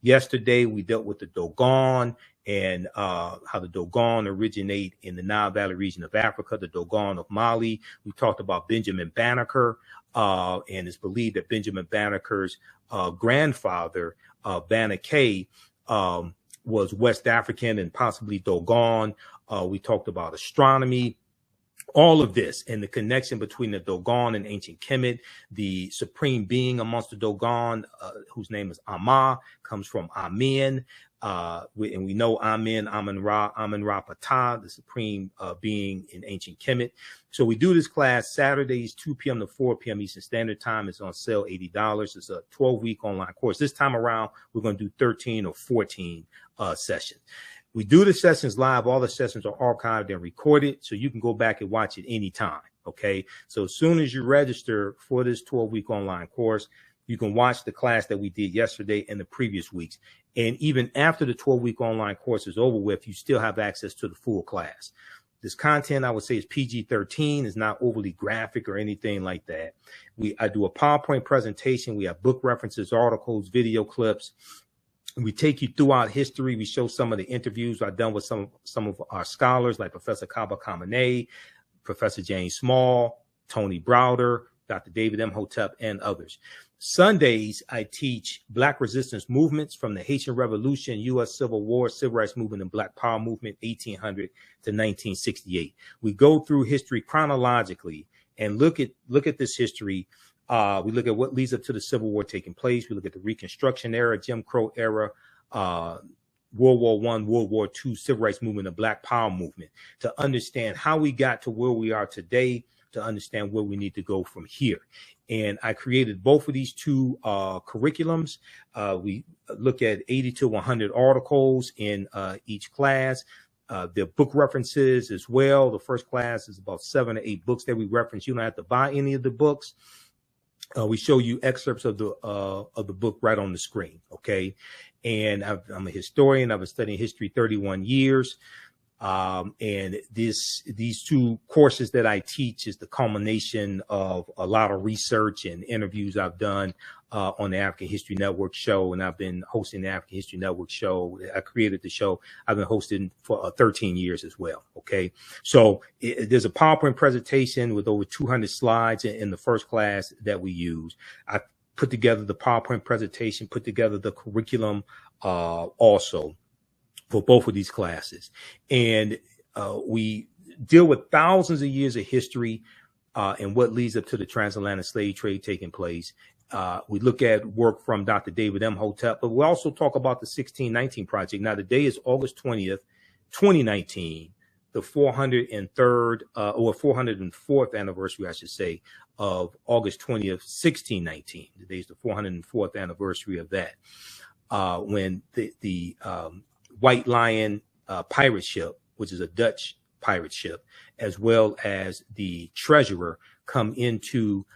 yesterday. We dealt with the Dogon and how the Dogon originate in the Nile Valley region of Africa, the Dogon of Mali. We talked about Benjamin Banneker, and it's believed that Benjamin Banneker's grandfather, Banneker, was West African and possibly Dogon. We talked about astronomy, all of this, and the connection between the Dogon and ancient Kemet. The supreme being amongst the Dogon, whose name is Ama, comes from Amen. And we know Amen, Amen-Ra Ptah, the supreme being in ancient Kemet. So we do this class Saturdays, 2 p.m. to 4 p.m. Eastern Standard Time. It's on sale, $80. It's a 12-week online course. This time around, we're going to do 13 or 14 sessions. We do the sessions live. All the sessions are archived and recorded, so you can go back and watch it anytime, okay? So as soon as you register for this 12-week online course, you can watch the class that we did yesterday and the previous weeks. And even after the 12-week online course is over with, you still have access to the full class. This content, I would say, is PG-13, is not overly graphic or anything like that. I do a PowerPoint presentation. We have book references, articles, video clips. We take you throughout history. We show some of the interviews I've done with some of our scholars, like Professor Kaba Kamene, Professor James Small, Tony Browder, Dr. David Imhotep, and others. Sundays, I teach Black resistance movements from the Haitian Revolution, U.S. Civil War, Civil Rights Movement, and Black Power Movement, 1800 to 1968. We go through history chronologically and look at this history. We look at what leads up to the Civil War taking place. We look at the Reconstruction era, Jim Crow era, World War I, World War II, Civil Rights Movement, and Black Power Movement, to understand how we got to where we are today, to understand where we need to go from here. And I created both of these two curriculums. We look at 80 to 100 articles in each class. Their book references as well. The first class is about 7 to 8 books that we reference. You don't have to buy any of the books. We show you excerpts of the book right on the screen. Okay. And I'm a historian. I've been studying history 31 years. And these two courses that I teach is the culmination of a lot of research and interviews I've done on the African History Network show. And I've been hosting the African History Network show. I created the show. I've been hosting for 13 years as well. Okay. So there's a PowerPoint presentation with over 200 slides in the first class that we use. I put together the PowerPoint presentation, put together the curriculum also for both of these classes. And we deal with thousands of years of history and what leads up to the transatlantic slave trade taking place. We look at work from Dr. David Imhotep, but we also talk about the 1619 Project. Now, today is August 20th, 2019, the 403rd or 404th anniversary, I should say, of August 20th, 1619. Today is the 404th anniversary of that, when the White Lion pirate ship, which is a Dutch pirate ship, as well as the treasurer, come into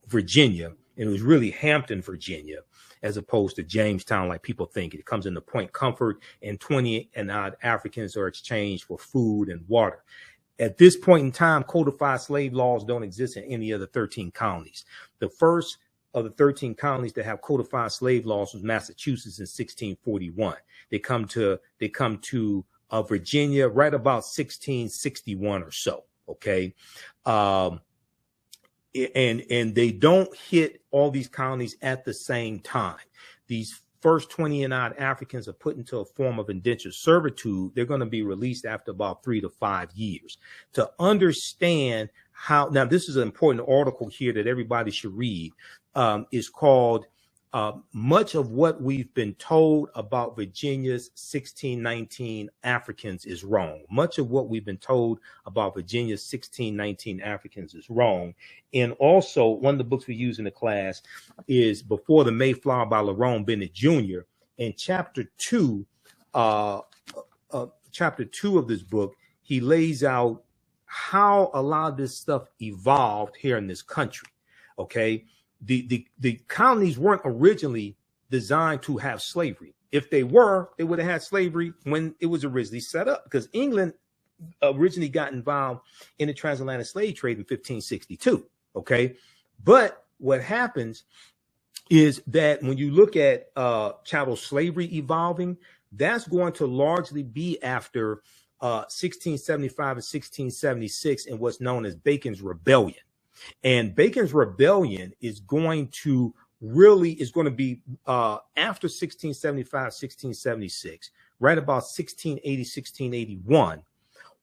Virginia. And it was really Hampton, Virginia, as opposed to Jamestown, like people think. It comes into Point Comfort, and 20 and odd Africans are exchanged for food and water. At this point in time, codified slave laws don't exist in any of the 13 colonies. The first of the 13 colonies that have codified slave laws was Massachusetts in 1641. They come to Virginia right about 1661 or so. Okay. And they don't hit all these colonies at the same time. These first 20 and odd Africans are put into a form of indentured servitude. They're going to be released after about 3 to 5 years. To understand how, now this is an important article here that everybody should read, is called Much of What We've Been Told About Virginia's 1619 Africans is Wrong. Much of what we've been told about Virginia's 1619 Africans is wrong. And also, one of the books we use in the class is Before the Mayflower by Lerone Bennett Jr. In chapter 2 of this book, he lays out how a lot of this stuff evolved here in this country. Okay. The colonies weren't originally designed to have slavery. If they were, they would have had slavery when it was originally set up, because England originally got involved in the transatlantic slave trade in 1562. Okay. But what happens is that when you look at chattel slavery evolving, that's going to largely be after 1675 and 1676 in what's known as Bacon's Rebellion. And Bacon's Rebellion is going to be after 1675, 1676, right about 1680, 1681,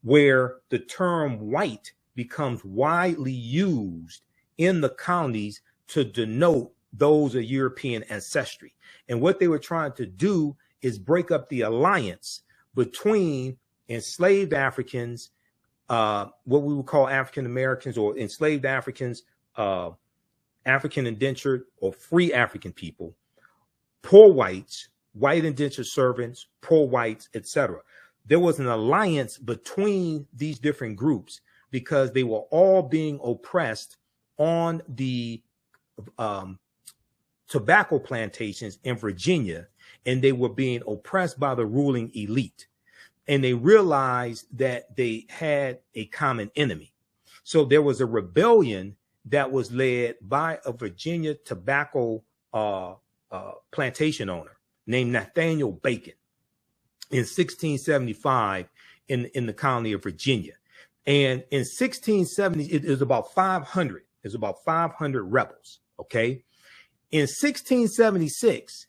where the term white becomes widely used in the colonies to denote those of European ancestry. And what they were trying to do is break up the alliance between enslaved Africans, what we would call African Americans, or enslaved Africans, African indentured or free African people, poor whites, white indentured servants, poor whites, etc. There was an alliance between these different groups because they were all being oppressed on the tobacco plantations in Virginia, and they were being oppressed by the ruling elite. And they realized that they had a common enemy. So there was a rebellion that was led by a Virginia tobacco plantation owner named Nathaniel Bacon in 1675 in the colony of Virginia. And in 1670, it was about 500. There's about 500 rebels. Okay. In 1676,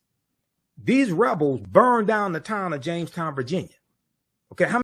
these rebels burned down the town of Jamestown, Virginia. Okay, how